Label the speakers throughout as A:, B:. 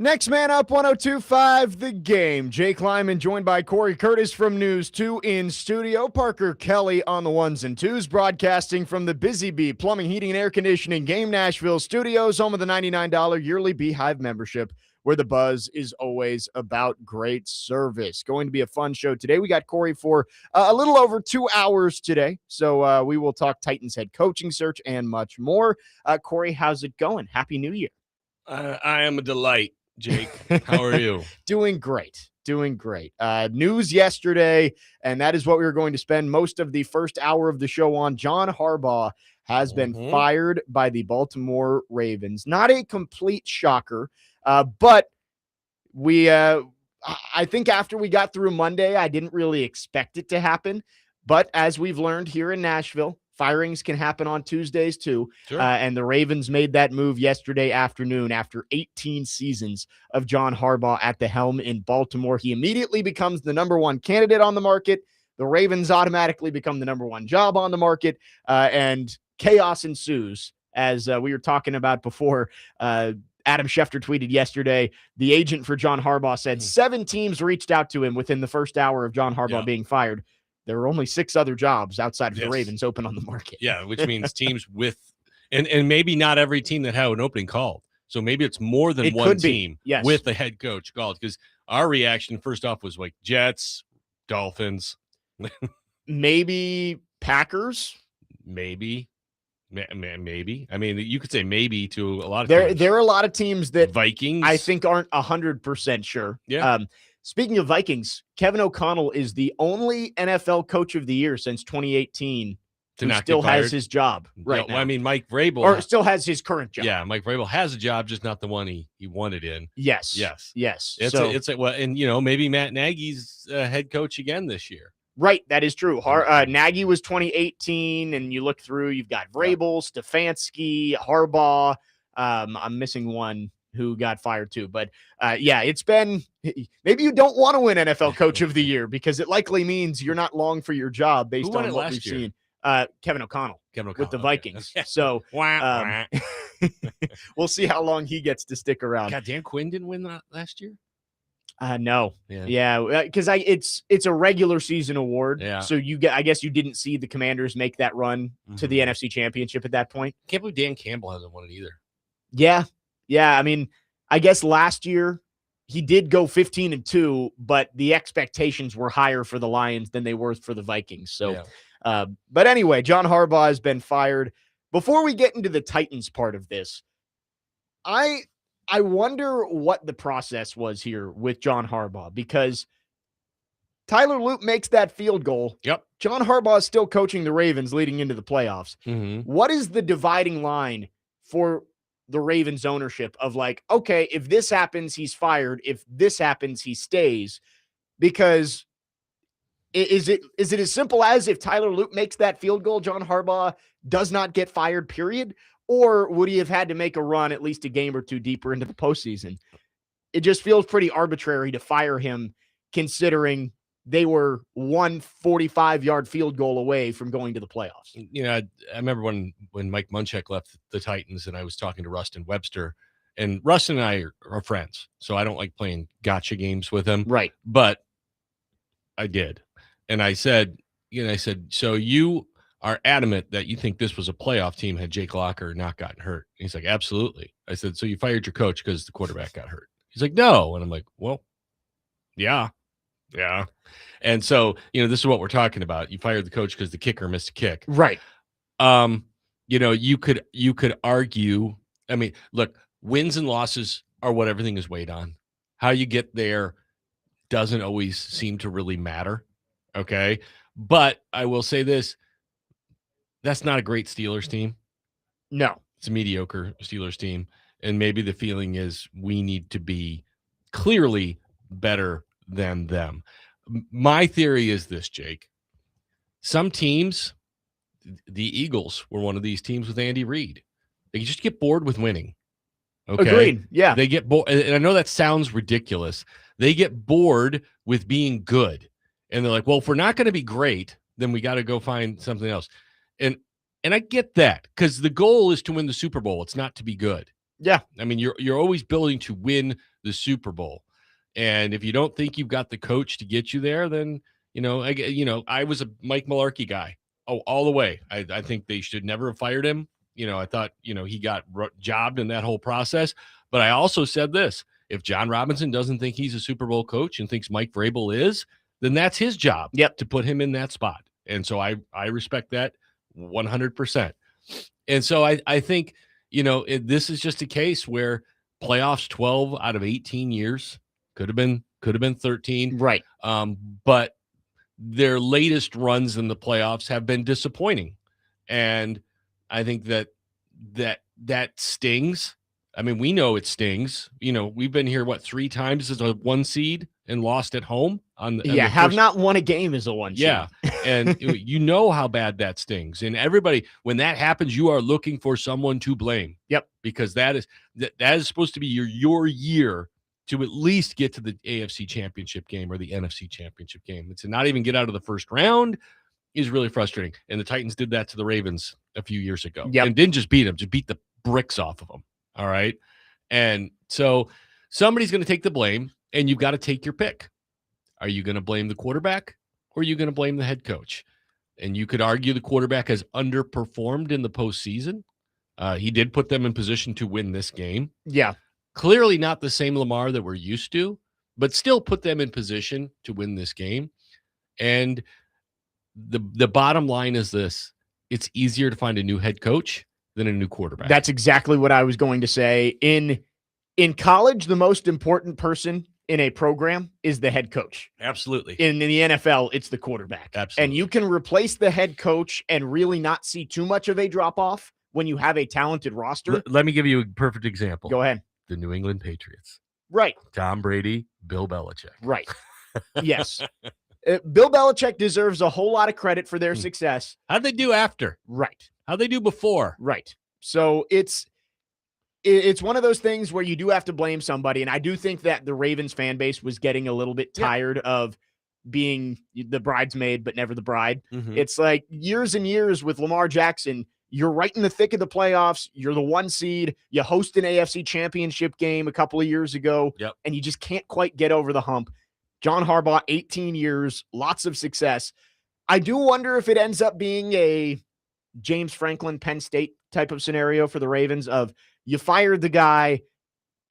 A: Next man up, 102.5 The Game. Jake Lyman joined by Cory Curtis from News 2 in studio. Parker Kelly on the ones and twos, broadcasting from the Busy Bee Plumbing, Heating, and Air Conditioning Game Nashville studios, home of the $99 yearly Beehive membership, where the buzz is always about great service. Going to be a fun show today. We got Cory for a little over 2 hours today, so we will talk Titans head coaching search and much more. Cory, how's it going? Happy New Year.
B: I am a delight, Jake. How are you?
A: Doing great. News yesterday, and that is what we were going to spend most of the first hour of the show on. John Harbaugh has been fired by the Baltimore Ravens. Not a complete shocker, but I think after we got through Monday, I didn't really expect it to happen. But as we've learned here in Nashville, firings can happen on Tuesdays too.
B: Sure.
A: And the Ravens made that move yesterday afternoon after 18 seasons of John Harbaugh at the helm in Baltimore. He immediately becomes the number one candidate on the market. The Ravens automatically become the number one job on the market, and chaos ensues. As we were talking about before, Adam Schefter tweeted yesterday, the agent for John Harbaugh said 7 teams reached out to him within the first hour of John Harbaugh being fired. There were only 6 other jobs outside of the Ravens open on the market.
B: Yeah, which means teams with and maybe not every team that had an opening called. So maybe it's more than one team with the head coach called. Because our reaction first off was like Jets, Dolphins.
A: Maybe Packers.
B: Maybe. I mean, you could say maybe to a lot of
A: teams. There are a lot of teams that
B: Vikings,
A: I think, aren't 100% sure.
B: Yeah.
A: Speaking of Vikings, Kevin O'Connell is the only NFL coach of the year since 2018 who still has his job right now.
B: I mean, Mike Vrabel
A: still has his current job.
B: Yeah, Mike Vrabel has a job, just not the one he wanted in.
A: Yes.
B: And maybe Matt Nagy's head coach again this year.
A: Right, that is true. Nagy was 2018, and you look through, you've got Vrabel, Stefanski, Harbaugh. I'm missing one who got fired too. But it's been, maybe you don't want to win NFL Coach of the Year because it likely means you're not long for your job based on what we've seen. Kevin O'Connell with the Vikings. Okay. So we'll see how long he gets to stick around.
B: God, Dan Quinn didn't win that last year?
A: No. Yeah, because it's a regular season award.
B: Yeah.
A: So I guess you didn't see the Commanders make that run to the NFC Championship at that point.
B: Can't believe Dan Campbell hasn't won it either.
A: Yeah. I mean, I guess last year he did go 15-2, but the expectations were higher for the Lions than they were for the Vikings. So, but anyway, John Harbaugh has been fired. Before we get into the Titans part of this, I wonder what the process was here with John Harbaugh, because Tyler Loop makes that field goal.
B: Yep.
A: John Harbaugh is still coaching the Ravens leading into the playoffs.
B: Mm-hmm.
A: What is the dividing line for the Ravens ownership of like, okay, if this happens, he's fired. If this happens, he stays? Because is it as simple as if Tyler Loop makes that field goal, John Harbaugh does not get fired, period? Or would he have had to make a run at least a game or two deeper into the postseason? It just feels pretty arbitrary to fire him, considering they were 145-yard field goal away from going to the playoffs.
B: I remember when Mike Munchak left the Titans, and I was talking to Rustin Webster, and Rustin and I are friends, so I don't like playing gotcha games with him.
A: Right.
B: But I did. And I said, so you are adamant that you think this was a playoff team had Jake Locker not gotten hurt. And he's like, absolutely. I said, so you fired your coach because the quarterback got hurt? He's like, no. And I'm like, well, yeah. And so, this is what we're talking about. You fired the coach because the kicker missed a kick.
A: Right.
B: You could argue, I mean, look, wins and losses are what everything is weighed on. How you get there doesn't always seem to really matter. Okay. But I will say this. That's not a great Steelers team.
A: No.
B: It's a mediocre Steelers team. And maybe the feeling is we need to be clearly better than them. My theory is this, Jake. Some teams, the Eagles were one of these teams with Andy Reid. They just get bored with winning. Okay?
A: Agreed. Yeah.
B: They get bored. And I know that sounds ridiculous. They get bored with being good. And they're like, well, if we're not going to be great, then we got to go find something else. And I get that, because the goal is to win the Super Bowl. It's not to be good.
A: Yeah.
B: I mean, you're always building to win the Super Bowl. And if you don't think you've got the coach to get you there, then, I was a Mike Mularkey guy. Oh, all the way. I think they should never have fired him. I thought, he got jobbed in that whole process. But I also said this, if John Robinson doesn't think he's a Super Bowl coach and thinks Mike Vrabel is, then that's his job to put him in that spot. And so I respect that 100%. And so I think, this is just a case where playoffs 12 out of 18 years could have been 13.
A: Right.
B: But their latest runs in the playoffs have been disappointing. And I think that stings. I mean, we know it stings. We've been here, 3 times as a 1 seed and lost at home
A: have not won a game as a 1 seed.
B: Yeah. And how bad that stings. And everybody, when that happens, you are looking for someone to blame.
A: Yep.
B: Because that is supposed to be your year to at least get to the AFC Championship game or the NFC Championship game. And to not even get out of the first round is really frustrating. And the Titans did that to the Ravens a few years ago.
A: Yep.
B: And didn't just beat them, just beat the bricks off of them. All right. And so somebody's going to take the blame, and you've got to take your pick. Are you going to blame the quarterback, or are you going to blame the head coach? And you could argue the quarterback has underperformed in the postseason. He did put them in position to win this game.
A: Yeah.
B: Clearly not the same Lamar that we're used to, but still put them in position to win this game. And the bottom line is this: it's easier to find a new head coach than a new quarterback.
A: That's exactly what I was going to say. In college, the most important person in a program is the head coach.
B: Absolutely.
A: In the NFL, it's the quarterback.
B: Absolutely.
A: And you can replace the head coach and really not see too much of a drop-off when you have a talented roster.
B: Let me give you a perfect example.
A: Go ahead.
B: The New England Patriots.
A: Right.
B: Tom Brady, Bill Belichick.
A: Right. Yes. Bill Belichick deserves a whole lot of credit for their success.
B: How'd they do after?
A: Right.
B: How'd they do before?
A: Right. So it's one of those things where you do have to blame somebody. And I do think that the Ravens fan base was getting a little bit tired of being the bridesmaid, but never the bride.
B: Mm-hmm.
A: It's like years and years with Lamar Jackson. You're right in the thick of the playoffs. You're the 1 seed. You host an AFC Championship game a couple of years ago, and you just can't quite get over the hump. John Harbaugh, 18 years, lots of success. I do wonder if it ends up being a James Franklin, Penn State type of scenario for the Ravens of you fired the guy,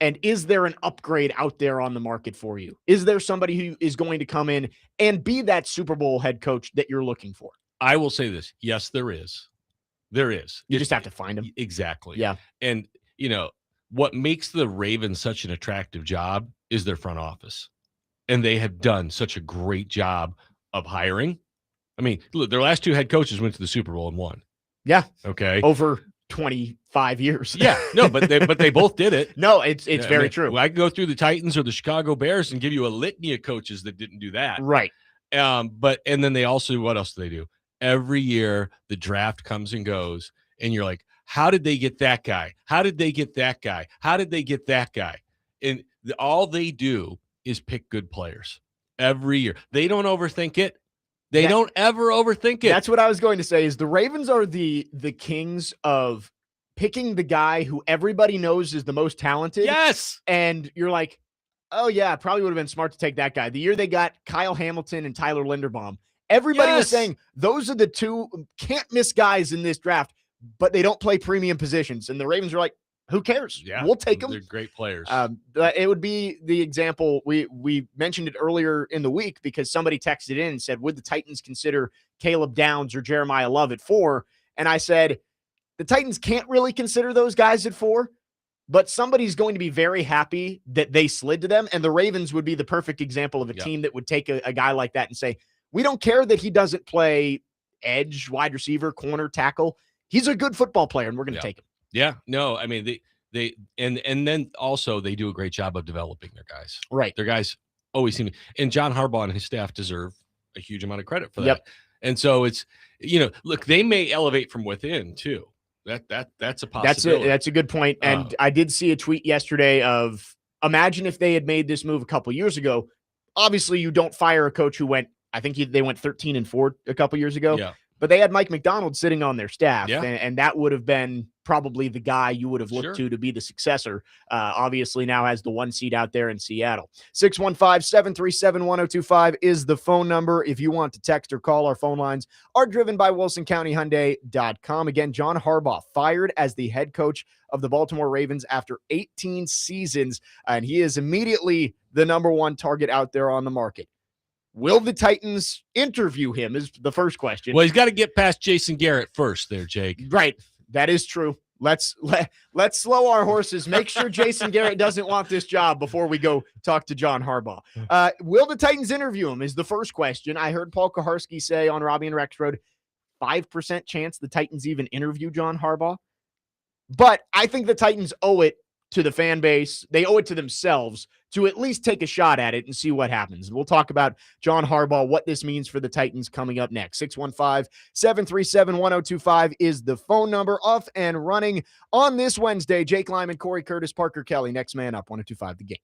A: and is there an upgrade out there on the market for you? Is there somebody who is going to come in and be that Super Bowl head coach that you're looking for?
B: I will say this. Yes, there is. There is.
A: You just have to find them.
B: Exactly.
A: Yeah.
B: And, what makes the Ravens such an attractive job is their front office. And they have done such a great job of hiring. I mean, look, their last 2 head coaches went to the Super Bowl and won.
A: Yeah.
B: Okay.
A: Over 25 years.
B: Yeah. No, but they both did it.
A: No, it's very true.
B: I can go through the Titans or the Chicago Bears and give you a litany of coaches that didn't do that.
A: Right.
B: And then they also, what else do they do? Every year the draft comes and goes, and you're like, how did they get that guy? How did they get that guy? How did they get that guy? And all they do is pick good players every year. They don't overthink it. They don't ever overthink it.
A: That's what I was going to say is the Ravens are the kings of picking the guy who everybody knows is the most talented.
B: Yes.
A: And you're like, oh yeah, probably would have been smart to take that guy. The year they got Kyle Hamilton and Tyler Linderbaum, everybody was saying those are the 2 can't miss guys in this draft, but they don't play premium positions. And the Ravens are like, who cares?
B: Yeah,
A: we'll take them.
B: They're great players.
A: It would be the example. We mentioned it earlier in the week because somebody texted in and said, would the Titans consider Caleb Downs or Jeremiah Love at 4? And I said, the Titans can't really consider those guys at 4, but somebody's going to be very happy that they slid to them. And the Ravens would be the perfect example of a team that would take a guy like that and say, we don't care that he doesn't play edge, wide receiver, corner, tackle. He's a good football player, and we're going to take him.
B: Yeah, no, I mean, they and then also they do a great job of developing their guys.
A: Right.
B: Their guys always seem, and John Harbaugh and his staff deserve a huge amount of credit for that.
A: Yep.
B: And so it's, look, they may elevate from within too. That's a possibility.
A: That's a good point. And I did see a tweet yesterday of, imagine if they had made this move a couple years ago. Obviously, you don't fire a coach who went, I think they went 13-4 a couple years ago.
B: Yeah.
A: but they had Mike McDonald sitting on their staff,
B: Yeah.
A: and that would have been probably the guy you would have looked
B: Sure.
A: to be the successor. Obviously, now has the 1 seat out there in Seattle. 615-737-1025 is the phone number. If you want to text or call, our phone lines are driven by WilsonCountyHyundai.com. Again, John Harbaugh fired as the head coach of the Baltimore Ravens after 18 seasons, and he is immediately the number one target out there on the market. Will the Titans interview him is the first question.
B: Well, he's got to get past Jason Garrett first there, Jake.
A: Right. That is true. Let's slow our horses. Make sure Jason Garrett doesn't want this job before we go talk to John Harbaugh. Will the Titans interview him is the first question. I heard Paul Kaharski say on Robbie and Rexroad, 5% chance the Titans even interview John Harbaugh. But I think the Titans owe it to the fan base. They owe it to themselves to at least take a shot at it and see what happens. We'll talk about John Harbaugh, what this means for the Titans coming up next. 615-737-1025 is the phone number. Off and running on this Wednesday. Jake Lyman, Corey Curtis, Parker Kelly. Next man up, 1025 The Game.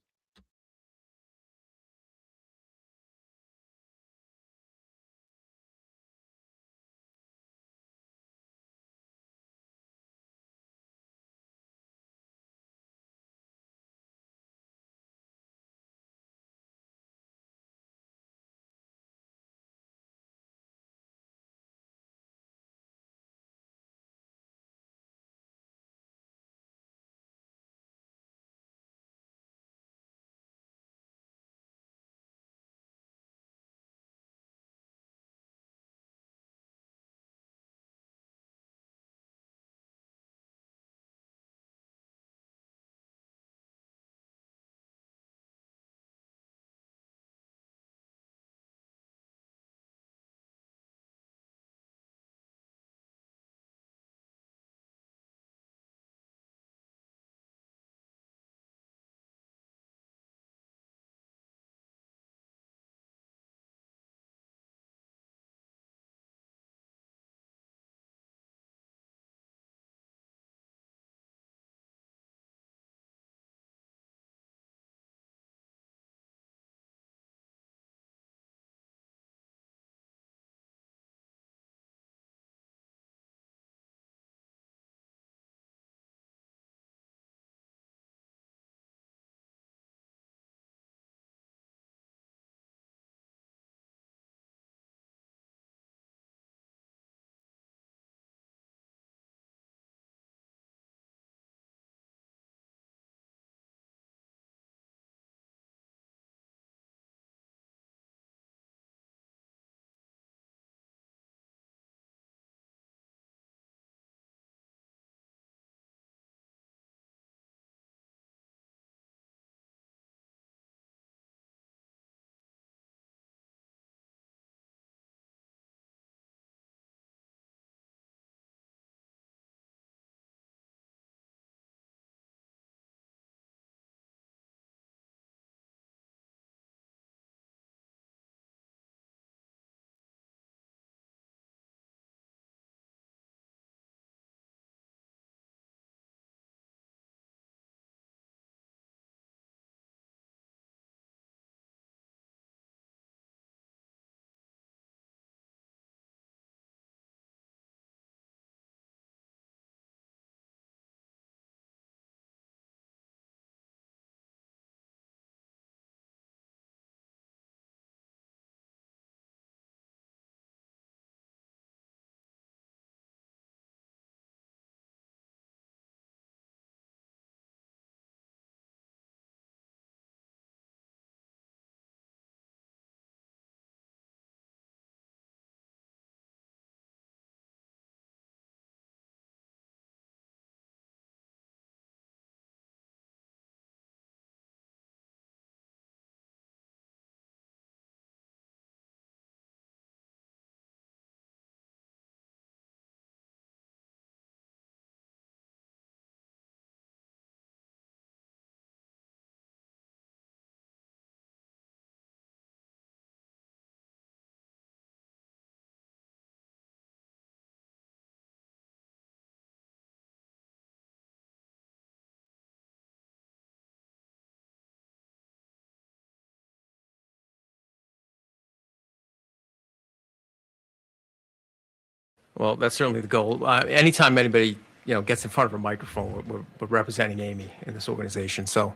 C: Well, that's certainly the goal. Anytime anybody gets in front of a microphone, we're representing Amy in this organization. So,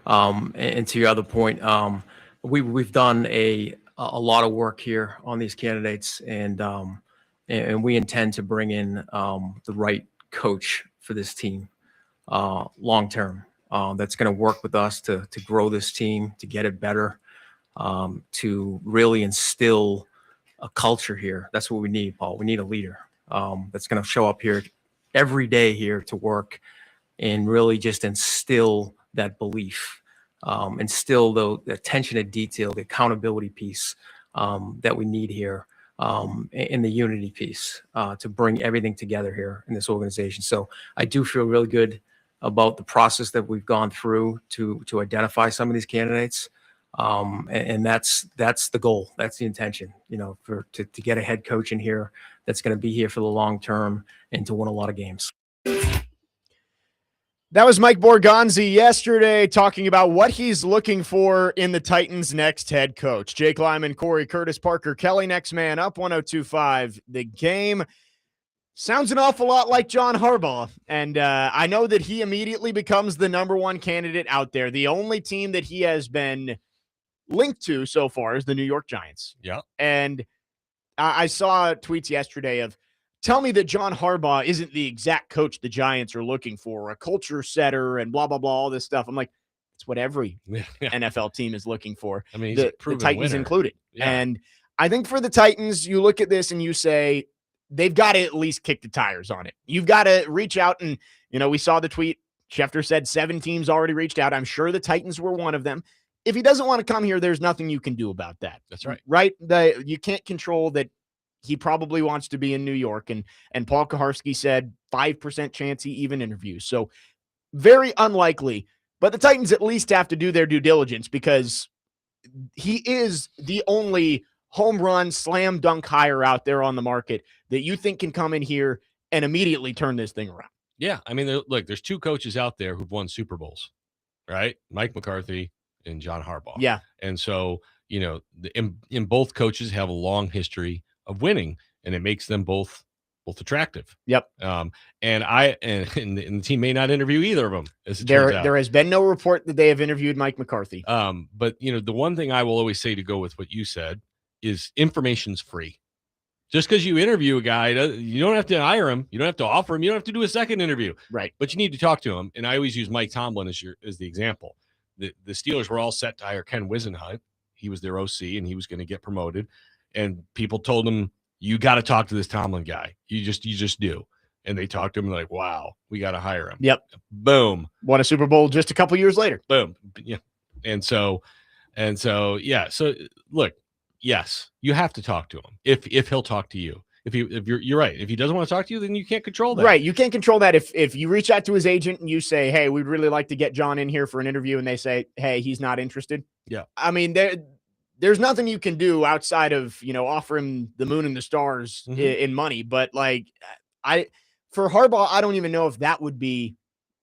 C: and to your other point, we've done a lot of work here on these candidates, and we intend to bring in the right coach for this team long term. That's going to work with us to grow this team, to get it better, to really instill a culture here. That's what we need, Paul. We need a leader that's going to show up here every day here to work and really just instill that belief, instill the attention to detail, the accountability piece that we need here, and the unity piece to bring everything together here in this organization. So I do feel really good about the process that we've gone through to identify some of these candidates. And that's the goal. That's the intention, to get a head coach in here that's going to be here for the long term and to win a lot of games.
A: That was Mike Borgonzi yesterday talking about what he's looking for in the Titans' next head coach. Jake Lyman, Cory, Curtis, Parker, Kelly, next man up, 102.5 The Game. Sounds an awful lot like John Harbaugh, and I know that he immediately becomes the number one candidate out there. The only team that he has been linked to so far is the New York Giants.
B: Yeah.
A: And I saw tweets yesterday of, tell me that John Harbaugh isn't the exact coach the Giants are looking for, a culture setter and blah, blah, blah, all this stuff. I'm like, it's what every NFL team is looking for.
B: I mean,
A: the Titans winner included. Yeah. And I think for the Titans, you look at this and you say, they've got to at least kick the tires on it. You've got to reach out and, we saw the tweet. Schefter said 7 teams already reached out. I'm sure the Titans were one of them. If he doesn't want to come here, there's nothing you can do about that.
B: That's right.
A: Right? You can't control that. He probably wants to be in New York, and Paul Kaharski said 5% chance he even interviews. So very unlikely, but the Titans at least have to do their due diligence because he is the only home run slam dunk hire out there on the market that you think can come in here and immediately turn this thing around.
B: Yeah. I mean, look, there's 2 coaches out there who've won Super Bowls, right? Mike McCarthy and John Harbaugh.
A: Yeah.
B: And so, in both coaches have a long history of winning, and it makes them both attractive.
A: Yep.
B: And the team may not interview either of them. As it
A: there
B: turns out.
A: There has been no report that they have interviewed Mike McCarthy.
B: But the one thing I will always say to go with what you said is information's free. Just because you interview a guy, you don't have to hire him. You don't have to offer him. You don't have to do a second interview.
A: Right.
B: But you need to talk to him. And I always use Mike Tomlin as the example. The Steelers were all set to hire Ken Wisenhunt. He was their OC, and he was going to get promoted. And people told him, you got to talk to this Tomlin guy. You just do. And they talked to him, and they're like, wow, we got to hire him.
A: Yep.
B: Boom.
A: Won a Super Bowl just a couple years later.
B: Boom. Yeah. And so, yeah. So look, yes, you have to talk to him if he'll talk to you. If you're right. If he doesn't want to talk to you, then you can't control that.
A: Right. You can't control that. If you reach out to his agent and you say, hey, we'd really like to get John in here for an interview, and they say, hey, he's not interested.
B: Yeah.
A: I mean, there's nothing you can do outside of, offer him the moon and the stars in money. But for Harbaugh, I don't even know if that would be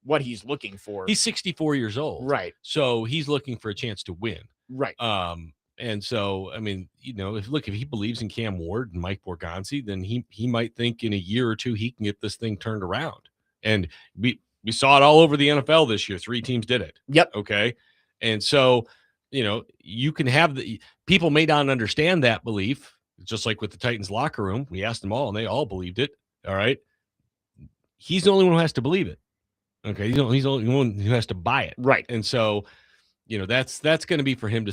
A: what he's looking for.
B: He's 64 years old.
A: Right.
B: So he's looking for a chance to win.
A: Right.
B: And so, I mean, if he believes in Cam Ward and Mike Borgonzi, then he might think in a year or 2 he can get this thing turned around. And we saw it all over the NFL this year. 3 teams did it.
A: Yep.
B: Okay. And so, you can have people may not understand that belief, just like with the Titans locker room. We asked them all and they all believed it. All right. He's the only one who has to believe it. Okay. He's the only one who has to buy it.
A: Right.
B: And so, that's going to be for him to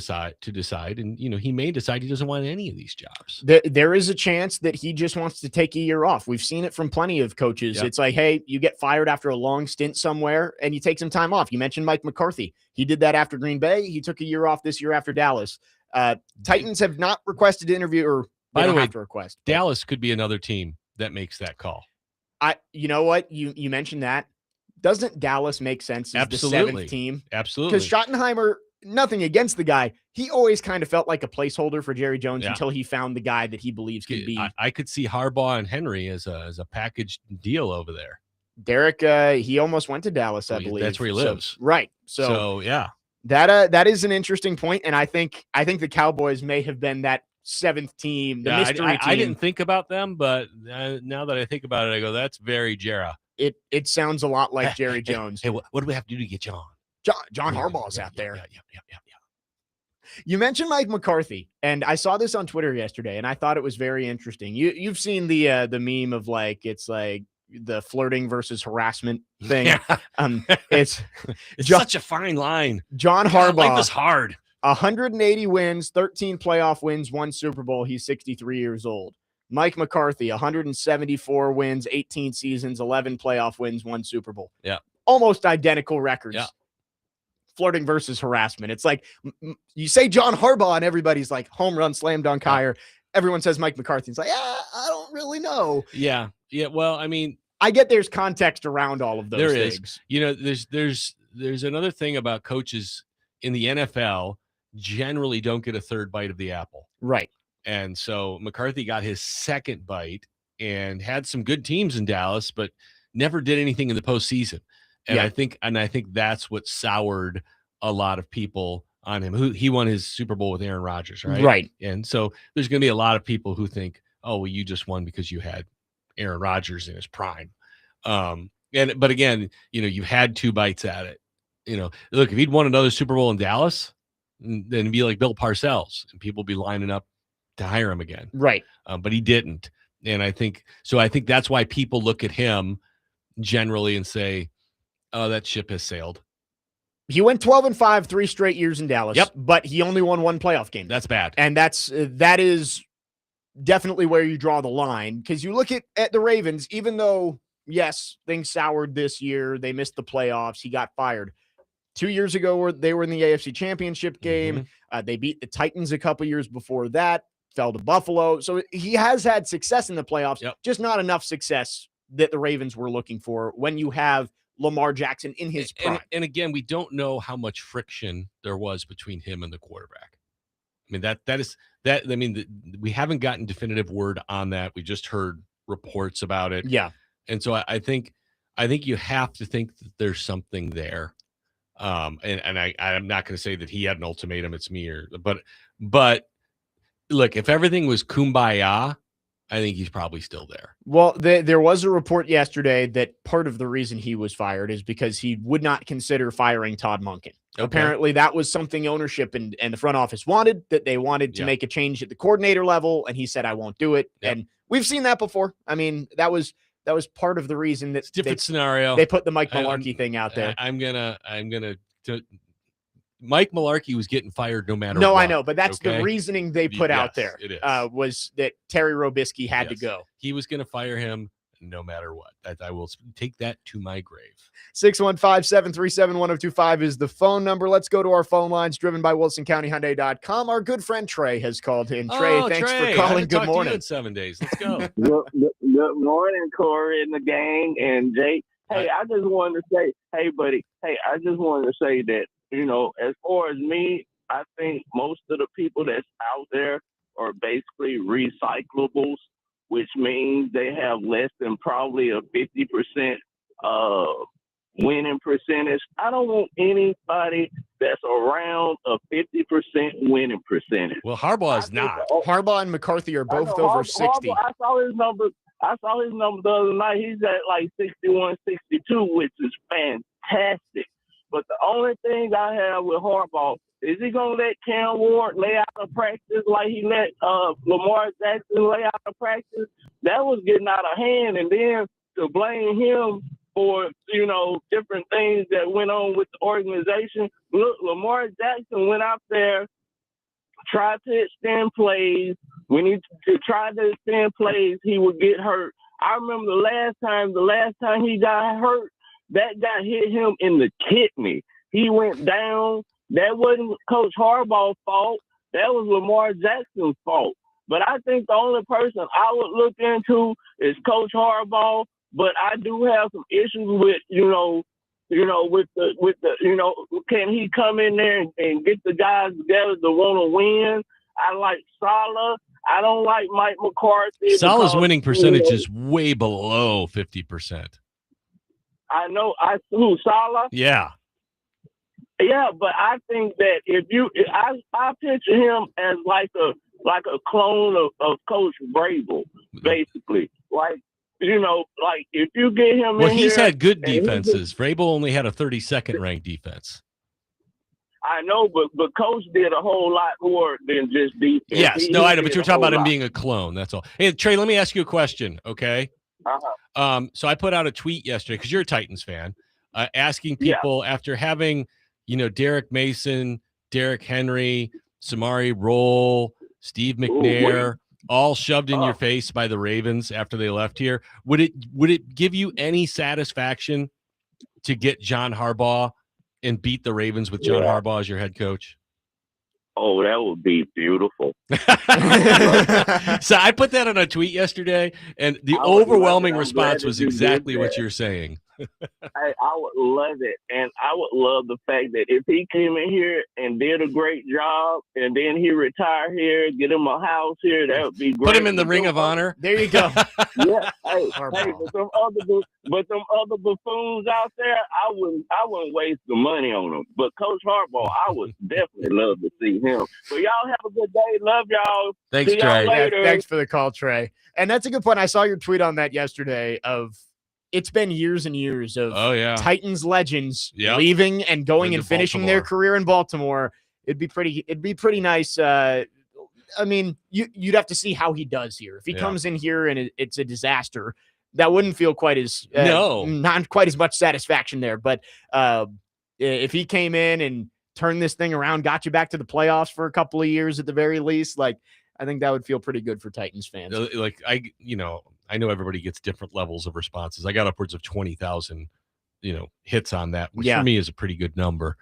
B: decide. And, he may decide he doesn't want any of these jobs.
A: There is a chance that he just wants to take a year off. We've seen it from plenty of coaches. Yep. It's like, hey, you get fired after a long stint somewhere and you take some time off. You mentioned Mike McCarthy. He did that after Green Bay. He took a year off this year after Dallas. Titans have not requested to interview, or
B: by the way,
A: have to request.
B: Dallas could be another team that makes that call.
A: You know what? You mentioned that. Doesn't Dallas make sense as
B: Absolutely.
A: the 7th team?
B: Absolutely.
A: Because Schottenheimer, nothing against the guy, he always kind of felt like a placeholder for Jerry Jones until he found the guy that he believes could be.
B: I could see Harbaugh and Henry as a packaged deal over there.
A: Derek, he almost went to Dallas, I believe.
B: That's where he lives.
A: So, right. So
B: yeah.
A: That is an interesting point, and I think the Cowboys may have been that seventh team, the
B: Yeah,
A: mystery team.
B: I didn't think about them, but now that I think about it, I go, that's very Jera.
A: It sounds a lot like Jerry Jones.
B: Hey, what do we have to do to get John?
A: John Harbaugh's out there.
B: Yeah.
A: You mentioned Mike McCarthy, and I saw this on Twitter yesterday, and I thought it was very interesting. You've seen the meme of like it's like the flirting versus harassment thing.
B: Yeah.
A: It's
B: such a fine line.
A: John
B: God,
A: Harbaugh.
B: life is hard.
A: 180 wins, 13 playoff wins, 1 Super Bowl. He's 63 years old. Mike McCarthy, 174 wins, 18 seasons, 11 playoff wins, 1 Super Bowl.
B: Yeah.
A: Almost identical records.
B: Yeah.
A: Flirting versus harassment. It's like you say John Harbaugh and everybody's like home run, slam dunk higher. Everyone says Mike McCarthy. It's like, I don't really know.
B: Yeah. Well, I mean,
A: I get there's context around all of those things.
B: You know, there's another thing about coaches in the NFL generally don't get a third bite of the apple.
A: Right.
B: And so McCarthy got his second bite and had some good teams in Dallas, but never did anything in the postseason. And I think that's what soured a lot of people on him. He won his Super Bowl with Aaron Rodgers, right?
A: Right.
B: And so there's going to be a lot of people who think, oh, well, you just won because you had Aaron Rodgers in his prime. But again, you know, you've had 2 bites at it. You know, look, if he'd won another Super Bowl in Dallas, then it'd be like Bill Parcells, and people would be lining up to hire him again.
A: Right.
B: But he didn't. And I think that's why people look at him generally and say, oh, that ship has sailed.
A: He went 12-5, 3 straight years in Dallas.
B: Yep.
A: But he only won 1 playoff game.
B: That's bad.
A: And that is definitely where you draw the line, because you look at the Ravens, even though, yes, things soured this year, they missed the playoffs, he got fired. 2 years ago, they were in the AFC Championship game.
B: Mm-hmm.
A: They beat the Titans a couple years before that, fell to Buffalo. So he has had success in the playoffs, just not enough success that the Ravens were looking for when you have Lamar Jackson in his prime.
B: And again, we don't know how much friction there was between him and the quarterback. I mean, we haven't gotten definitive word on that. We just heard reports about it.
A: Yeah. And
B: so I think you have to think that there's something there. I'm not going to say that he had an ultimatum. It's me but look, if everything was kumbaya, I think he's probably still there.
A: Well, there was a report yesterday that part of the reason he was fired is because he would not consider firing Todd Monken. Okay. Apparently that was something ownership and the front office wanted, that they wanted to make a change at the coordinator level. And he said, I won't do it. Yep. And we've seen that before. I mean, that was part of the reason that
B: different scenario.
A: They put the Mike Mularkey thing out there.
B: Mike Mularkey was getting fired no matter
A: what.
B: I
A: know, but that's the reasoning they put out there.
B: It is.
A: Was that Terry Robisky had to go.
B: He was going to fire him no matter what. I will take that to my grave.
A: 615-737-1025 is the phone number. Let's go to our phone lines, driven by WilsonCountyHyundai.com. Our good friend Trey has called in. Trey, thanks for calling. Good morning.
B: In 7 days. Let's go.
D: Good morning, Cory and the gang and Jake. Hey, I just wanted to say, hey, buddy. Hey, I just wanted to say that, you know, as far as me, I think most of the people that's out there are basically recyclables, which means they have less than probably a 50% winning percentage. I don't want anybody that's around a 50% winning percentage.
B: Well, Harbaugh is not.
A: Harbaugh and McCarthy are both over 60.
D: I saw his number the other night. He's at like 61, 62, which is fantastic. But the only thing I have with Harbaugh is he going to let Cam Ward lay out a practice like he let Lamar Jackson lay out a practice? That was getting out of hand. And then to blame him for, you know, different things that went on with the organization. Look, Lamar Jackson went out there, tried to extend plays. When he tried to extend plays, he would get hurt. I remember the last time he got hurt, that guy hit him in the kidney. He went down. That wasn't Coach Harbaugh's fault. That was Lamar Jackson's fault. But I think the only person I would look into is Coach Harbaugh. But I do have some issues with, can he come in there and get the guys together to want to win? I like Saleh. I don't like Mike McCarthy.
B: Saleh's winning percentage is way below 50%.
D: I know. Who, Saleh?
B: Yeah.
D: Yeah, but I think that I picture him as like a like a clone of Coach Vrabel, basically. Like, like if you get him
B: Well,
D: in
B: he's
D: here
B: had good
D: and he just-
B: defenses. Vrabel only had a 32nd ranked defense.
D: I know, but Coach did a whole lot more than just defense.
B: Yes,
D: He
B: I know, but
D: did
B: you're
D: a
B: talking
D: whole
B: about him
D: lot.
B: being a clone. That's all. Hey, Trey, let me ask you a question, okay?
D: Uh-huh.
B: So I put out a tweet yesterday because you're a Titans fan, asking
D: Yeah.
B: people after having, Derek Mason, Derek Henry, Samari Roll, Steve McNair, all shoved in your face by the Ravens after they left here. Would it give you any satisfaction to get John Harbaugh and beat the Ravens with John Harbaugh as your head coach?
D: Oh, that would be beautiful.
B: So I put that on a tweet yesterday, and the
D: I would love
B: overwhelming
D: it. I'm
B: response
D: glad
B: was
D: that you did
B: exactly what
D: that.
B: you're saying.
D: I would love it. And I would love the fact that if he came in here and did a great job and then he retired here, get him a house here, that would be great.
B: Put him in the Ring of Honor.
A: There you go.
D: Yeah. Hey,
A: Harbaugh.
D: but some other buffoons out there, I wouldn't waste the money on them. But Coach Harbaugh, I would definitely love to see him. But y'all have a good day. Love y'all.
B: Thanks,
D: See y'all
B: Trey.
A: Yeah,
D: later.
A: thanks for the call, Trey. And that's a good point. I saw your tweet on that yesterday of it's been years and years of Titans legends leaving and going and finishing their career in Baltimore. It'd be pretty nice. I mean, you'd have to see how he does here. If he comes in here and it's a disaster, that wouldn't feel quite as not quite as much satisfaction there. But if he came in and turned this thing around, got you back to the playoffs for a couple of years at the very least, like I think that would feel pretty good for Titans fans.
B: Like I know everybody gets different levels of responses. I got upwards of 20,000, hits on that, which for me is a pretty good number.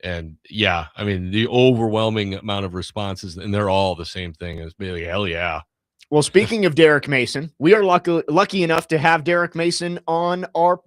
B: And yeah, I mean, the overwhelming amount of responses, and they're all the same thing. It's really, hell yeah.
A: Well, speaking of Derek Mason, we are lucky enough to have Derek Mason on our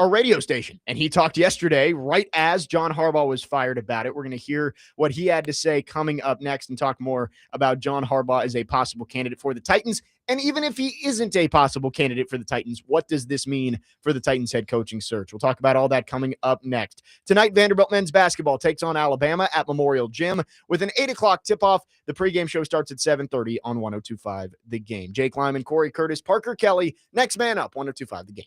A: radio station. And he talked yesterday, right as John Harbaugh was fired about it. We're going to hear what he had to say coming up next and talk more about John Harbaugh as a possible candidate for the Titans. And even if he isn't a possible candidate for the Titans, what does this mean for the Titans head coaching search? We'll talk about all that coming up next. Tonight, Vanderbilt men's basketball takes on Alabama at Memorial Gym with an 8 o'clock tip-off. The pregame show starts at 7:30 on 102.5 The Game. Jake Lyman, Cory Curtis, Parker Kelly, next man up, 102.5 The Game.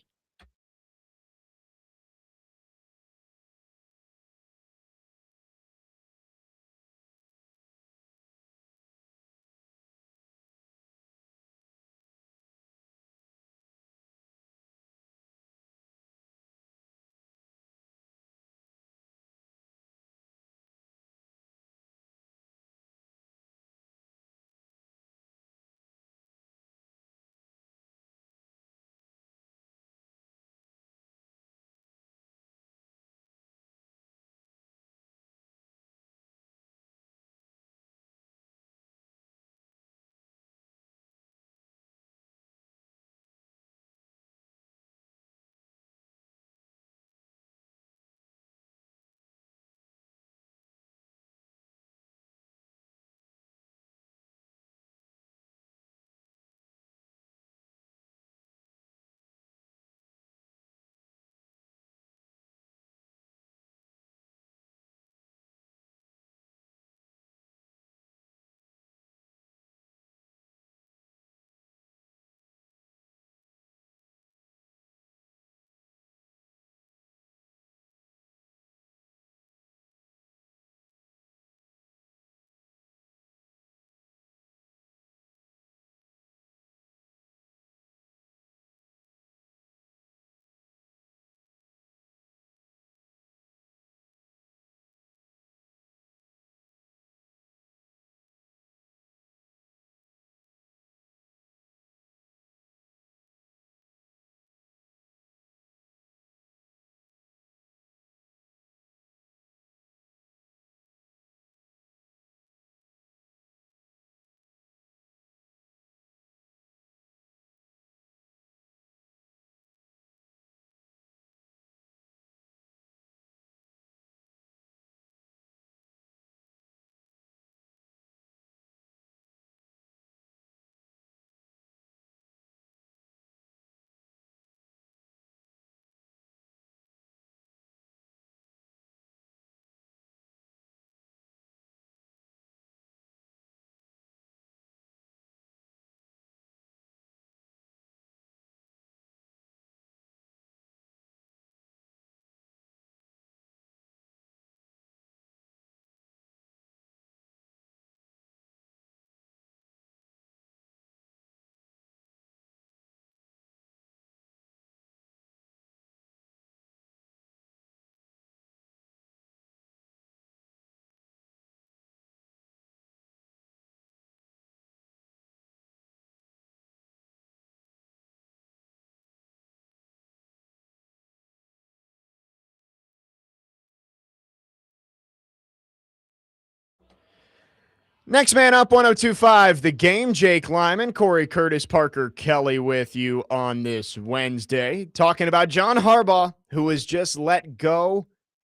A: Next man up, 102.5 The Game. Jake Lyman, Cory, Curtis, Parker, Kelly with you on this Wednesday, talking about John Harbaugh, who was just let go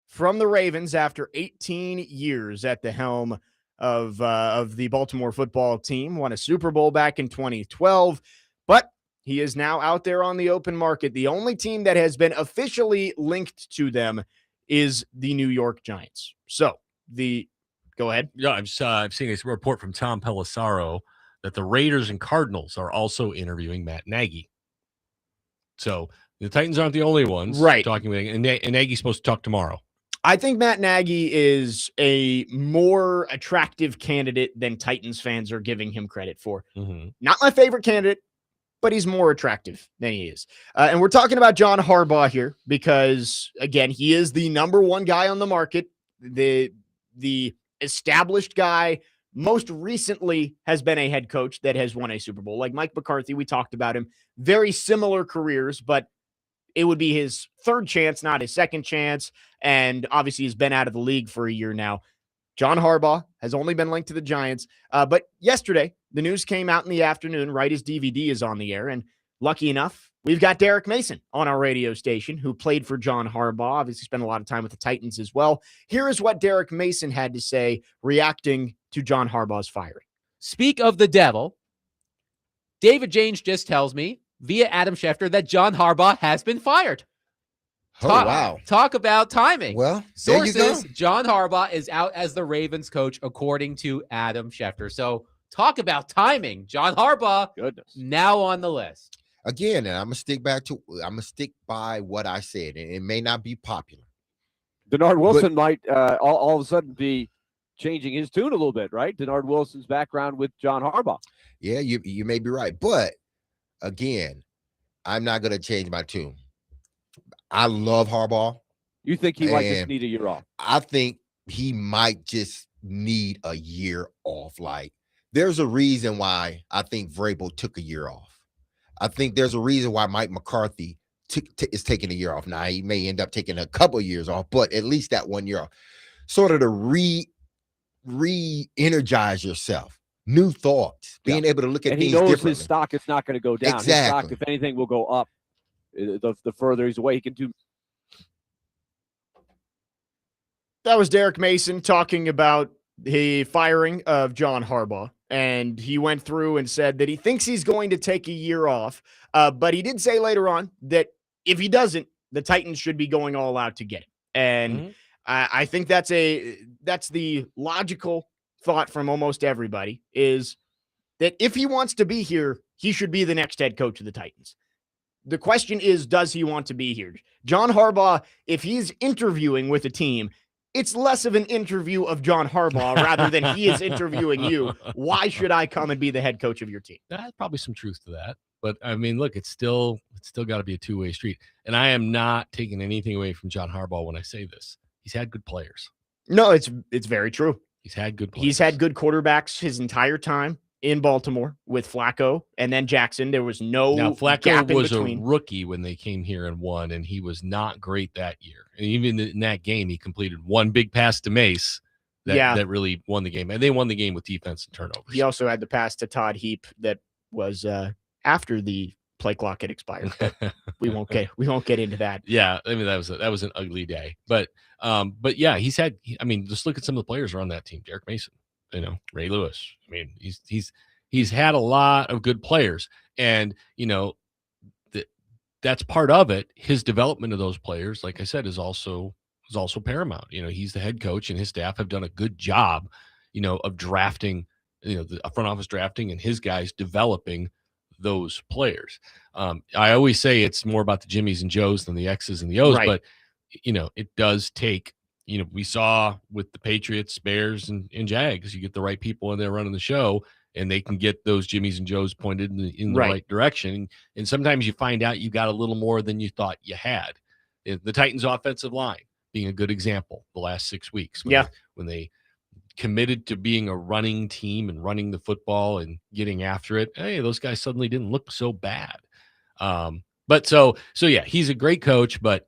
A: from the Ravens after 18 years at the helm of the Baltimore football team. Won a Super Bowl back in 2012, but he is now out there on the open market. The only team that has been officially linked to them is the New York Giants. So go ahead.
B: Yeah, I've seen a report from Tom Pelissaro that the Raiders and Cardinals are also interviewing Matt Nagy. So the Titans aren't the only ones talking with, and Nagy's supposed to talk tomorrow.
A: I think Matt Nagy is a more attractive candidate than Titans fans are giving him credit for.
B: Mm-hmm.
A: Not my favorite candidate, but he's more attractive than he is. And we're talking about John Harbaugh here because, again, he is the number one guy on the market, the established guy. Most recently has been a head coach that has won a Super Bowl. Like Mike McCarthy, we talked about him. Very similar careers, but it would be his third chance, not his second chance. And obviously he's been out of the league for a year now. John Harbaugh has only been linked to the Giants. But yesterday, the news came out in the afternoon, right as DVD is on the air. And lucky enough, we've got Derek Mason on our radio station who played for John Harbaugh, obviously spent a lot of time with the Titans as well. Here is what Derek Mason had to say reacting to John Harbaugh's firing.
E: Speak of the devil. David James just tells me via Adam Schefter that John Harbaugh has been fired.
F: Wow.
E: Talk about timing.
F: Well, there you
E: sources,
F: go.
E: John Harbaugh is out as the Ravens coach, according to Adam Schefter. So talk about timing. John Harbaugh, now on the list.
F: Again, and I'm gonna stick by what I said, and it may not be popular.
G: Denard Wilson might all of a sudden be changing his tune a little bit, right? Denard Wilson's background with John Harbaugh.
F: Yeah, you may be right, but again, I'm not gonna change my tune. I love Harbaugh.
G: You think he might just need a year off?
F: I think he might just need a year off. Like, there's a reason why I think Vrabel took a year off. I think there's a reason why Mike McCarthy is taking a year off. Now, he may end up taking a couple of years off, but at least that 1 year off. Sort of to re-energize yourself. New thoughts. Being able to look at
G: and
F: things
G: he knows
F: differently.
G: his stock is not going to go down.
F: Exactly.
G: His stock, if anything, will go up. The further he's away, he can do.
A: That was Derek Mason talking about the firing of John Harbaugh. And he went through and said that he thinks he's going to take a year off. But he did say later on that if he doesn't, the Titans should be going all out to get him. And I think that's the logical thought from almost everybody, is that if he wants to be here, he should be the next head coach of the Titans. The question is, does he want to be here? John Harbaugh, if he's interviewing with a team, it's less of an interview of John Harbaugh rather than he is interviewing you. Why should I come and be the head coach of your team?
B: That's probably some truth to that. But I mean, look, it's still got to be a two-way street. And I am not taking anything away from John Harbaugh when I say this. He's had good players.
A: No, it's very true.
B: He's had good players.
A: He's had good quarterbacks his entire time in Baltimore with Flacco and then Jackson. There was no
B: Flacco
A: gap in
B: was
A: between.
B: A rookie when they came here and won, and he was not great that year. And even in that game, he completed one big pass to Mace that really won the game. And they won the game with defense and turnovers.
A: He also had the pass to Todd Heap that was after the play clock had expired. But we won't get into that.
B: Yeah, I mean that was an ugly day. But yeah, he's had. I mean, just look at some of the players around that team. Derek Mason, Ray Lewis. I mean, he's had a lot of good players, and that's part of it. His development of those players, like I said, is also paramount. He's the head coach, and his staff have done a good job, of drafting, the front office drafting, and his guys developing those players. I always say it's more about the Jimmies and Joes than the X's and the O's, but it does take. We saw with the Patriots, Bears, and Jags, you get the right people in there running the show, and they can get those Jimmies and Joes pointed in the right direction. And sometimes you find out you got a little more than you thought you had. The Titans' offensive line being a good example the last 6 weeks. When they committed to being a running team and running the football and getting after it, hey, those guys suddenly didn't look so bad. But so yeah, he's a great coach, but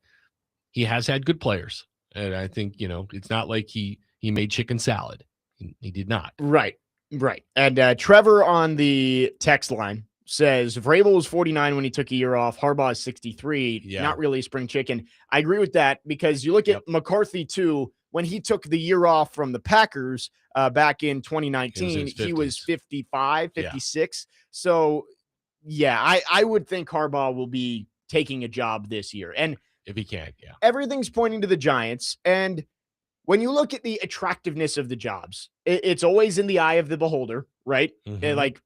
B: he has had good players. And I think, it's not like he made chicken salad. He did not.
A: Right. Right. And Trevor on the text line says Vrabel was 49 when he took a year off. Harbaugh is 63.
B: Yeah.
A: Not really a spring chicken. I agree with that because you look at McCarthy too. When he took the year off from the Packers back in 2019, he was 55, 56. So, yeah, I would think Harbaugh will be taking a job this year. And
B: if he can,
A: everything's pointing to the Giants. And when you look at the attractiveness of the jobs, it's always in the eye of the beholder, right? Like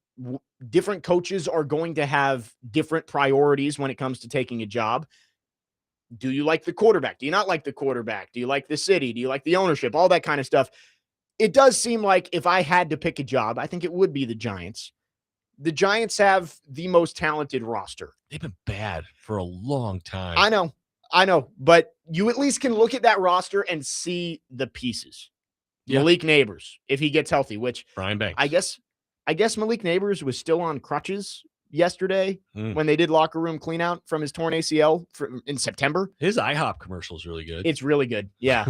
A: different coaches are going to have different priorities when it comes to taking a job. Do you like the quarterback? Do you not like the quarterback? Do you like the city? Do you like the ownership? All that kind of stuff. It does seem like if I had to pick a job, I think it would be the Giants. The Giants have the most talented roster.
B: They've been bad for a long time.
A: I know, but you at least can look at that roster and see the pieces. Yeah. Malik Neighbors, if he gets healthy, which
B: Brian Banks.
A: I guess Malik Neighbors was still on crutches yesterday when they did locker room clean out from his torn ACL in September.
B: His IHOP commercial is really good.
A: It's really good. Yeah.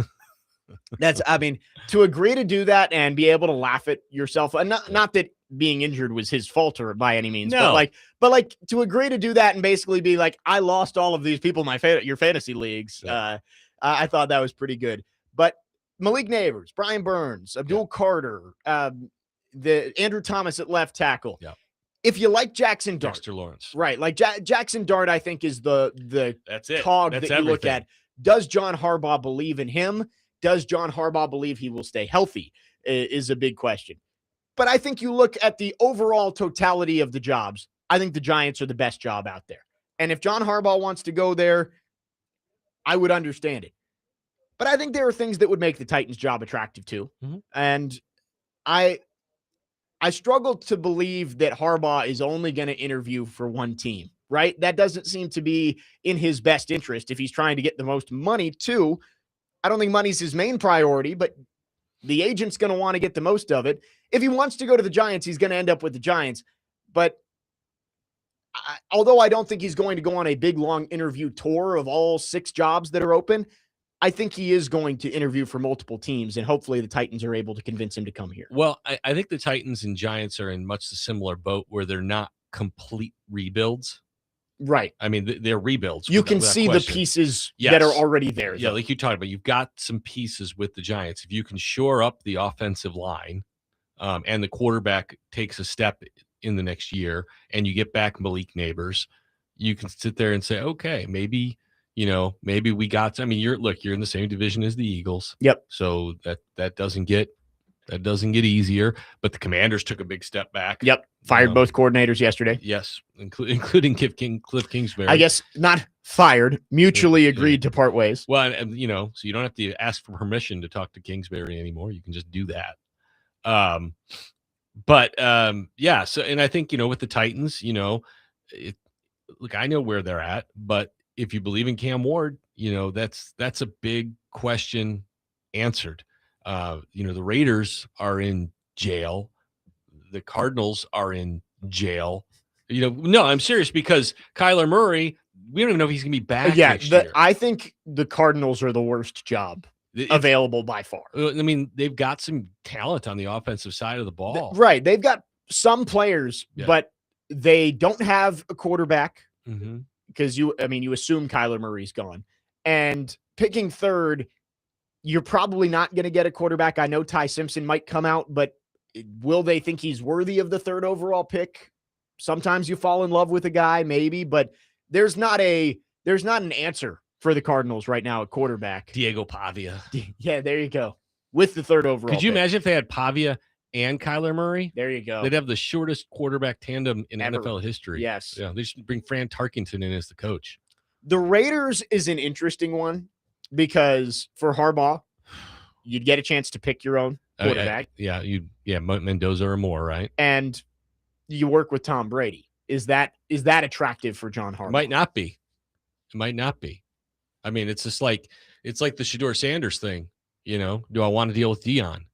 A: To agree to do that and be able to laugh at yourself, not that being injured was his fault or by any means, but to agree to do that and basically be like, I lost all of these people in your fantasy leagues. Yeah. I thought that was pretty good. But Malik Neighbors, Brian Burns, Abdul Carter, the Andrew Thomas at left tackle.
B: Yeah.
A: If you like Jackson Dart,
B: Dexter Lawrence,
A: right? Like Jackson Dart, I think is the
B: that's it.
A: cog
B: that's
A: that you look at. Does John Harbaugh believe in him? Does John Harbaugh believe he will stay healthy? Is a big question. But I think you look at the overall totality of the jobs. I think the Giants are the best job out there. And if John Harbaugh wants to go there, I would understand it. But I think there are things that would make the Titans' job attractive too. And I struggle to believe that Harbaugh is only going to interview for one team, right? That doesn't seem to be in his best interest if he's trying to get the most money too. I don't think money's his main priority, but the agent's going to want to get the most of it. If he wants to go to the Giants, he's going to end up with the Giants. But although I don't think he's going to go on a big, long interview tour of all 6 jobs that are open, I think he is going to interview for multiple teams, and hopefully the Titans are able to convince him to come here.
B: Well, I think the Titans and Giants are in much the similar boat where they're not complete rebuilds.
A: Right.
B: I mean, they're rebuilds.
A: You can see the pieces that are already there.
B: Yeah, like you talked about, you've got some pieces with the Giants. If you can shore up the offensive line and the quarterback takes a step in the next year and you get back Malik Neighbors, you can sit there and say, okay, maybe we got – I mean, you're in the same division as the Eagles.
A: Yep.
B: So that doesn't get easier, but the Commanders took a big step back.
A: Yep. Fired both coordinators yesterday.
B: Yes, including Cliff Kingsbury.
A: I guess not fired, mutually agreed to part ways.
B: Well, and so you don't have to ask for permission to talk to Kingsbury anymore. You can just do that. Yeah. So, and I think, with the Titans, look, I know where they're at, but if you believe in Cam Ward, that's a big question answered. The Raiders are in jail. The Cardinals are in jail. No, I'm serious because Kyler Murray, we don't even know if he's going to be back next year.
A: I think the Cardinals are the worst job available by far.
B: I mean, they've got some talent on the offensive side of the ball.
A: Right. They've got some players, but they don't have a quarterback because you assume Kyler Murray's gone. And picking third, you're probably not going to get a quarterback. I know Ty Simpson might come out, but will they think he's worthy of the 3rd overall pick? Sometimes you fall in love with a guy, maybe, but there's not an answer for the Cardinals right now at quarterback.
B: Diego Pavia.
A: Yeah, there you go. With the 3rd overall.
B: Could you imagine if they had Pavia and Kyler Murray?
A: There you go.
B: They'd have the shortest quarterback tandem in
A: Ever.
B: NFL history.
A: Yes.
B: Yeah, they should bring Fran Tarkenton in as the coach.
A: The Raiders is an interesting one because for Harbaugh, you'd get a chance to pick your own quarterback.
B: Mendoza or more, right?
A: And you work with Tom Brady. Is that attractive for John Harbaugh?
B: Might not be. It might not be. I mean, it's just like the Shedeur Sanders thing. Do I want to deal with Dion?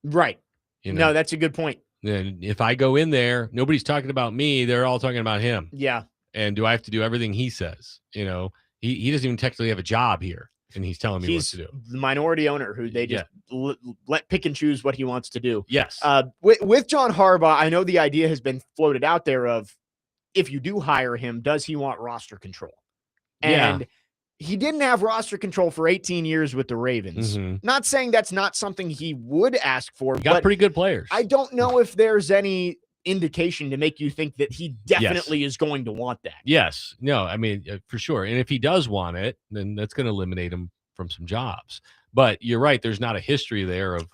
A: Right. No, that's a good point.
B: Then if I go in there, nobody's talking about me. They're all talking about him.
A: Yeah.
B: And do I have to do everything he says? He doesn't even technically have a job here. and he's telling me what
A: He's
B: to do.
A: the minority owner who they just let pick and choose what he wants to do.
B: Yes.
A: With John Harbaugh, I know the idea has been floated out there of, if you do hire him, does he want roster control? And he didn't have roster control for 18 years with the Ravens. Not saying that's not something he would ask for.
B: He got pretty good players.
A: I don't know if there's any indication to make you think that he definitely is going to want that.
B: Yes. No, I mean, for sure. And if he does want it, then that's going to eliminate him from some jobs. But you're right. There's not a history there of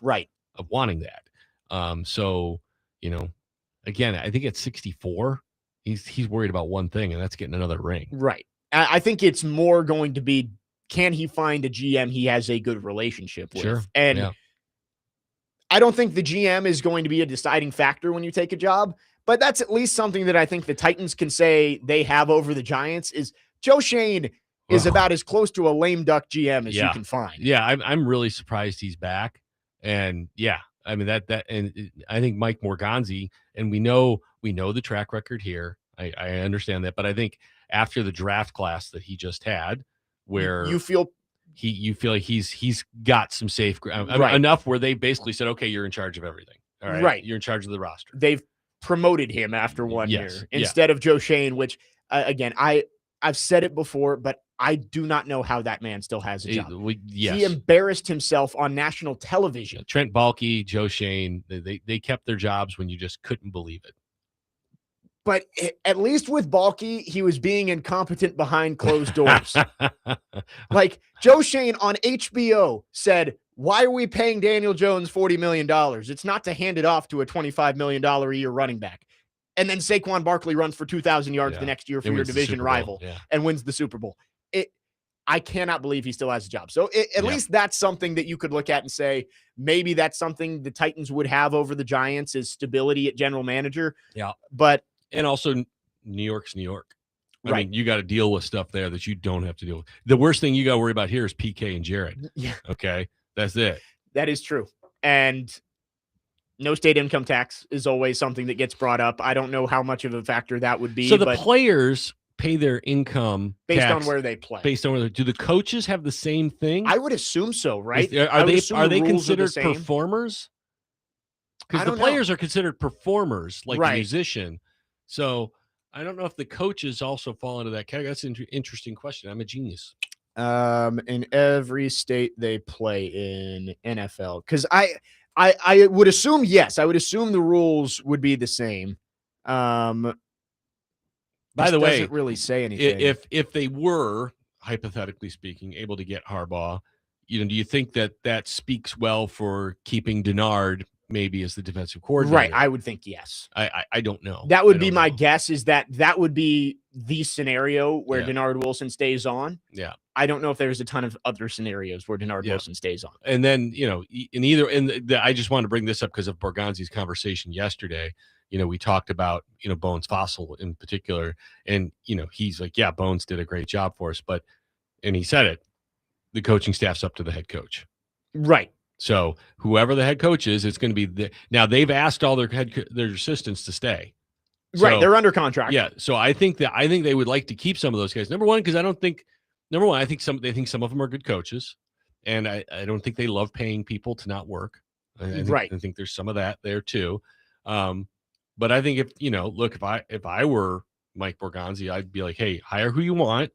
B: wanting that. So, again, I think at 64, he's worried about one thing, and that's getting another ring.
A: Right. I think it's more going to be, can he find a GM he has a good relationship with?
B: Sure.
A: And I don't think the GM is going to be a deciding factor when you take a job, but that's at least something that I think the Titans can say they have over the Giants is Joe Schoen is about as close to a lame duck GM as you can find.
B: Yeah, I'm really surprised he's back. And I mean and I think Mike Morganzi, and we know the track record here. I understand that, but I think after the draft class that he just had, where
A: you feel
B: like he's got some safe ground enough where they basically said, okay, you're in charge of everything. All right. You're in charge of the roster.
A: They've promoted him after 1 year instead of Joe Schoen, which again, I've said it before, but I do not know how that man still has a job. He embarrassed himself on national television.
B: Trent Baalke, Joe Schoen, they kept their jobs when you just couldn't believe it.
A: But at least with Baalke, he was being incompetent behind closed doors. Like Joe Schoen on HBO said, why are we paying Daniel Jones $40 million? It's not to hand it off to a $25 million a year running back. And then Saquon Barkley runs for 2,000 yards the next year for your division rival and wins the Super Bowl. I cannot believe he still has a job. So at least that's something that you could look at and say, maybe that's something the Titans would have over the Giants is stability at general manager.
B: Yeah.
A: And
B: also New York's New York. I mean, you got to deal with stuff there that you don't have to deal with. The worst thing you got to worry about here is PK and Jared.
A: Yeah.
B: Okay. That's it.
A: That is true. And no state income tax is always something that gets brought up. I don't know how much of a factor that would be.
B: So the players pay their income
A: based on where they play.
B: Do the coaches have the same thing?
A: I would assume so, right?
B: Are they considered performers? Because the players are considered performers, like a musician. So I don't know if the coaches also fall into that category. That's an interesting question. I'm a genius.
A: In every state they play in NFL, because I would assume yes. I would assume the rules would be the same. By
B: the way,
A: doesn't really say anything.
B: If they were, hypothetically speaking, able to get Harbaugh, do you think that speaks well for keeping Denard maybe as the defensive coordinator?
A: Right. I would think yes.
B: I don't know.
A: That would be my guess, is that would be the scenario where Denard Wilson stays on.
B: Yeah.
A: I don't know if there's a ton of other scenarios where Denard Wilson stays on.
B: And then, I just wanted to bring this up because of Borgonzi's conversation yesterday. We talked about, Bones Fossil in particular, and, he's like, yeah, Bones did a great job for us, and he said it, the coaching staff's up to the head coach.
A: Right.
B: So whoever the head coach is, it's going to be now they've asked all their assistants to stay.
A: Right. They're under contract.
B: Yeah. So I think they would like to keep some of those guys. Number one, because I think some of them are good coaches, and I don't think they love paying people to not work. I think there's some of that there too. But I think if I were Mike Borgonzi, I'd be like, hey, hire who you want,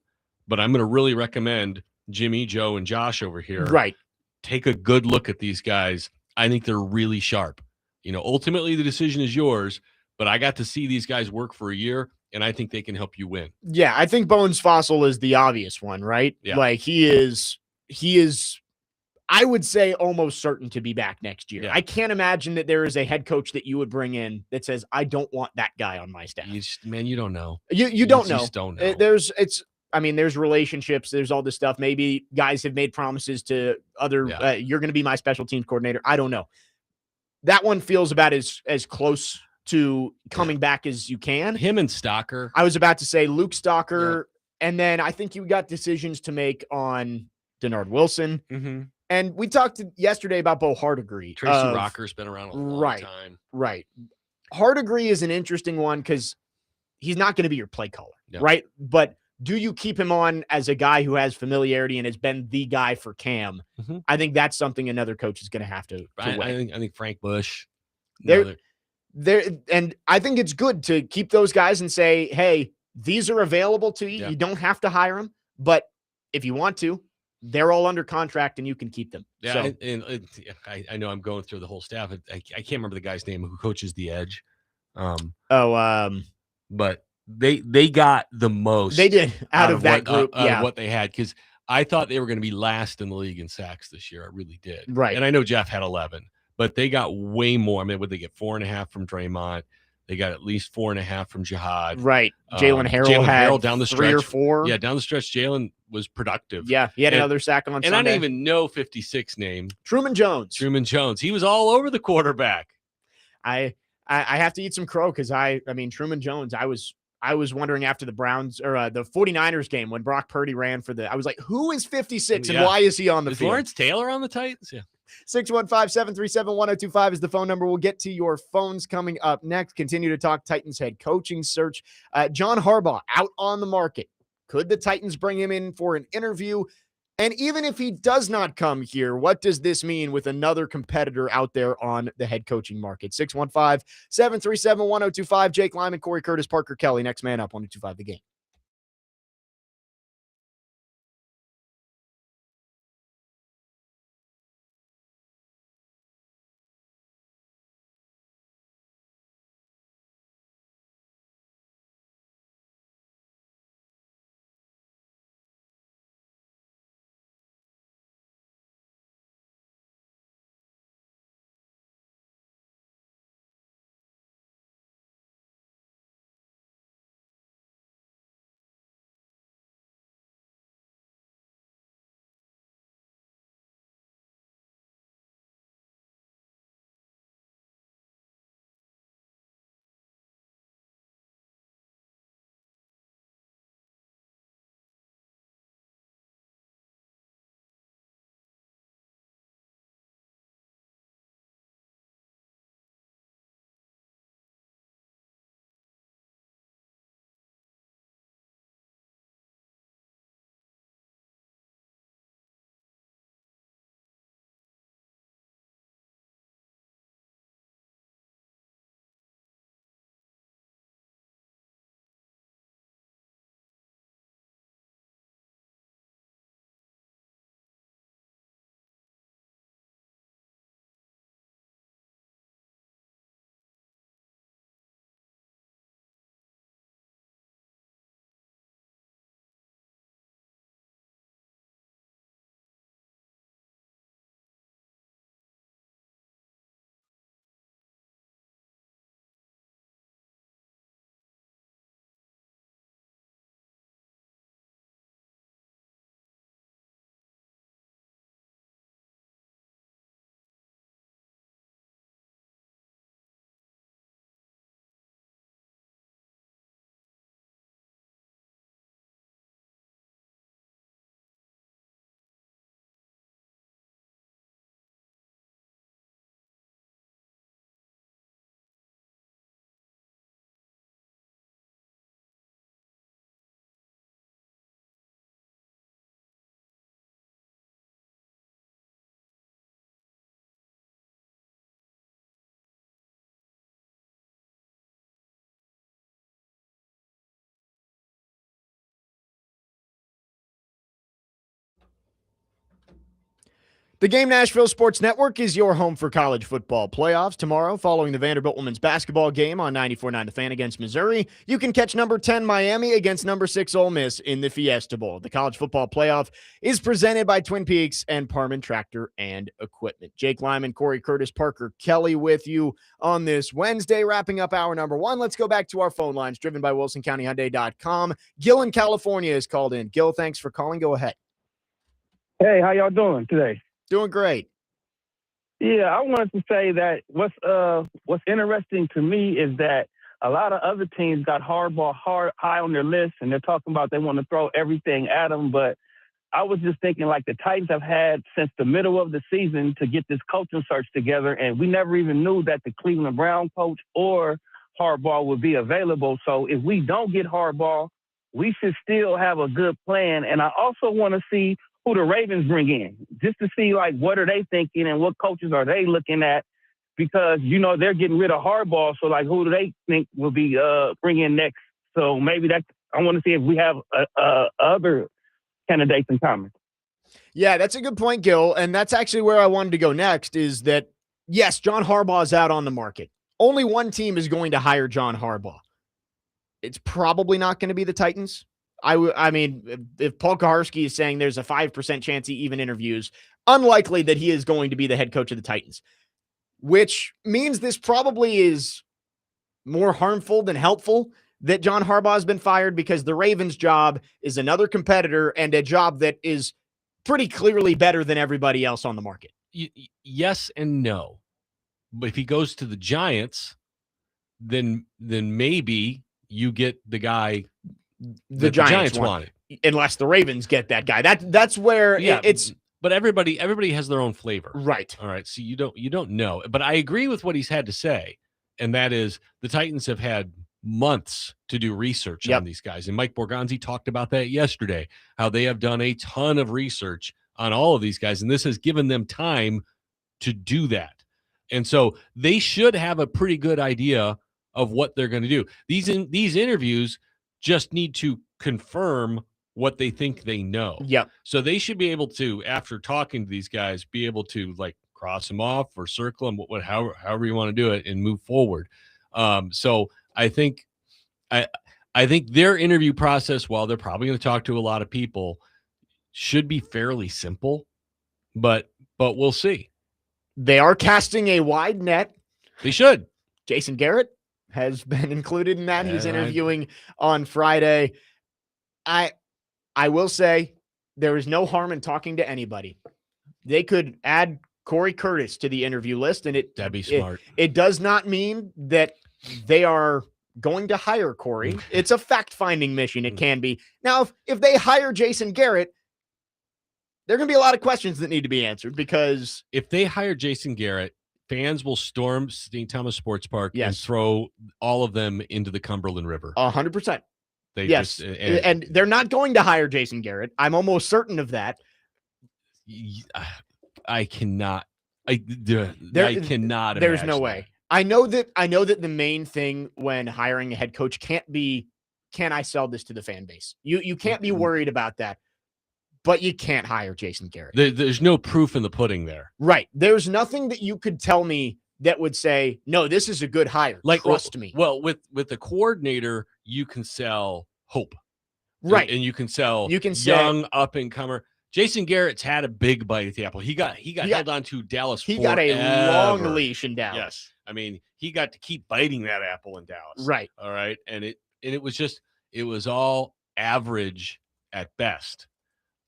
B: but I'm going to really recommend Jimmy, Joe, and Josh over here.
A: Right.
B: Take a good look at these guys. I think they're really sharp. Ultimately the decision is yours, but I got to see these guys work for a year, and I think they can help you win.
A: Yeah, I think Bones Fossil is the obvious one, right?
B: Yeah.
A: Like he is, I would say, almost certain to be back next year.
B: Yeah.
A: I can't imagine that there is a head coach that you would bring in that says, I don't want that guy on my staff.
B: You don't know.
A: You don't know.
B: Just don't know.
A: There's relationships. There's all this stuff. Maybe guys have made promises to other, you're going to be my special teams coordinator. I don't know. That one feels about as close to coming back as you can.
B: Him and Stalker.
A: I was about to say Luke Stalker. Yeah. And then I think you got decisions to make on Denard Wilson.
B: Mm-hmm.
A: And we talked yesterday about Bo Hardegree.
B: Tracy Rocker's been around a long time.
A: Right. Hardegree is an interesting one because he's not going to be your play caller, right? But do you keep him on as a guy who has familiarity and has been the guy for Cam?
B: Mhm.
A: I think that's something another coach is going to have to weigh.
B: I think Frank Bush.
A: There, and I think it's good to keep those guys and say, hey, these are available to you.
B: Yeah.
A: You don't have to hire them, but if you want to, they're all under contract and you can keep them.
B: Yeah,
A: So,
B: I know I'm going through the whole staff. I can't remember the guy's name who coaches the Edge. But they got the most.
A: They did out of that group.
B: Out of what they had, because I thought they were going to be last in the league in sacks this year. I really did.
A: Right.
B: And I know Jeff had 11, but they got way more. I mean, would they get 4.5 from Draymond? They got at least 4.5 from Jihad.
A: Right. Jalen Harrell
B: down the
A: 3
B: stretch,
A: or 4.
B: Yeah, down the stretch. Jalen was productive.
A: Yeah, he had another sack on Sunday.
B: And I didn't even know 56 name.
A: Truman Jones.
B: He was all over the quarterback.
A: I have to eat some crow because I mean Truman Jones. I was wondering after the Browns or the 49ers game when Brock Purdy ran for I was like, who is 56 and why is he on the field?
B: Lawrence Taylor on the Titans? Yeah.
A: 615-737-1025 is the phone number. We'll get to your phones coming up next. Continue to talk Titans head coaching search. John Harbaugh out on the market. Could the Titans bring him in for an interview? And even if he does not come here, what does this mean with another competitor out there on the head coaching market? 615-737-1025. Jake Lyman, Cory Curtis, Parker Kelly. Next man up, 1025 The Game. The Game Nashville Sports Network is your home for college football playoffs. Tomorrow, following the Vanderbilt women's basketball game on 94.9 The Fan against Missouri, you can catch number 10 Miami against number 6 Ole Miss in the Fiesta Bowl. The college football playoff is presented by Twin Peaks and Parman Tractor and Equipment. Jake Lyman, Cory Curtis, Parker Kelly with you on this Wednesday, wrapping up hour number 1. Let's go back to our phone lines, driven by WilsonCountyHyundai.com. Gil in California is called in. Gil, thanks for calling. Go ahead.
D: Hey, how y'all doing today?
A: Doing great.
D: Yeah, I wanted to say that what's interesting to me is that a lot of other teams got Harbaugh high on their list, and they're talking about they want to throw everything at him. But I was just thinking, like, the Titans have had since the middle of the season to get this coaching search together, and we never even knew that the Cleveland Brown coach or Harbaugh would be available. So if we don't get Harbaugh, we should still have a good plan. And I also want to see who the Ravens bring in, just to see, like, what are they thinking and what coaches are they looking at? Because, they're getting rid of Harbaugh. So, like, who do they think will be bring in next? So maybe I want to see if we have other candidates in common.
A: Yeah, that's a good point, Gil. And that's actually where I wanted to go next is that, yes, John Harbaugh is out on the market. Only one team is going to hire John Harbaugh. It's probably not going to be the Titans. I mean, if Paul Kaharski is saying there's a 5% chance he even interviews, unlikely that he is going to be the head coach of the Titans, which means this probably is more harmful than helpful that John Harbaugh has been fired, because the Ravens' job is another competitor and a job that is pretty clearly better than everybody else on the market.
B: Yes and no. But if he goes to the Giants, then maybe you get the guy
A: the Giants wanted, unless the Ravens get that guy. That's where it's.
B: But everybody has their own flavor,
A: right?
B: All right, so you don't know. But I agree with what he's had to say, and that is the Titans have had months to do research on these guys, and Mike Borgonzi talked about that yesterday. How they have done a ton of research on all of these guys, and this has given them time to do that. And so they should have a pretty good idea of what they're going to do. These interviews just need to confirm what they think they know.
A: Yep.
B: So they should be able to, after talking to these guys, be able to like cross them off or circle them, however you want to do it, and move forward. So I think their interview process, while they're probably going to talk to a lot of people, should be fairly simple, but we'll see.
A: They are casting a wide net.
B: They should.
A: Jason Garrett has been included in that. He's interviewing on Friday. I will say there is no harm in talking to anybody. They could add Cory Curtis to the interview list, and
B: that'd be smart.
A: It does not mean that they are going to hire Cory. It's a fact-finding mission. It can be. Now, if they hire Jason Garrett, there are going to be a lot of questions that need to be answered, because
B: if they hire Jason Garrett, fans will storm St. Thomas Sports Park and throw all of them into the Cumberland River.
A: 100%. And they're not going to hire Jason Garrett. I'm almost certain of that.
B: I cannot. I cannot.
A: There's no way. I know that the main thing when hiring a head coach can't be, can I sell this to the fan base? You can't be worried about that. But you can't hire Jason Garrett.
B: There's no proof in the pudding there.
A: Right. There's nothing that you could tell me that would say, no, this is a good hire. Like, trust me.
B: Well, with the coordinator, you can sell hope.
A: Right.
B: And you can sell young up-and-comer. Jason Garrett's had a big bite at the apple. He got held on to Dallas
A: He
B: forever.
A: got a long leash in Dallas.
B: Yes. I mean, he got to keep biting that apple in Dallas.
A: Right.
B: All right. And it was all average at best.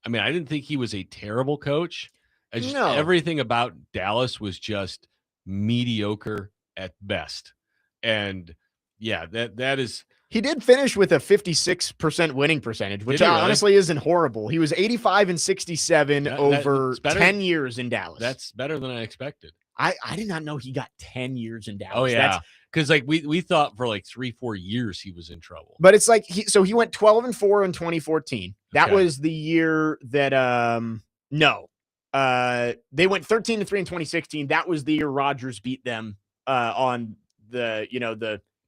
B: I mean, I didn't think he was a terrible coach. Everything about Dallas was just mediocre at best. And yeah, that is.
A: He did finish with a 56% winning percentage, which honestly isn't horrible. He was 85 and 67 over 10 years in Dallas.
B: That's better than I expected.
A: I did not know he got 10 years in Dallas.
B: Oh yeah. Because like we thought for like 3-4 years he was in trouble.
A: But it's like he went 12-4 in 2014. That was the year that they went 13-3 in 2016. That was the year Rodgers beat them on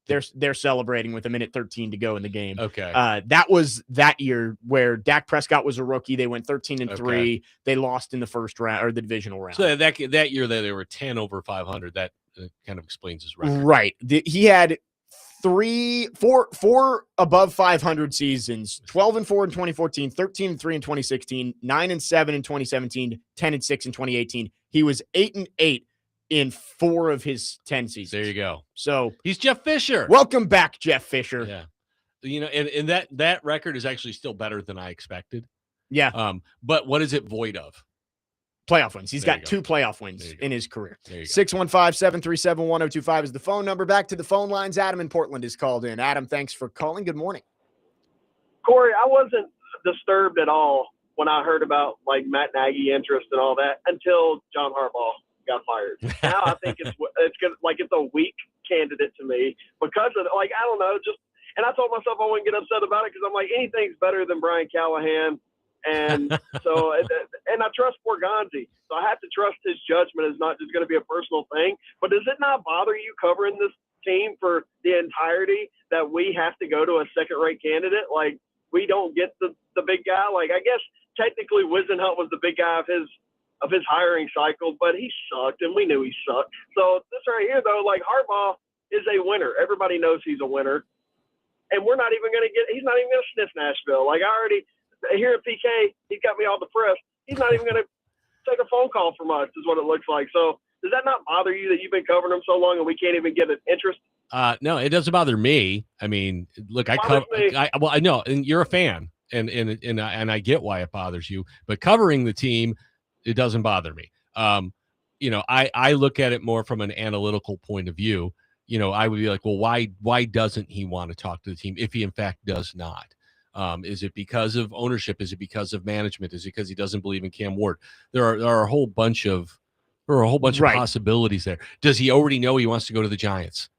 A: they're celebrating with 1:13 to go in the game.
B: Okay.
A: That was that year where Dak Prescott was a rookie. They went 13-3. They lost in the first round or the divisional round.
B: So that year that they were 10 over 500. That kind of explains his record.
A: Right. He had four above 500 seasons, 12-4 in 2014, 13-3 in 2016, 9-7 in 2017, 10-6 in 2018. He was 8-8 in 4 of his 10 seasons.
B: There you go.
A: So
B: he's Jeff Fisher.
A: Welcome back, Jeff Fisher.
B: Yeah. And that record is actually still better than I expected.
A: Yeah.
B: But what is it void of?
A: Playoff wins. He's got 2 playoff wins in his career. 615-737-1025 is the phone number. Back to the phone lines. Adam in Portland is called in. Adam, thanks for calling. Good morning.
H: Cory, I wasn't disturbed at all when I heard about like Matt Nagy interest and all that until John Harbaugh got fired. Now I think it's a weak candidate to me because of I don't know, just And I told myself I wouldn't get upset about it because I'm like, anything's better than Brian Callahan. And so, and I trust Borgonzi. So I have to trust his judgment is not just going to be a personal thing. But does it not bother you covering this team for the entirety that we have to go to a second-rate candidate? Like, we don't get the big guy. Like, I guess technically Wisenhunt was the big guy of his hiring cycle, but he sucked, and we knew he sucked. So this right here, though, like, Harbaugh is a winner. Everybody knows he's a winner. And we're not even going to he's not even going to sniff Nashville. Like, I already – here at PK, he's got me all depressed. He's not even going to take a phone call from us, is what it looks like. So does that not bother you that you've been covering him so long and we can't even get an interest?
B: No, it doesn't bother me. I mean, look, I know, and you're a fan, and I get why it bothers you, but covering the team, it doesn't bother me. I look at it more from an analytical point of view. I would be like, well, why doesn't he want to talk to the team if he in fact does not? Is it because of ownership? Is it because of management? Is it because he doesn't believe in Cam Ward? There are a whole bunch of possibilities there. Does he already know he wants to go to the Giants?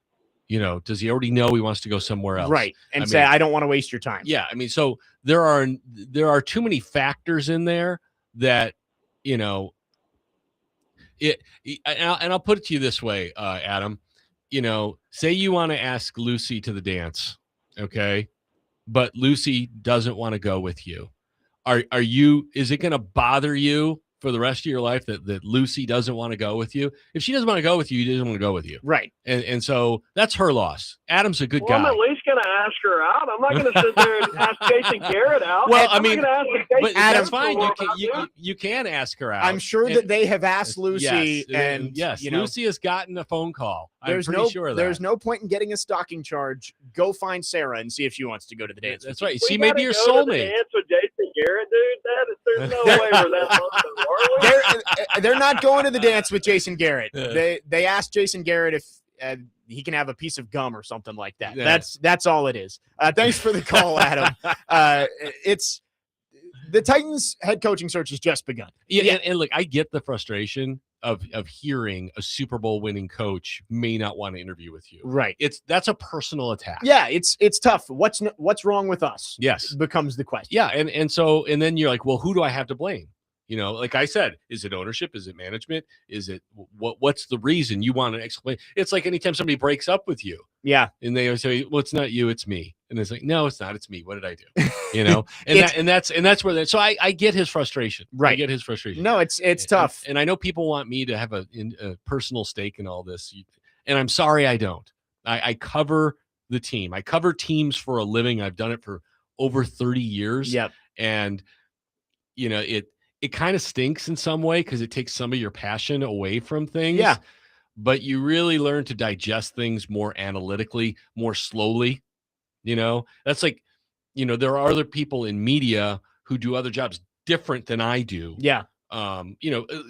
B: Does he already know he wants to go somewhere else?
A: Right. And I don't want to waste your time.
B: Yeah. I mean, so there are too many factors in there that, and I'll put it to you this way, Adam, say you want to ask Lucy to the dance. Okay. But Lucy doesn't want to go with you. Is it going to bother you for the rest of your life that Lucy doesn't want to go with you? If she doesn't want to go with you, she doesn't want to go with you.
A: Right.
B: And so that's her loss. Adam's a good guy.
H: I'm at least going to ask her out. I'm not going to sit there and ask Jason Garrett out.
B: Well, I mean,
H: but
B: that's fine. You can ask her out.
A: I'm sure that they have asked Lucy,
B: yes, Lucy has gotten a phone call.
A: There's no point in getting a stalking charge. Go find Sarah and see if she wants to go to the dance.
B: That's right. She may be your soulmate.
H: Dance with Jason Garrett, dude. There's no way we're that close.
A: They're not going to the dance with Jason Garrett. They asked Jason Garrett if he can have a piece of gum or something like that.
B: Yeah.
A: That's all it is. Thanks for the call, Adam. It's the Titans head coaching search has just begun.
B: Yeah. And look, I get the frustration of hearing a Super Bowl winning coach may not want to interview with you.
A: Right.
B: That's a personal attack.
A: Yeah, it's tough. What's wrong with us?
B: Yes.
A: Becomes the question.
B: Yeah. And then you're like, well, who do I have to blame? Like I said, is it ownership? Is it management? Is it what's the reason you want to explain? It's like anytime somebody breaks up with you.
A: Yeah.
B: And they say, well, it's not you, it's me. And it's like, no, it's not. It's me. What did I do? And that's where so I get his frustration.
A: Right.
B: I get his frustration.
A: No, it's tough.
B: And I know people want me to have a personal stake in all this. And I'm sorry, I don't. I cover the team. I cover teams for a living. I've done it for over 30 years.
A: Yep.
B: And it kind of stinks in some way because it takes some of your passion away from things.
A: Yeah.
B: But you really learn to digest things more analytically, more slowly. That's like, there are other people in media who do other jobs different than I do.
A: Yeah.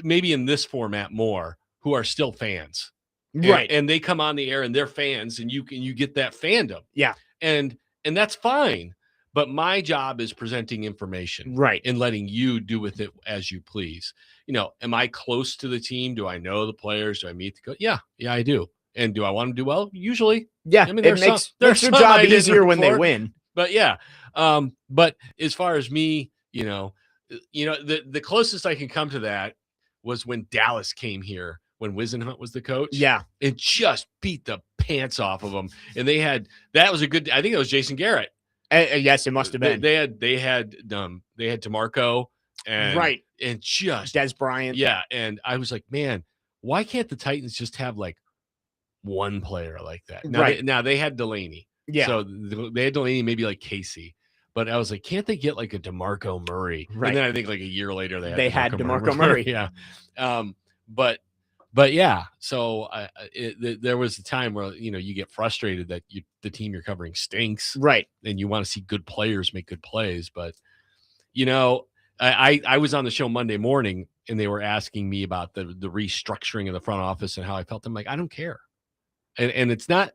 B: Maybe in this format more, who are still fans.
A: Right.
B: And they come on the air and they're fans and you get that fandom.
A: Yeah.
B: And that's fine. But my job is presenting information,
A: right,
B: and letting you do with it as you please. Am I close to the team? Do I know the players? Do I meet the coach? Yeah, I do. And do I want to do well? Usually,
A: yeah. I mean, it makes your job easier when they win.
B: But yeah, but as far as me, the closest I can come to that was when Dallas came here. When Wisenhunt was the coach,
A: yeah,
B: and just beat the pants off of them. And that was a good. I think it was Jason Garrett.
A: Yes, it must have been.
B: They had DeMarco and
A: right,
B: and just
A: Des Bryant.
B: Yeah, and I was like, man, why can't the Titans just have like one player like that? Now they had Delaney.
A: Yeah, so
B: they had Delaney, maybe like Casey. But I was like, can't they get like a DeMarco Murray?
A: Right.
B: And then I think like a year later
A: they had DeMarco Murray.
B: Yeah. But yeah, so there was a time where you get frustrated that the team you're covering stinks,
A: right?
B: And you want to see good players make good plays. But I was on the show Monday morning, and they were asking me about the restructuring of the front office and how I felt. I'm like, I don't care, and it's not.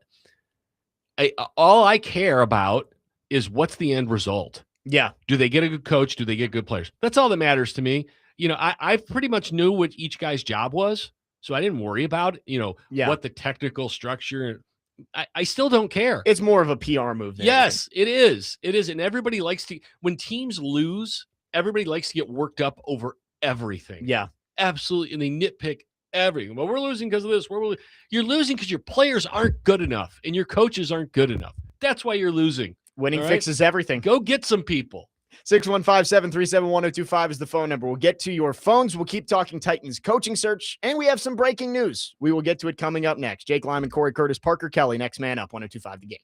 B: All I care about is what's the end result.
A: Yeah.
B: Do they get a good coach? Do they get good players? That's all that matters to me. I pretty much knew what each guy's job was. So I didn't worry about, what the technical structure I still don't care.
A: It's more of a PR move than
B: Yes, it is. It is. And everybody likes to, when teams lose, everybody likes to get worked up over everything.
A: anything. Yeah.
B: Absolutely. And they nitpick everything. Well, we're losing because of this. You're losing because your players aren't good enough and your coaches aren't good enough. That's why you're losing.
A: Winning
B: All right?
A: fixes everything.
B: Go get some people.
A: 615-737-1025 is the phone number. We'll get to your phones. We'll keep talking Titans coaching search, and we have some breaking news. We will get to it coming up next. Jake Lyman, Cory Curtis, Parker Kelly, next man up, 1025 The Game.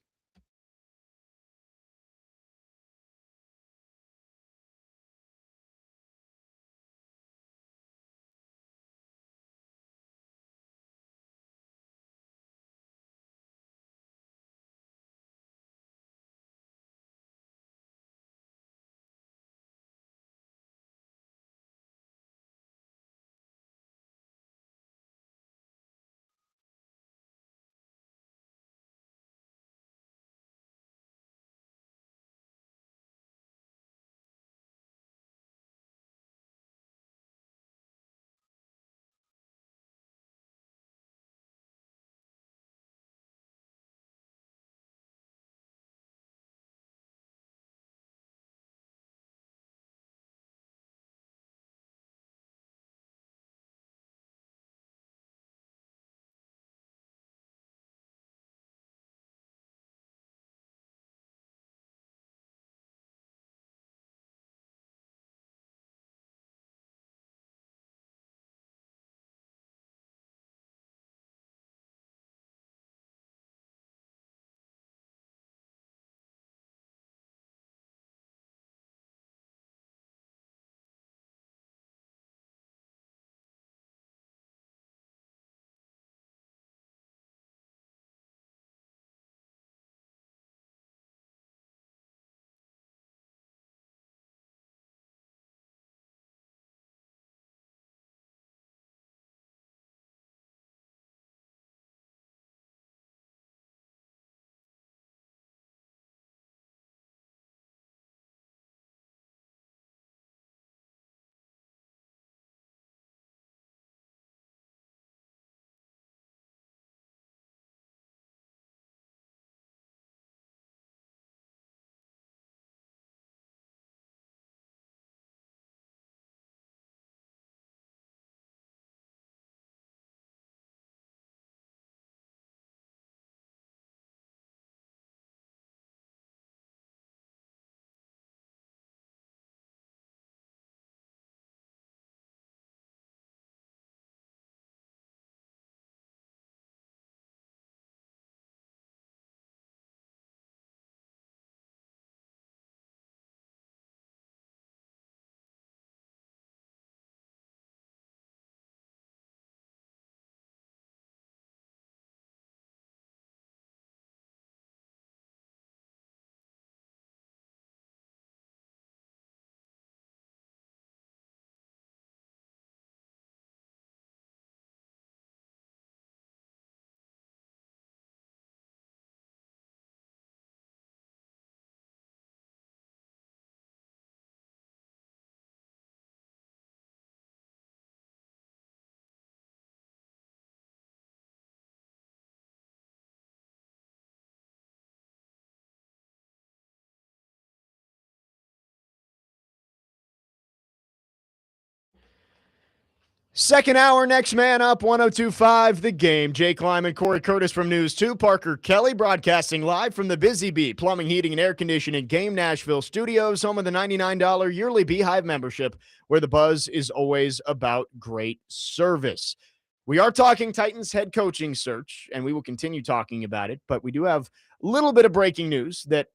A: Second hour, next man up, 1025 The Game. Jake Lyman, Cory Curtis from News 2, Parker Kelly broadcasting live from the Busy Bee Plumbing, Heating, and Air Conditioning Game Nashville Studios, home of the $99 yearly Beehive membership, where the buzz is always about great service. We are talking Titans head coaching search, and we will continue talking about it, but we do have a little bit of breaking news that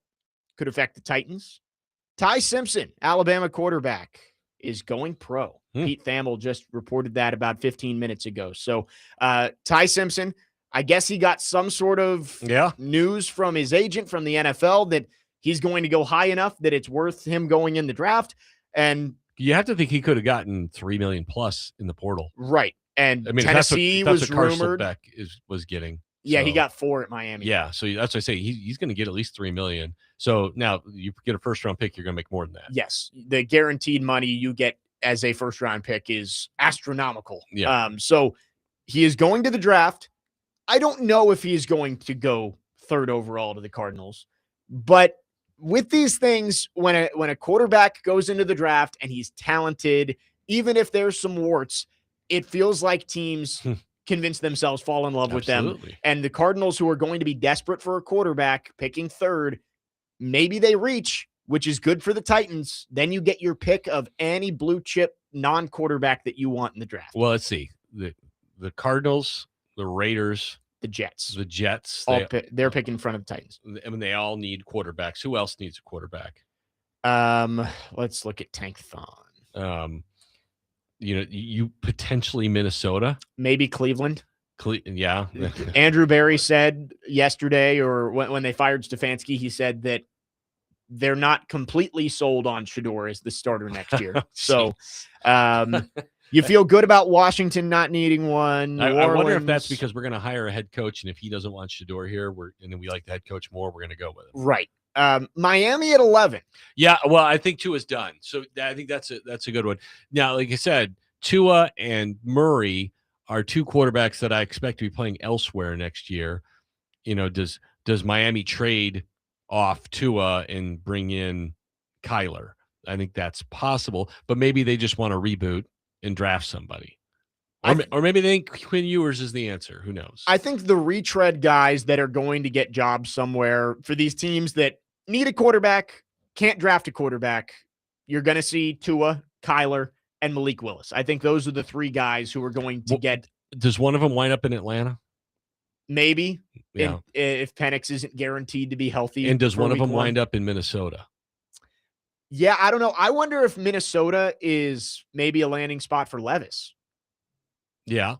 A: could affect the Titans. Ty Simpson, Alabama quarterback, is going pro. Pete Thamel just reported that about 15 minutes ago. So Ty Simpson, I guess he got some sort of news from his agent from the NFL that he's going to go high enough that it's worth him going in the draft. And
B: you have to think he could have gotten $3 million plus in the portal.
A: Right. And
B: I mean,
A: Tennessee
B: that's
A: was
B: what Carson
A: rumored.
B: Beck was getting.
A: Yeah,
B: so,
A: he got 4 at Miami.
B: Yeah, so that's what I say. He's going to get at least $3 million. So now you get a first round pick, you're going to make more than that.
A: Yes, the guaranteed money you get as a first round pick is astronomical.
B: Yeah.
A: So he is going to the draft. I don't know if he's going to go 3rd overall to the Cardinals, but with these things, when a quarterback goes into the draft and he's talented, even if there's some warts, it feels like teams convince themselves, fall in love with them. And the Cardinals, who are going to be desperate for a quarterback, picking 3rd, maybe they reach, which is good for the Titans. Then you get your pick of any blue chip non-quarterback that you want in the draft.
B: Well, let's see. The Cardinals, the Raiders,
A: the Jets.
B: They're
A: picking in front of the Titans.
B: I mean, they all need quarterbacks. Who else needs a quarterback?
A: Let's look at Tank Thon.
B: You potentially Minnesota,
A: maybe Cleveland.
B: Yeah.
A: Andrew Berry said yesterday, or when they fired Stefanski, he said that they're not completely sold on Shedeur as the starter next year. So, you feel good about Washington not needing one.
B: I wonder if that's because we're going to hire a head coach, and if he doesn't want Shedeur here, and then we like the head coach more, we're going to go with him.
A: Right. Miami at 11.
B: Yeah, well, I think Tua's done. So I think that's a good one. Now, like I said, Tua and Murray are 2 quarterbacks that I expect to be playing elsewhere next year. Does Miami trade off Tua and bring in Kyler? I think that's possible, but maybe they just want to reboot and draft somebody. Or maybe they think Quinn Ewers is the answer. Who knows?
A: I think the retread guys that are going to get jobs somewhere for these teams that need a quarterback, can't draft a quarterback, you're going to see Tua, Kyler, and Malik Willis. I think those are the 3 guys who are going to get.
B: Does one of them wind up in Atlanta?
A: Maybe.
B: Yeah.
A: If Penix isn't guaranteed to be healthy.
B: And does one of them wind up in Minnesota?
A: Yeah, I don't know. I wonder if Minnesota is maybe a landing spot for Levis.
B: Yeah.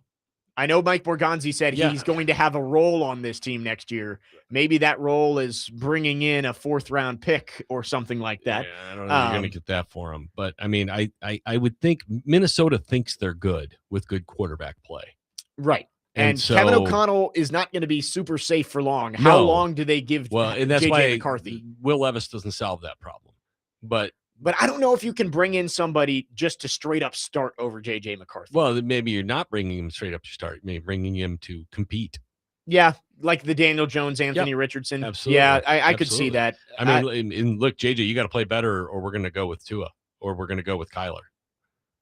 A: I know Mike Borgonzi said he's going to have a role on this team next year. Maybe that role is bringing in a 4th-round pick or something like that.
B: Yeah, I don't know if you're going to get that for him. But, I mean, I would think Minnesota thinks they're good with good quarterback play.
A: Right. And so, Kevin O'Connell is not going to be super safe for long. How long do they give
B: and that's
A: JJ
B: why
A: McCarthy?
B: Will Levis doesn't solve that problem. But
A: I don't know if you can bring in somebody just to straight up start over JJ McCarthy.
B: Well, maybe you're not bringing him straight up to start. Maybe bringing him to compete.
A: Yeah, like the Daniel Jones, Anthony Richardson.
B: Absolutely.
A: Yeah, I could see that.
B: I mean, look, JJ, you got to play better, or we're going to go with Tua, or we're going to go with Kyler.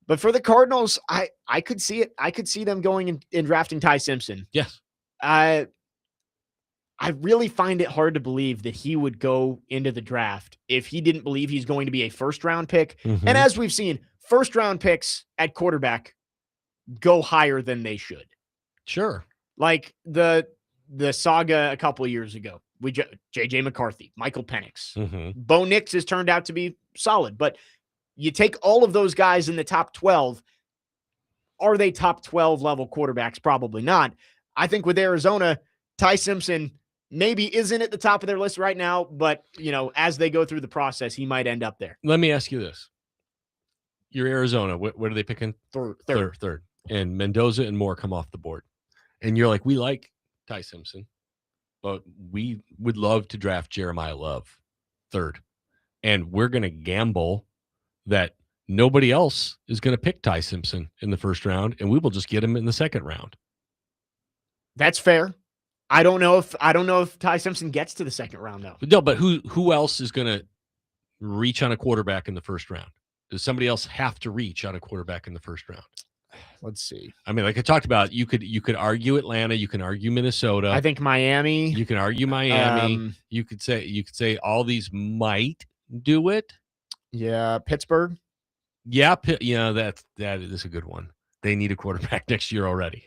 A: But for the Cardinals, I could see it. I could see them going and drafting Ty Simpson.
B: Yes.
A: I really find it hard to believe that he would go into the draft if he didn't believe he's going to be a 1st-round pick.
B: Mm-hmm.
A: And as we've seen, 1st-round picks at quarterback go higher than they should.
B: Sure.
A: Like the saga a couple of years ago. J.J. McCarthy, Michael Penix.
B: Mm-hmm.
A: Bo Nix has turned out to be solid. But you take all of those guys in the top 12. Are they top 12 level quarterbacks? Probably not. I think with Arizona, Ty Simpson maybe isn't at the top of their list right now, but, as they go through the process, he might end up there.
B: Let me ask you this. You're Arizona. What are they picking? Third. And Mendoza and Moore come off the board. And you're like, we like Ty Simpson, but we would love to draft Jeremiah Love 3rd. And we're going to gamble that nobody else is going to pick Ty Simpson in the 1st round, and we will just get him in the 2nd round.
A: That's fair. I don't know if Ty Simpson gets to the 2nd round though.
B: No, but who else is going to reach on a quarterback in the 1st round? Does somebody else have to reach on a quarterback in the 1st round?
A: Let's see.
B: I mean, like I talked about, you could argue Atlanta, you can argue Minnesota.
A: I think Miami.
B: You can argue Miami. You could say all these might do it.
A: Yeah, Pittsburgh.
B: Yeah, that is a good one. They need a quarterback next year already.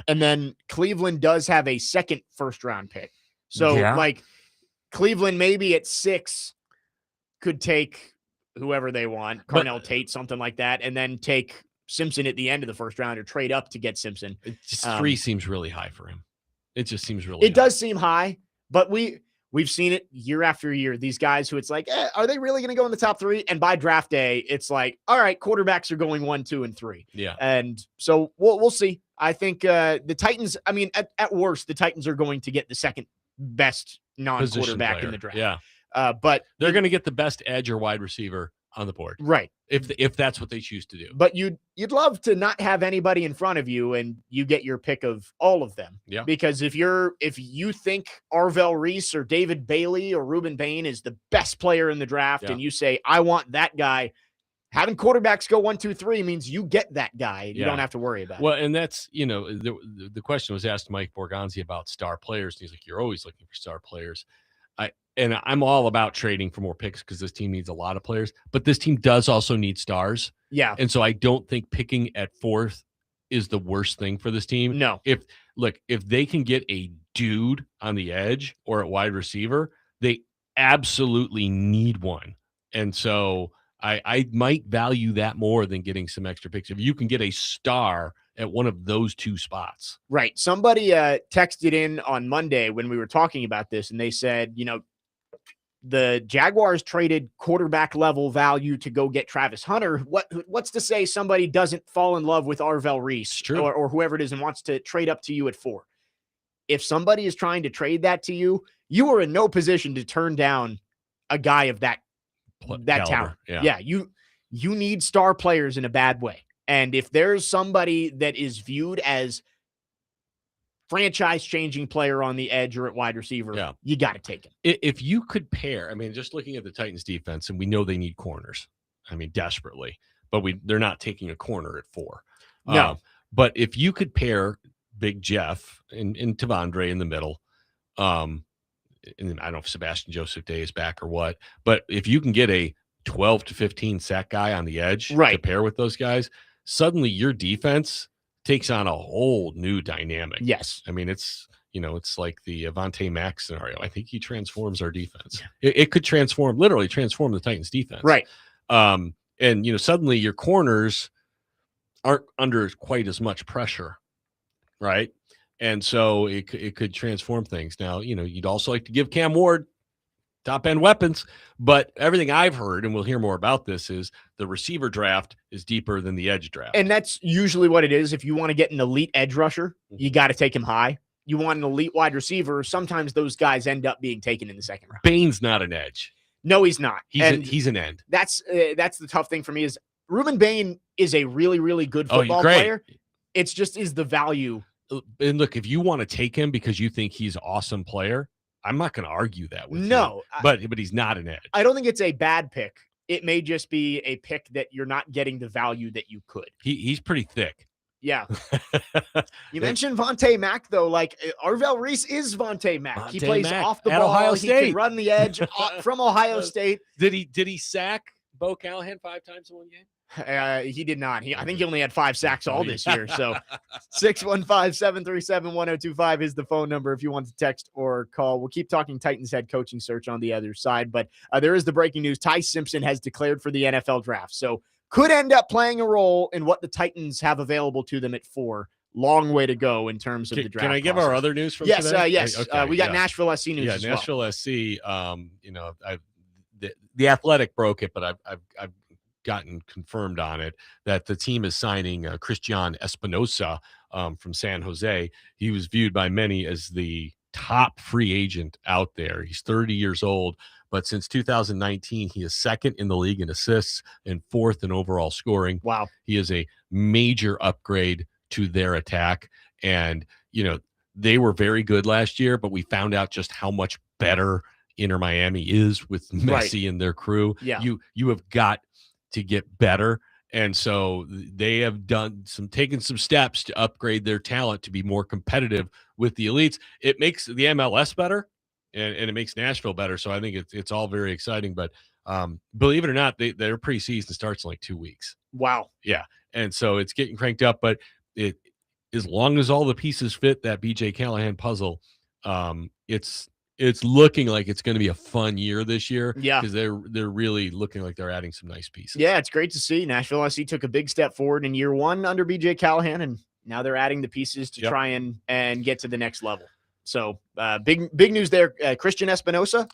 A: And then Cleveland does have a 2nd 1st-round pick. So, like, Cleveland maybe at 6 could take whoever they want, Carnell Tate, something like that, and then take Simpson at the end of the 1st round or trade up to get Simpson.
B: Just 3 seems really high for him. It just seems really
A: It does seem high, but we've seen it year after year. These guys who it's like, are they really going to go in the top 3? And by draft day, it's like, all right, quarterbacks are going 1, 2, and 3.
B: Yeah.
A: And so we'll see. I think the Titans, I mean, at worst, the Titans are going to get the 2nd best non-quarterback in the draft.
B: Yeah.
A: But
B: they're going to get the best edge or wide receiver on the board.
A: Right.
B: If that's what they choose to do.
A: But you'd love to not have anybody in front of you and you get your pick of all of them.
B: Yeah.
A: Because if you think Arvell Reese or David Bailey or Ruben Bain is the best player in the draft and you say, I want that guy, having quarterbacks go 1, 2, 3 means you get that guy. And you don't have to worry about it.
B: Well, and that's, the question was asked to Mike Borgonzi about star players. And he's like, you're always looking for star players. And I'm all about trading for more picks because this team needs a lot of players, but this team does also need stars.
A: Yeah.
B: And so I don't think picking at 4th is the worst thing for this team.
A: No.
B: If they can get a dude on the edge or at wide receiver, they absolutely need one. And so I might value that more than getting some extra picks. If you can get a star at one of those 2 spots.
A: Right. Somebody texted in on Monday when we were talking about this, and they said, the Jaguars traded quarterback level value to go get Travis Hunter. What's to say somebody doesn't fall in love with Arvell Reese or whoever it is and wants to trade up to you at 4? If somebody is trying to trade that to you, you are in no position to turn down a guy of that talent. Yeah. You need star players in a bad way. And if there's somebody that is viewed as franchise-changing player on the edge or at wide receiver, you got to take him.
B: If you could pair, just looking at the Titans defense, and we know they need corners, desperately, but they're not taking a corner at 4.
A: No.
B: But if you could pair Big Jeff and Tavondre in the middle, and I don't know if Sebastian Joseph Day is back or what, but if you can get a 12 to 15 sack guy on the edge to pair with those guys, suddenly your defense takes on a whole new dynamic.
A: Yes.
B: It's like the Avonte Max scenario. I think he transforms our defense. It could literally transform the Titans defense.
A: Right.
B: And suddenly your corners aren't under quite as much pressure. Right. And so it could transform things. Now, you'd also like to give Cam Ward top end weapons, but everything I've heard, and we'll hear more about this, is the receiver draft is deeper than the edge draft.
A: And that's usually what it is. If you want to get an elite edge rusher, you got to take him high. You want an elite wide receiver, sometimes those guys end up being taken in the 2nd round.
B: Bain's not an edge.
A: No, he's not.
B: He's an end.
A: That's the tough thing for me is Ruben Bain is a really, really good football player. It's just is the value.
B: And look, if you want to take him because you think he's an awesome player, I'm not going to argue that with
A: you.
B: But he's not an edge.
A: I don't think it's a bad pick. It may just be a pick that you're not getting the value that you could.
B: He's pretty thick.
A: Yeah. You mentioned Vontae Mack, though. Like, Arvell Reese is Vontae Mack. He plays off the ball.
B: Ohio State.
A: He can run the edge from Ohio State.
B: Did he sack Bo Callahan 5 times in one game?
A: He did not. I think he only had 5 sacks all this year. So 615-737-1025 is the phone number if you want to text or call. We'll keep talking Titans head coaching search on the other side, but there is the breaking news. Ty Simpson has declared for the NFL draft. So could end up playing a role in what the Titans have available to them at 4. Long way to go in terms of the draft.
B: Can I give our other news from
A: yes,
B: today?
A: Yes.
B: Okay,
A: we got Nashville SC news as
B: Nashville
A: well.
B: SC. The Athletic broke it, but I've gotten confirmed on it that the team is signing Christian Espinosa from San Jose. He was viewed by many as the top free agent out there. He's 30 years old, but since 2019, he is 2nd in the league in assists and 4th in overall scoring.
A: Wow.
B: He is a major upgrade to their attack. And, they were very good last year, but we found out just how much better Inter Miami is with Messi and their crew.
A: Yeah.
B: You have got to get better. And so they have taken some steps to upgrade their talent to be more competitive with the elites. It makes the MLS better and it makes Nashville better. So I think it's all very exciting, but believe it or not, their preseason starts in like 2 weeks.
A: Wow.
B: Yeah. And so it's getting cranked up, but as long as all the pieces fit that BJ Callahan puzzle, it's looking like it's going to be a fun year this year.
A: Yeah.
B: Because they're really looking like they're adding some nice pieces.
A: Yeah, it's great to see. Nashville SC took a big step forward in year 1 under BJ Callahan, and now they're adding the pieces to try and get to the next level. So big news there. Christian Espinosa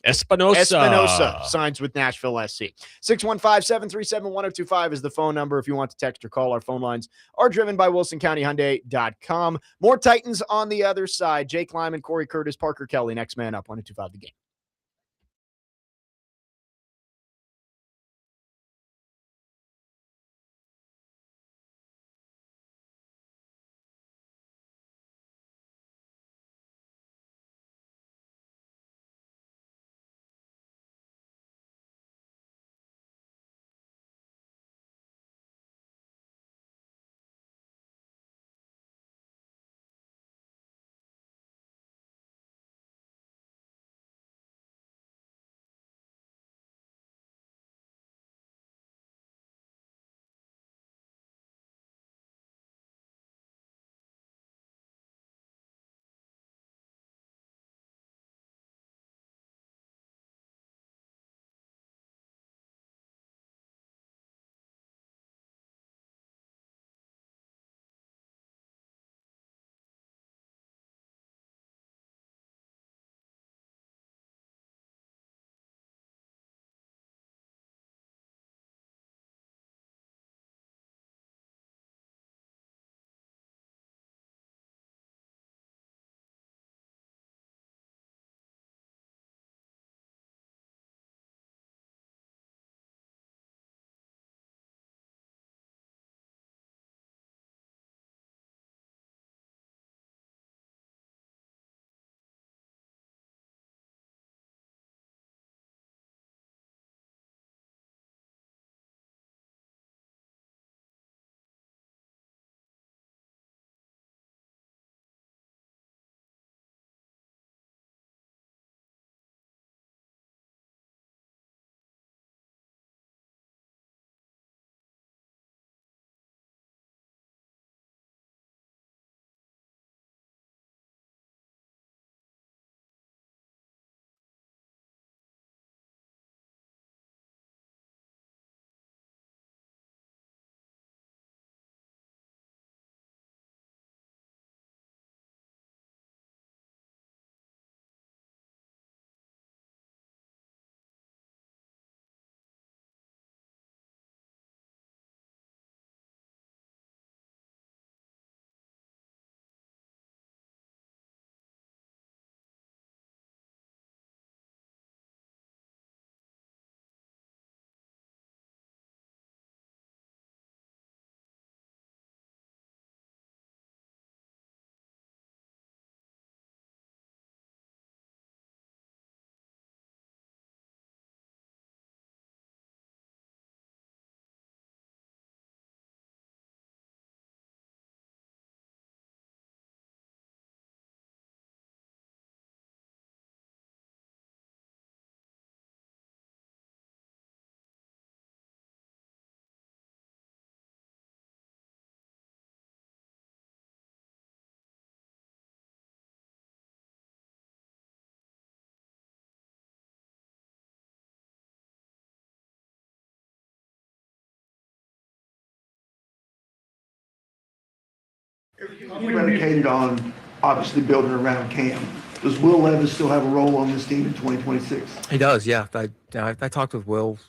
A: signs with Nashville SC. 615-737-1025 is the phone number if you want to text or call. Our phone lines are driven by WilsonCountyHyundai.com. More Titans on the other side. Jake Lyman, Cory Curtis, Parker Kelly. Next man up, 102.5 The Game.
I: Predicated on obviously building around Cam. Does Will Levis still have a role on this team in 2026?
C: He does, yeah. I talked with Will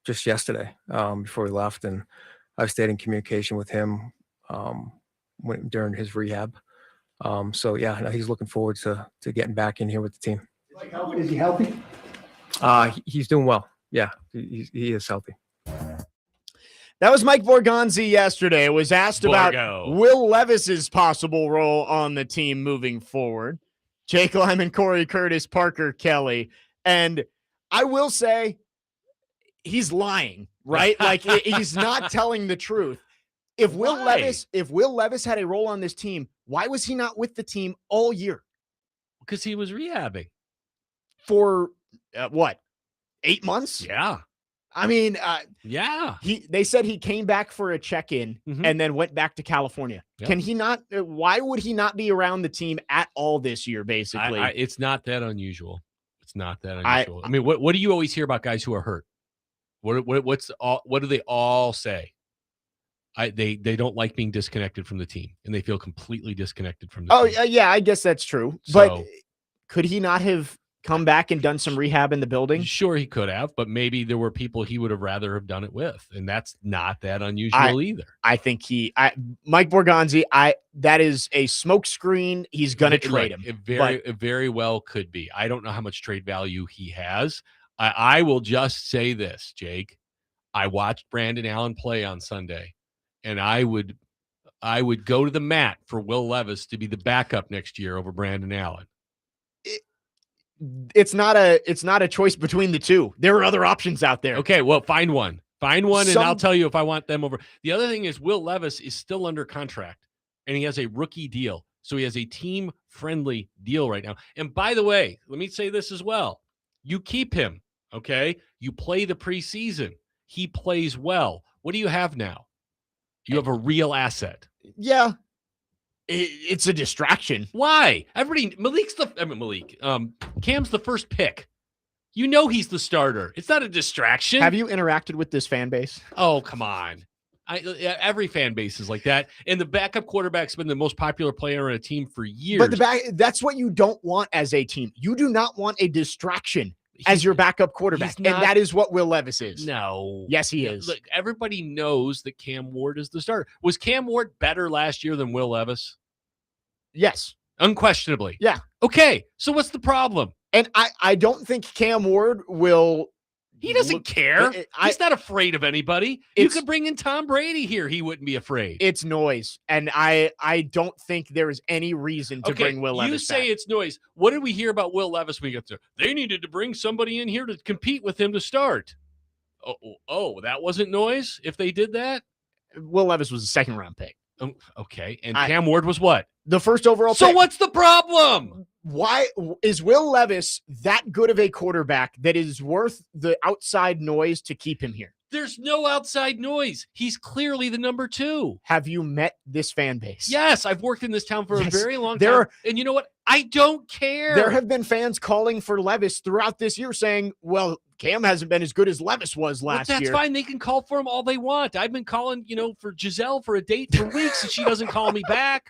C: just yesterday before he left, and I've stayed in communication with him during his rehab. So yeah, no, he's looking forward to getting back in here with the team.
I: Is he healthy?
C: He's doing well. Yeah, he is healthy.
A: That was Mike Borgonzi yesterday. It was asked about
B: Borgo.
A: Will Levis's possible role on the team moving forward. Jake Lyman, Corey Curtis, Parker Kelly. And I will say he's lying, right? Like he's not telling the truth. If Will Levis had a role on this team, why was he not with the team all year?
B: Because he was rehabbing.
A: For what? 8 months?
B: Yeah.
A: I mean,
B: yeah.
A: They said he came back for a check-in and then went back to California.
B: Yep.
A: Can he not? Why would he not be around the team at all this year? Basically,
B: it's not that unusual. It's not that unusual. I mean, what do you always hear about guys who are hurt? What do they all say? They don't like being disconnected from the team, and they feel completely disconnected from the team.
A: Yeah, I guess that's true. But could he not have come back and done some rehab in the building?
B: Sure, he could have, but maybe there were people he would have rather have done it with, and that's not that unusual either.
A: I think Mike Borgonzi, that is a smokescreen. He's going to trade him.
B: It very well could be. I don't know how much trade value he has. I will just say this, Jake. I watched Brandon Allen play on Sunday, and I would go to the mat for Will Levis to be the backup next year over Brandon Allen.
A: It's not a choice between the two. There are other options out there.
B: Okay, well, find one, and I'll tell you if I want them over. The other thing is Will Levis is still under contract, and he has a rookie deal, so he has a team-friendly deal right now. And by the way, let me say this as well: you keep him, okay? You play the preseason. He plays well. What do you have now? You have a real asset.
A: Yeah. It's a distraction.
B: Why? Cam's the first pick. You know he's the starter. It's not a distraction.
A: Have you interacted with this fan base?
B: Oh, come on. Every fan base is like that. And the backup quarterback's been the most popular player on a team for years.
A: But that's what you don't want as a team. You do not want a distraction as your backup quarterback. And that is what Will Levis is.
B: No.
A: Yes, he is.
B: Look, everybody knows that Cam Ward is the starter. Was Cam Ward better last year than Will Levis?
A: Yes.
B: Unquestionably.
A: Yeah.
B: Okay. So what's the problem?
A: And I don't think Cam Ward will.
B: He doesn't care. He's not afraid of anybody. You could bring in Tom Brady here. He wouldn't be afraid.
A: It's noise. And I don't think there is any reason to bring Will Levis
B: You say
A: back.
B: It's noise. What did we hear about Will Levis when we got there? They needed to bring somebody in here to compete with him to start. Oh, that wasn't noise if they did that?
A: Will Levis was a second-round pick.
B: Okay. And Cam Ward was what?
A: The first overall pick.
B: So what's the problem?
A: Why is Will Levis that good of a quarterback that is worth the outside noise to keep him here?
B: There's no outside noise. He's clearly the number 2.
A: Have you met this fan base?
B: Yes, I've worked in this town for a very long time. And you know what? I don't care.
A: There have been fans calling for Levis throughout this year saying, well, Cam hasn't been as good as Levis was last year.
B: That's fine. They can call for him all they want. I've been calling, for Giselle for a date for weeks, and she doesn't call me back.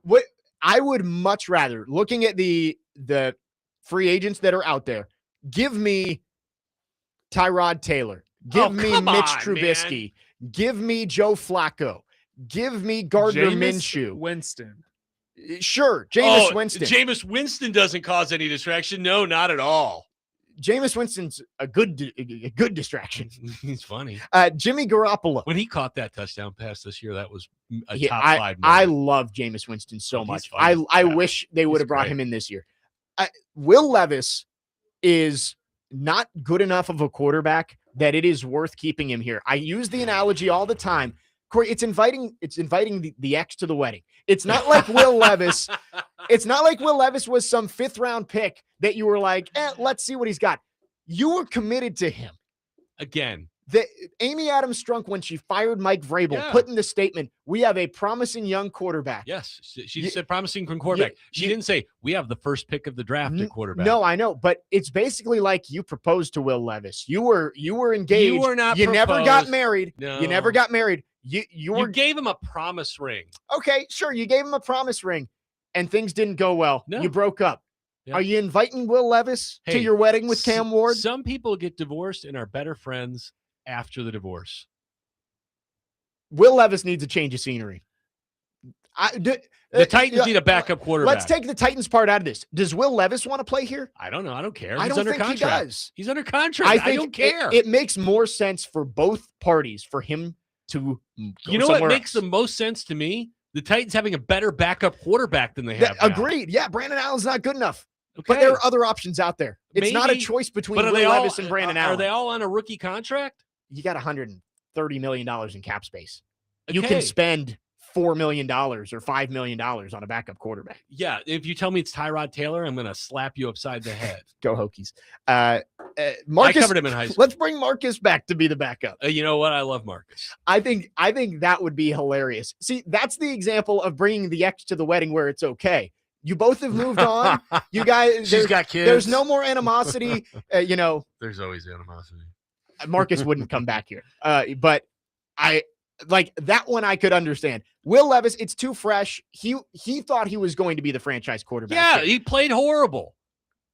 A: What I would much rather, looking at the free agents that are out there, give me Tyrod Taylor, give me Mitch Trubisky, give me Joe Flacco, give me Gardner Minshew.
J: Winston.
A: Sure, Jameis Winston.
B: Jameis Winston doesn't cause any distraction. No, not at all.
A: Jameis Winston's a good distraction.
B: He's funny.
A: Jimmy Garoppolo.
B: When he caught that touchdown pass this year, that was a top 5 moment.
A: I love Jameis Winston so much. I wish they would have brought him in this year. Will Levis is not good enough of a quarterback that it is worth keeping him here. I use the analogy all the time. Corey, it's inviting the ex to the wedding. It's not like Will Levis. It's not like Will Levis was some 5th round pick that you were like, let's see what he's got. You were committed to him.
B: Again.
A: Amy Adams Strunk, when she fired Mike Vrabel, put in the statement, we have a promising young quarterback.
B: Yes. She said promising from quarterback. She didn't say we have the first pick of the draft at quarterback.
A: No, I know. But it's basically like you proposed to Will Levis. You were engaged.
B: You were not
A: You
B: proposed.
A: never got married.
B: No.
A: You never got married.
B: You gave him a promise ring.
A: Okay, sure. You gave him a promise ring and things didn't go well.
B: No.
A: You broke up.
B: Yeah.
A: Are you inviting Will Levis to
B: Hey,
A: your wedding with Cam Ward?
B: Some people get divorced and are better friends after the divorce.
A: Will Levis needs a change of scenery.
B: The Titans need a backup quarterback.
A: Let's take the Titans part out of this. Does Will Levis want to play here?
B: I don't know. I don't care.
A: I
B: He's
A: don't
B: under
A: think
B: contract.
A: he does.
B: He's under contract. I don't care.
A: It makes more sense for both parties for him to go
B: You know what makes
A: else.
B: the most sense to me? The Titans having a better backup quarterback than they have now.
A: Agreed. Yeah, Brandon Allen's not good enough.
B: Okay.
A: But there are other options out there. It's not a
B: Maybe,
A: choice between
B: but are
A: Will
B: they all-
A: Levis and Brandon Allen.
B: Are they all on a rookie contract?
A: You got $130 million in cap space. You
B: Okay.
A: can spend $4 million or $5 million on a backup quarterback.
B: Yeah. If you tell me it's Tyrod Taylor, I'm going to slap you upside the head.
A: Go Hokies. Marcus,
B: I covered him in high school.
A: Let's bring Marcus back to be the backup.
B: You know what? I love Marcus.
A: I think that would be hilarious. See, that's the example of bringing the ex to the wedding where it's okay. You both have moved on. You guys,
B: She's got kids.
A: There's no more animosity.
B: There's always animosity.
A: Marcus wouldn't come back here. But I like that one. I could understand. Will Levis, it's too fresh. He thought he was going to be the franchise quarterback.
B: Yeah,
A: here.
B: he played horrible.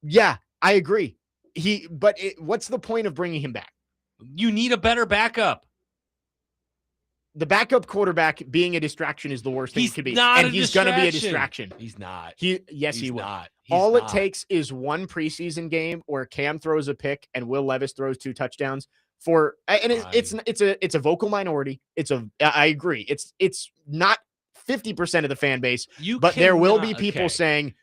A: Yeah, I agree. What's the point of bringing him back?
B: You need a better backup.
A: The backup quarterback being a distraction is the worst thing
B: He's
A: it could be.
B: not
A: And
B: a
A: he's going to be a
B: distraction.
A: distraction.
B: He's not.
A: Yes,
B: He's
A: he will.
B: not. He's
A: All
B: not.
A: it takes is one preseason game where Cam throws a pick and Will Levis throws 2 touchdowns it's a vocal minority. I agree. It's not 50% of the fan base, but there will be people saying,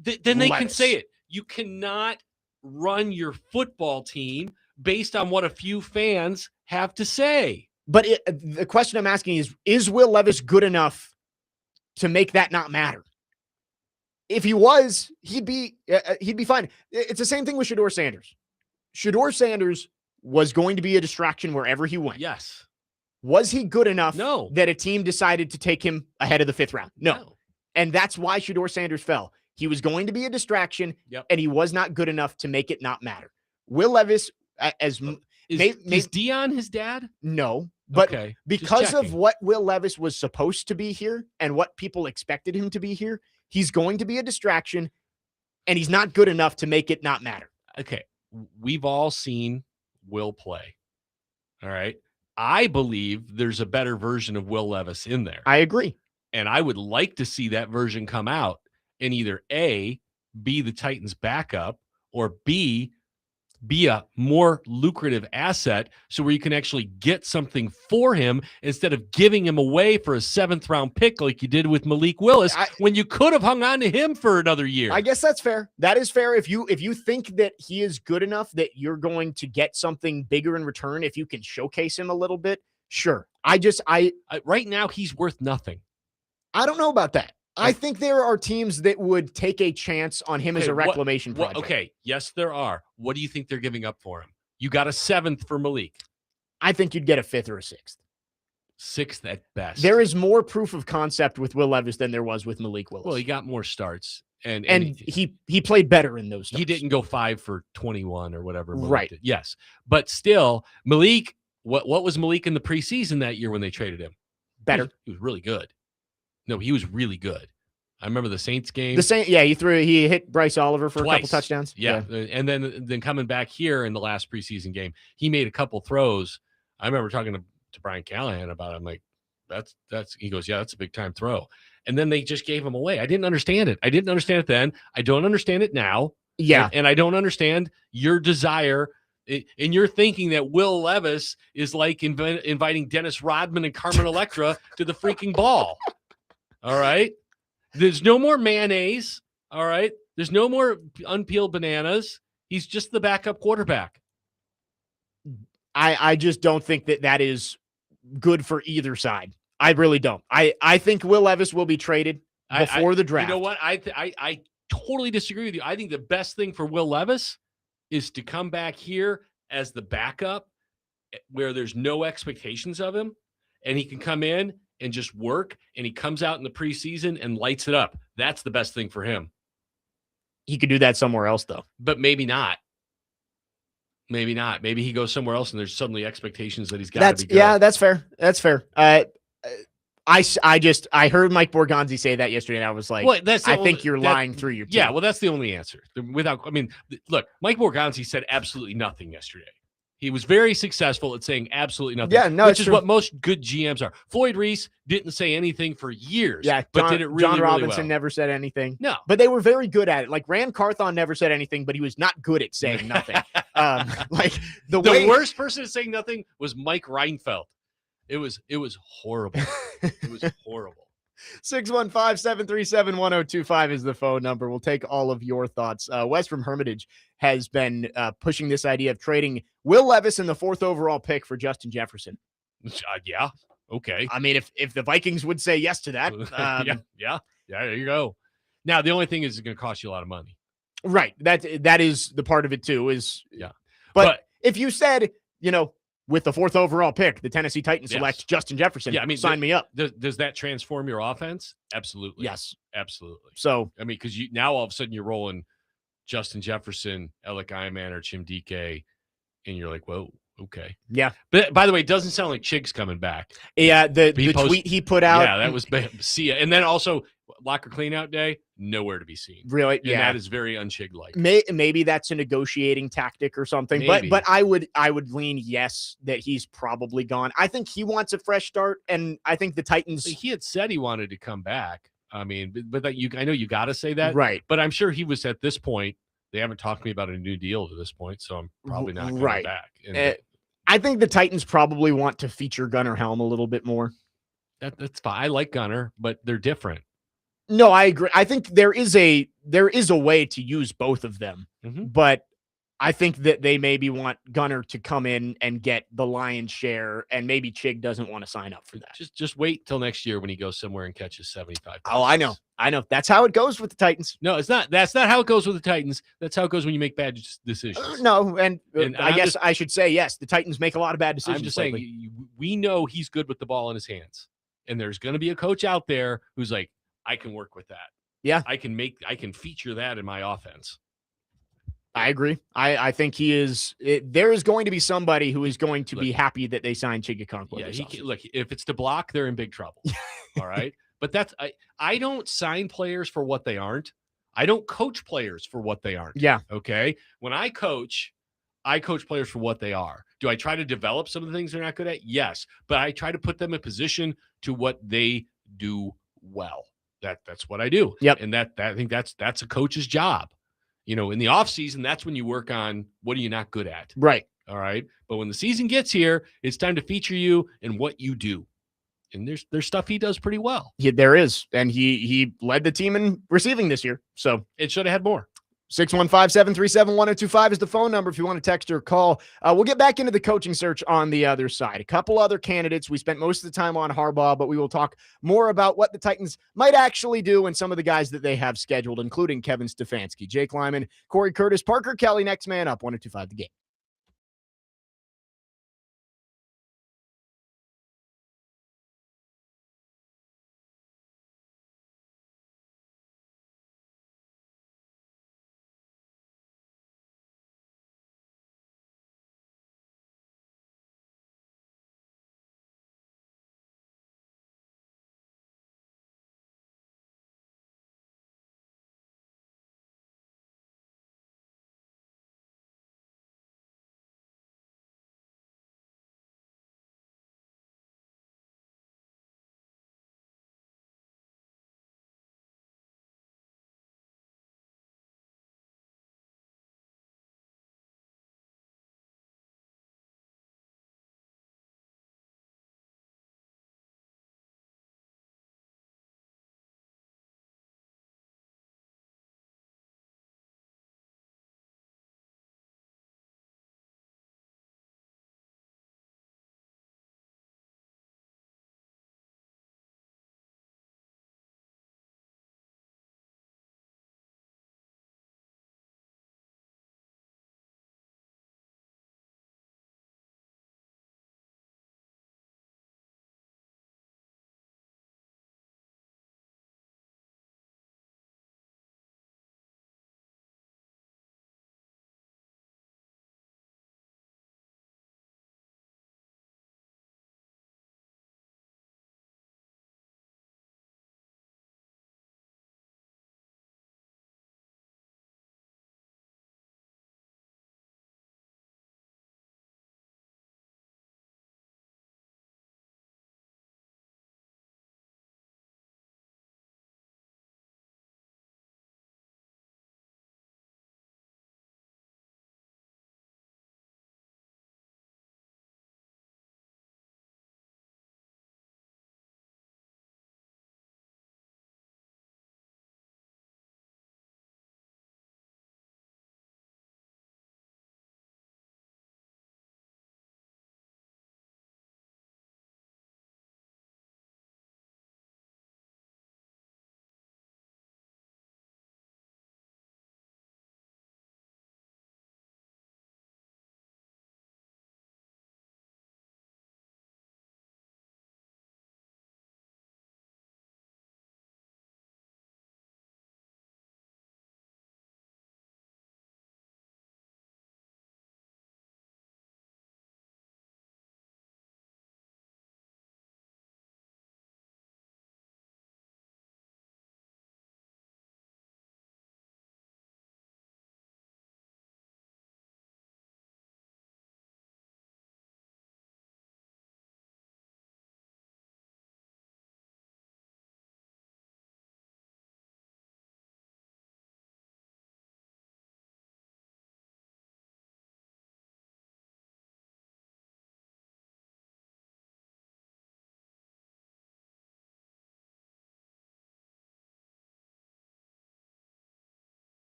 B: then they can
A: Levis.
B: say it. You cannot run your football team based on what a few fans have to say.
A: But the question I'm asking is Will Levis good enough to make that not matter? If he was, he'd be fine. It's the same thing with Shedeur Sanders. Shedeur Sanders was going to be a distraction wherever he went.
B: Yes.
A: Was he good enough
B: No.
A: that a team decided to take him ahead of the 5th round? No. And that's why Shedeur Sanders fell. He was going to be a distraction, and he was not good enough to make it not matter. Will Levis,
B: is Dion his dad?
A: No. But
B: okay.
A: because of what Will Levis was supposed to be here and what people expected him to be here, he's going to be a distraction, and he's not good enough to make it not matter.
B: Okay. We've all seen Will play. All right. I believe there's a better version of Will Levis in there.
A: I agree.
B: And I would like to see that version come out and either A, be the Titans backup, or B, be a more lucrative asset so where you can actually get something for him instead of giving him away for a 7th round pick like you did with Malik Willis when you could have hung on to him for another year.
A: I guess that's fair. That is fair. If you think that he is good enough that you're going to get something bigger in return, if you can showcase him a little bit, sure.
B: Right now he's worth nothing.
A: I don't know about that. I think there are teams that would take a chance on him as a reclamation project.
B: Okay, yes, there are. What do you think they're giving up for him? You got a 7th for Malik.
A: I think you'd get a 5th or a 6th.
B: 6th at best.
A: There is more proof of concept with Will Levis than there was with Malik Willis.
B: Well, he got more starts. And
A: he played better in those starts.
B: He didn't go 5 for 21 or whatever. Malik
A: right.
B: did. Yes. But still, Malik, what was Malik in the preseason that year when they traded him?
A: Better.
B: He was really good. No, he was really good. I remember the Saints game.
A: He hit Bryce Oliver for
B: twice.
A: a couple touchdowns.
B: Yeah. And then coming back here in the last preseason game, he made a couple throws. I remember talking to Brian Callahan about it. I'm like, he goes, yeah, that's a big time throw. And then they just gave him away. I didn't understand it. I didn't understand it then. I don't understand it now.
A: Yeah.
B: And I don't understand your desire and you're thinking that Will Levis is like inviting Dennis Rodman and Carmen Electra to the freaking ball. All right. There's no more mayonnaise. All right. There's no more unpeeled bananas. He's just the backup quarterback.
A: I just don't think that is good for either side. I really don't. I think Will Levis will be traded before the draft.
B: You know what? I totally disagree with you. I think the best thing for Will Levis is to come back here as the backup where there's no expectations of him and he can come in and just work, and he comes out in the preseason and lights it up. That's the best thing for him.
A: He could do that somewhere else, though.
B: But maybe not. Maybe not. Maybe he goes somewhere else and there's suddenly expectations that he's got to be good.
A: Yeah, that's fair. That's fair. I heard Mike Borgonzi say that yesterday, and I was like,
B: Well,
A: I think you're lying through your teeth.
B: Yeah, well, that's the only answer. Look, Mike Borgonzi said absolutely nothing yesterday. He was very successful at saying absolutely nothing.
A: Yeah, no,
B: which
A: it's
B: is
A: true.
B: what most good GMs are. Floyd Reese didn't say anything for years.
A: Yeah,
B: but did it really,
A: John
B: really
A: Robinson
B: well.
A: never said anything.
B: No,
A: but they were very good at it. Like Rand Carthon never said anything, but he was not good at saying nothing. Like the
B: worst person to say nothing was Mike Reinfeldt. It was horrible. It was horrible.
A: 615-737-1025 is the phone number. We'll take all of your thoughts. Wes from Hermitage has been pushing this idea of trading Will Levis in the 4th overall pick for Justin Jefferson.
B: Yeah. Okay.
A: I mean, if the Vikings would say yes to that.
B: Yeah. There you go. Now, the only thing is it's going to cost you a lot of money.
A: Right. That is the part of it too
B: Yeah.
A: But if you said, with the 4th overall pick, the Tennessee Titans select Justin Jefferson.
B: Yeah, I mean,
A: sign me up.
B: Does that transform your offense? Absolutely.
A: Yes.
B: Absolutely.
A: So,
B: I mean, because now all of a sudden you're rolling Justin Jefferson, Alec Iman, or Chim Dike, and you're like, whoa, okay.
A: Yeah.
B: But by the way, it doesn't sound like Chig's coming back.
A: Yeah, the tweet he put out.
B: Yeah, that was see ya. And then also locker cleanout day, nowhere to be seen.
A: Really?
B: And
A: yeah.
B: that is very unchig-like.
A: Maybe that's a negotiating tactic or something.
B: Maybe.
A: But I would lean yes that he's probably gone. I think he wants a fresh start, and I think the Titans.
B: He had said he wanted to come back. I mean, but I know you got to say that,
A: right?
B: But I'm sure he was at this point. They haven't talked to me about a new deal to this point, so I'm probably not going back.
A: I think the Titans probably want to feature Gunnar Helm a little bit more.
B: That's fine. I like Gunnar, but they're different.
A: No, I agree. I think there is a way to use both of them, but I think that they maybe want Gunnar to come in and get the lion's share, and maybe Chig doesn't want to sign up for that.
B: Just wait till next year when he goes somewhere and catches 75 passes.
A: Oh, I know. That's how it goes with the Titans.
B: No, it's not. That's not how it goes with the Titans. That's how it goes when you make bad decisions.
A: No, and I guess I should say yes. The Titans make a lot of bad decisions.
B: I'm just saying, we know he's good with the ball in his hands, and there's going to be a coach out there who's like, I can work with that.
A: Yeah,
B: I can feature that in my offense.
A: I agree. I think he is. There is going to be somebody who is going to be happy that they signed Chigakonkwo.
B: Yeah, look, if it's to block, they're in big trouble. All right, but I don't sign players for what they aren't. I don't coach players for what they aren't.
A: Yeah.
B: Okay. When I coach players for what they are. Do I try to develop some of the things they're not good at? Yes, but I try to put them in position to what they do well. That's what I do.
A: Yep.
B: And I think that's a coach's job. In the offseason, that's when you work on what are you not good at.
A: Right.
B: All right. But when the season gets here, it's time to feature you in what you do. And there's stuff he does pretty well.
A: Yeah, there is. And he led the team in receiving this year. So
B: it should have had more.
A: 615-737-1025 is the phone number if you want to text or call. We'll get back into the coaching search on the other side. A couple other candidates. We spent most of the time on Harbaugh, but we will talk more about what the Titans might actually do and some of the guys that they have scheduled, including Kevin Stefanski, Jake Lyman, Corey Curtis, Parker Kelly. Next man up, 102.5 The Game.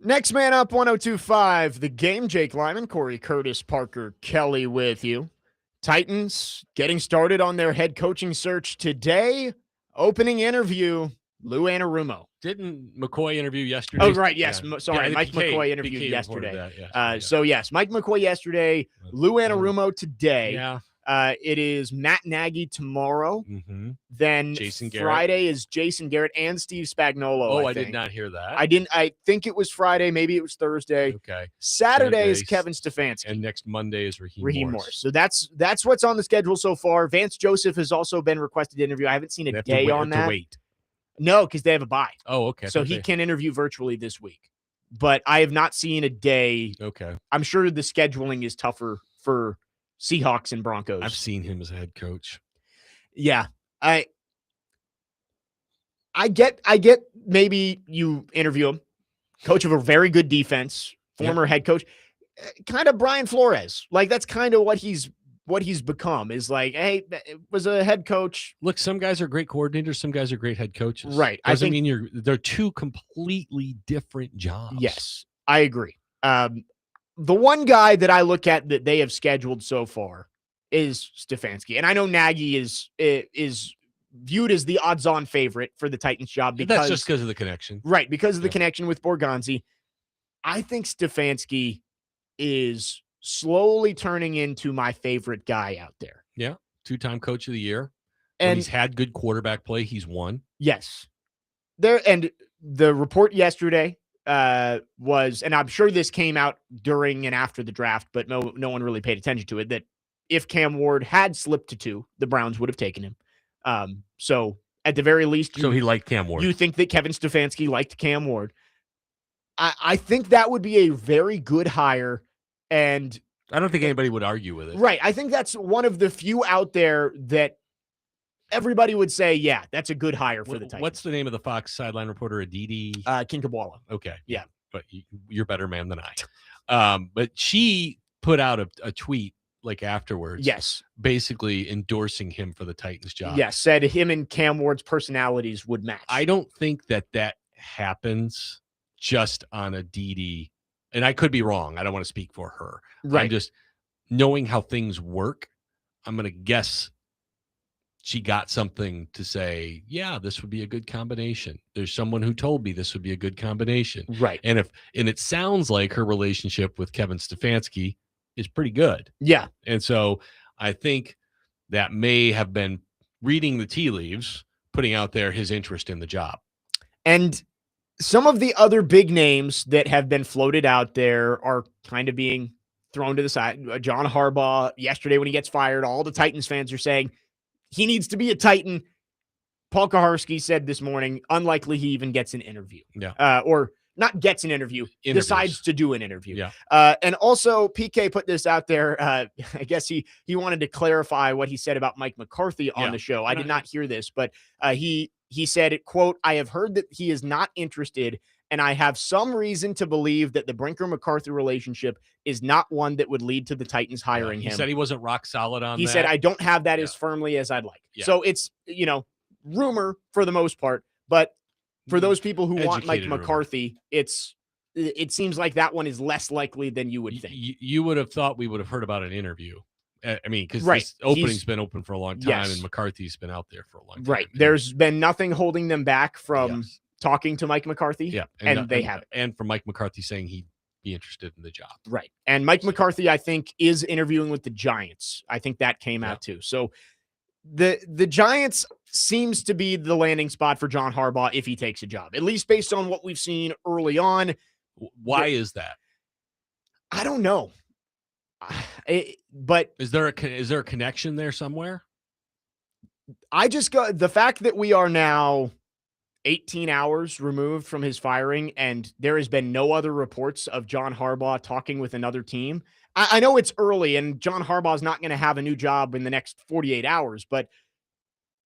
A: Next man up, 102.5, The Game. Jake Lyman, Corey Curtis, Parker Kelly with you. Titans getting started on their head coaching search today. Opening interview, Lou Anarumo.
B: Didn't McCoy interview yesterday?
A: Oh, right. Yes.
B: Yeah.
A: Sorry.
B: Yeah,
A: Mike
B: PK
A: McCoy interviewed
B: reported
A: yesterday.
B: that yesterday,
A: So, yes, Mike McCoy yesterday, Lou Anarumo today.
B: Yeah.
A: It is Matt Nagy tomorrow.
B: Mm-hmm.
A: Then
B: Jason Garrett.
A: Friday is Jason Garrett and Steve Spagnuolo.
B: Oh, I
A: think.
B: did not hear that.
A: I think it was Friday. Maybe it was Thursday.
B: Okay.
A: Saturday is Kevin Stefanski.
B: And next Monday is
A: Raheem Morris. So that's what's on the schedule so far. Vance Joseph has also been requested to interview. I haven't seen a day on that.
B: Wait.
A: No, because they have a bye.
B: Oh, okay.
A: So he can interview virtually this week. But I have not seen a day.
B: Okay.
A: I'm sure the scheduling is tougher for Seahawks and Broncos.
B: I've seen him as a head coach.
A: Yeah. I get maybe you interview him, coach of a very good defense, former head coach, kind of Brian Flores. Like that's kind of what he's become is like, hey, was a head coach.
B: Look, some guys are great coordinators, some guys are great head coaches.
A: Right.
B: Doesn't mean they're two completely different jobs.
A: Yes, I agree. The one guy that I look at that they have scheduled so far is Stefanski. And I know Nagy is viewed as the odds-on favorite for the Titans job because
B: that's just because of the connection.
A: Right, because of the connection with Borgonzi. I think Stefanski is slowly turning into my favorite guy out there.
B: Yeah, 2-time coach of the year.
A: And
B: when he's had good quarterback play, he's won.
A: Yes. And the report yesterday was, and I'm sure this came out during and after the draft, but no one really paid attention to it, that if Cam Ward had slipped to 2, the Browns would have taken him. So at the very least,
B: so he liked Cam Ward.
A: You think that Kevin Stefanski liked Cam Ward. I think that would be a very good hire. And
B: I don't think anybody would argue with it.
A: Right. I think that's one of the few out there that everybody would say, yeah, that's a good hire for the Titans.
B: What's the name of the Fox sideline reporter? Aditi?
A: Kinkabwala.
B: Okay.
A: Yeah.
B: But you're a better man than I. But she put out a tweet like afterwards.
A: Yes.
B: Basically endorsing him for the Titans job.
A: Yes. Said him and Cam Ward's personalities would match.
B: I don't think that happens just on Aditi. And I could be wrong. I don't want to speak for her.
A: Right.
B: I'm just knowing how things work. I'm going to guess she got something to say, yeah, this would be a good combination. There's someone who told me this would be a good combination.
A: Right.
B: And it sounds like her relationship with Kevin Stefanski is pretty good.
A: Yeah.
B: And so I think that may have been reading the tea leaves, putting out there his interest in the job.
A: And some of the other big names that have been floated out there are kind of being thrown to the side. John Harbaugh, yesterday when he gets fired, all the Titans fans are saying he needs to be a Titan. Paul Kaharski said this morning, unlikely he even gets an interview.
B: Yeah.
A: Or not gets an interview, decides to do an interview.
B: Yeah.
A: And also PK put this out there. I guess he wanted to clarify what he said about Mike McCarthy on the show. I did not hear this, but he said, quote, I have heard that he is not interested, and I have some reason to believe that the Brinker-McCarthy relationship is not one that would lead to the Titans hiring him.
B: He said he wasn't rock solid on that.
A: He said, I don't have that as firmly as I'd like.
B: Yeah.
A: So it's, rumor for the most part, but for those people who want Mike McCarthy, it seems like that one is less likely than you would think.
B: You would have thought we would have heard about an interview. I mean, because this opening's been open for a long time, and McCarthy's been out there for a long time.
A: Right. There's been nothing holding them back from talking to Mike McCarthy.
B: Yeah.
A: And they have it.
B: And from Mike McCarthy saying he'd be interested in the job.
A: Right. And Mike McCarthy, I think, is interviewing with the Giants. I think that came out too. So the Giants seems to be the landing spot for John Harbaugh if he takes a job, at least based on what we've seen early on.
B: Why is that?
A: I don't know. But
B: is there a connection there somewhere?
A: I just got the fact that we are now 18 hours removed from his firing, and there has been no other reports of John Harbaugh talking with another team. I know it's early, and John Harbaugh is not going to have a new job in the next 48 hours, but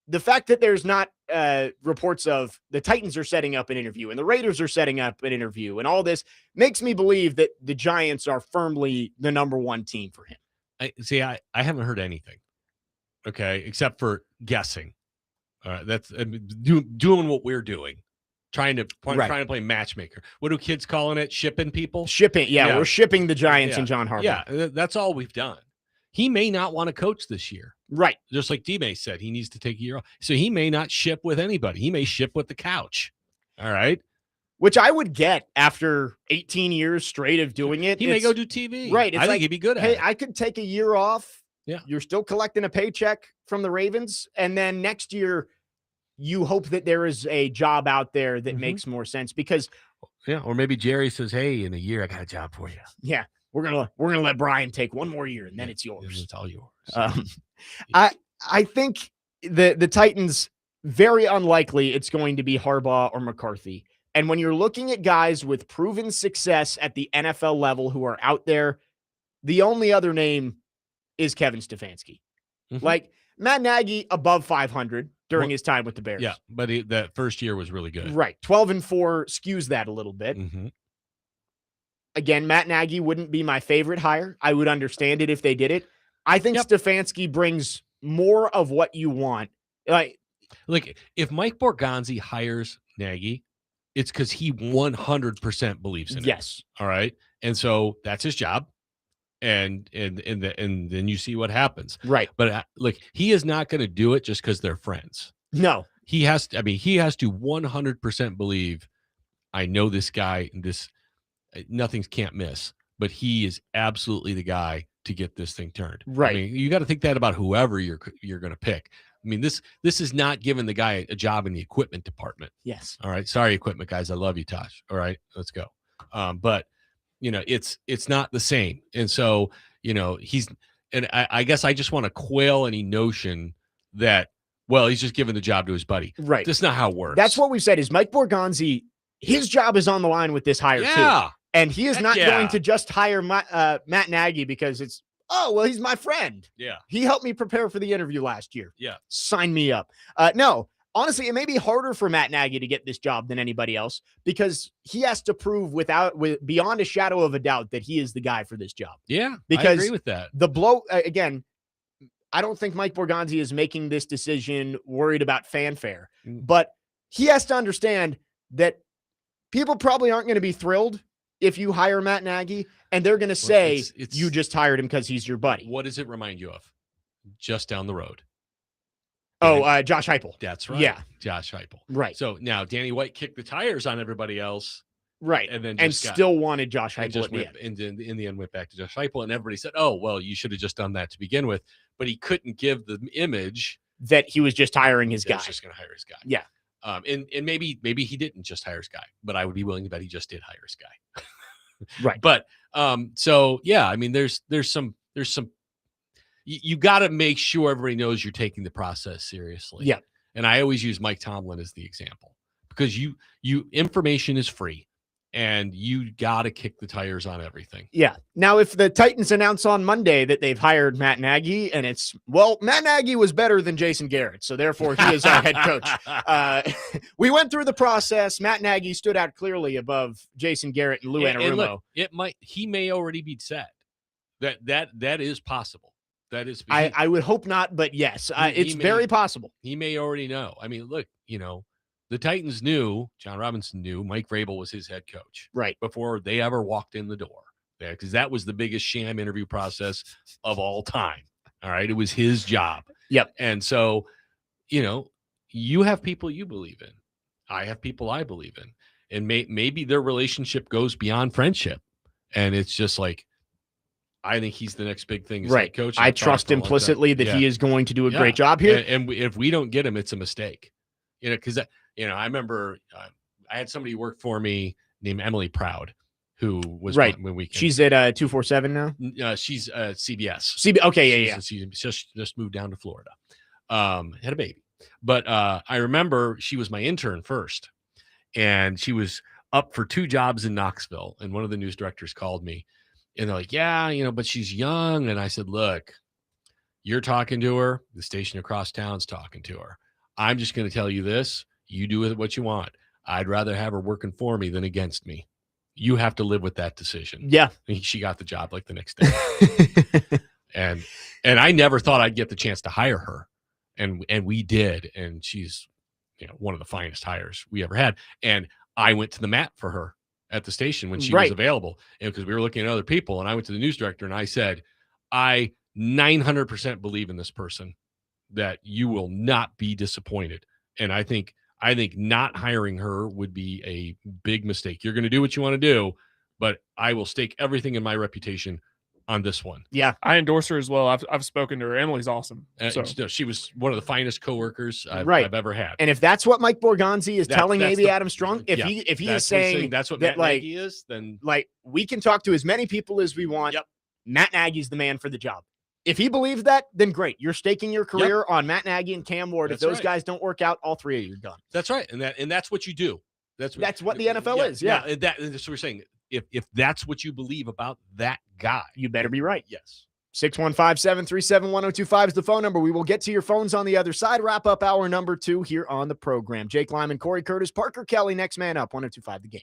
A: the fact that there's not reports of the Titans are setting up an interview and the Raiders are setting up an interview and all this makes me believe that the Giants are firmly the number one team for him.
B: I haven't heard anything. Okay. Except for guessing. All right. That's doing what we're doing. trying to play matchmaker. What do kids calling it? Shipping people?
A: Shipping. Yeah, we're shipping the Giants and John Harbaugh.
B: Yeah, that's all we've done. He may not want to coach this year.
A: Right.
B: Just like D-May said, he needs to take a year off. So he may not ship with anybody. He may ship with the couch. All right.
A: Which I would get after 18 years straight of doing it.
B: He may go do TV.
A: Right.
B: I think he'd be good at it.
A: Hey, I could take a year off.
B: Yeah.
A: You're still collecting a paycheck from the Ravens. And then next year, you hope that there is a job out there that makes more sense because.
B: Yeah. Or maybe Jerry says, hey, in a year, I got a job for you.
A: Yeah. We're gonna let Brian take one more year and then it's yours.
B: It's all yours.
A: I think the Titans, very unlikely it's going to be Harbaugh or McCarthy. And when you're looking at guys with proven success at the NFL level who are out there, the only other name is Kevin Stefanski. Like Matt Nagy above 500 during his time with the Bears.
B: Yeah, but that first year was really good.
A: Right. 12-4 skews that a little bit. Again, Matt Nagy wouldn't be my favorite hire. I would understand it if they did it. I think Stefanski brings more of what you want. Like
B: if Mike Borgonzi hires Nagy, it's because he 100% believes in it.
A: Yes.
B: All right. And so that's his job. And then you see what happens.
A: Right.
B: But he is not going to do it just because they're friends.
A: No.
B: He has to 100% believe, I know this guy, nothing can't miss, but he is absolutely the guy to get this thing turned.
A: Right.
B: I mean, you got to think that about whoever you're going to pick. I mean, this is not giving the guy a job in the equipment department.
A: Yes.
B: All right. Sorry, equipment guys. I love you, Tosh. All right, let's go. But it's not the same. And so, I guess I just want to quail any notion that, well, he's just giving the job to his buddy.
A: Right.
B: That's not how it works.
A: That's what we've said is Mike Borgonzi, his job is on the line with this hire too. And he is not going to just hire Matt Nagy because it's, he's my friend.
B: Yeah.
A: He helped me prepare for the interview last year.
B: Yeah.
A: Sign me up. No, honestly, it may be harder for Matt Nagy to get this job than anybody else because he has to prove beyond a shadow of a doubt that he is the guy for this job.
B: Yeah.
A: Because
B: I agree with that.
A: The blow, again, I don't think Mike Borgonzi is making this decision worried about fanfare, but he has to understand that people probably aren't going to be thrilled if you hire Matt Nagy, and they're going to say you just hired him because he's your buddy.
B: What does it remind you of? Just down the road.
A: Josh Heupel.
B: That's right.
A: Yeah.
B: Josh Heupel.
A: Right.
B: So now Danny White kicked the tires on everybody else.
A: Right.
B: And then
A: still wanted Josh Heupel
B: in the end went back to Josh Heupel, and everybody said, oh, well, you should have just done that to begin with. But he couldn't give the image
A: that he was just hiring his guy.
B: He was just going to hire his guy.
A: Yeah.
B: And maybe he didn't just hire his guy, but I would be willing to bet he just did hire his guy.
A: Right.
B: But so yeah, I mean, there's some you got to make sure everybody knows you're taking the process seriously.
A: Yeah.
B: And I always use Mike Tomlin as the example because information is free and you got to kick the tires on everything.
A: Yeah. Now, if the Titans announce on Monday that they've hired Matt Nagy and Matt Nagy was better than Jason Garrett, so therefore he is our head coach. We went through the process. Matt Nagy stood out clearly above Jason Garrett and Lou Anarumo.
B: He may already be set. That is possible. That is.
A: I would hope not, but yes, it's very possible.
B: He may already know. I mean, look, the Titans knew, John Robinson knew Mike Vrabel was his head coach.
A: Right.
B: Before they ever walked in the door. Yeah, because that was the biggest sham interview process of all time. All right. It was his job.
A: Yep.
B: And so, you have people you believe in. I have people I believe in. And maybe their relationship goes beyond friendship. And it's just like, I think he's the next big thing as head coach.
A: I trust implicitly that he is going to do a great job here.
B: And if we don't get him, it's a mistake. Because I remember I had somebody work for me named Emily Proud, who was when we.
A: She's at 247 now.
B: She's CBS.
A: Okay, yeah.
B: She just moved down to Florida. Had a baby, but I remember she was my intern first, and she was up for 2 jobs in Knoxville. And one of the news directors called me, and they're like, "Yeah, but she's young." And I said, "Look, you're talking to her. The station across town's talking to her. I'm just going to tell you this. You do with it what you want. I'd rather have her working for me than against me. You have to live with that decision."
A: Yeah.
B: She got the job like the next day. and I never thought I'd get the chance to hire her. And we did. And she's one of the finest hires we ever had. And I went to the mat for her at the station when she was
A: Right.
B: available, and because we were looking at other people, and I went to the news director and I said, I 900% believe in this person, that you will not be disappointed. And I think not hiring her would be a big mistake. You're going to do what you want to do, but I will stake everything in my reputation on this one.
A: Yeah.
J: I endorse her as well. I've spoken to her. Emily's awesome. So
B: She was one of the finest coworkers I've ever had.
A: And if that's what Mike Borgonzi is telling maybe Adam Strong, if
B: Yeah,
A: he is saying
B: that's what
A: that,
B: Matt Nagy is, then
A: like we can talk to as many people as we want.
B: Yep.
A: Matt Nagy's the man for the job. If he believes that, then great. You're staking your career on Matt Nagy and Cam Ward.
B: That's
A: if those
B: right.
A: guys don't work out, all three of you are done.
B: That's right. And that's what you do. That's
A: what the NFL is. Yeah.
B: That's what we're saying. If that's what you believe about that guy,
A: you better be right.
B: Yes.
A: 615-737-1025 is the phone number. We will get to your phones on the other side. Wrap up hour number 2 here on the program. Jake Lyman, Cory Curtis, Parker Kelly, next man up, 1025 The Game.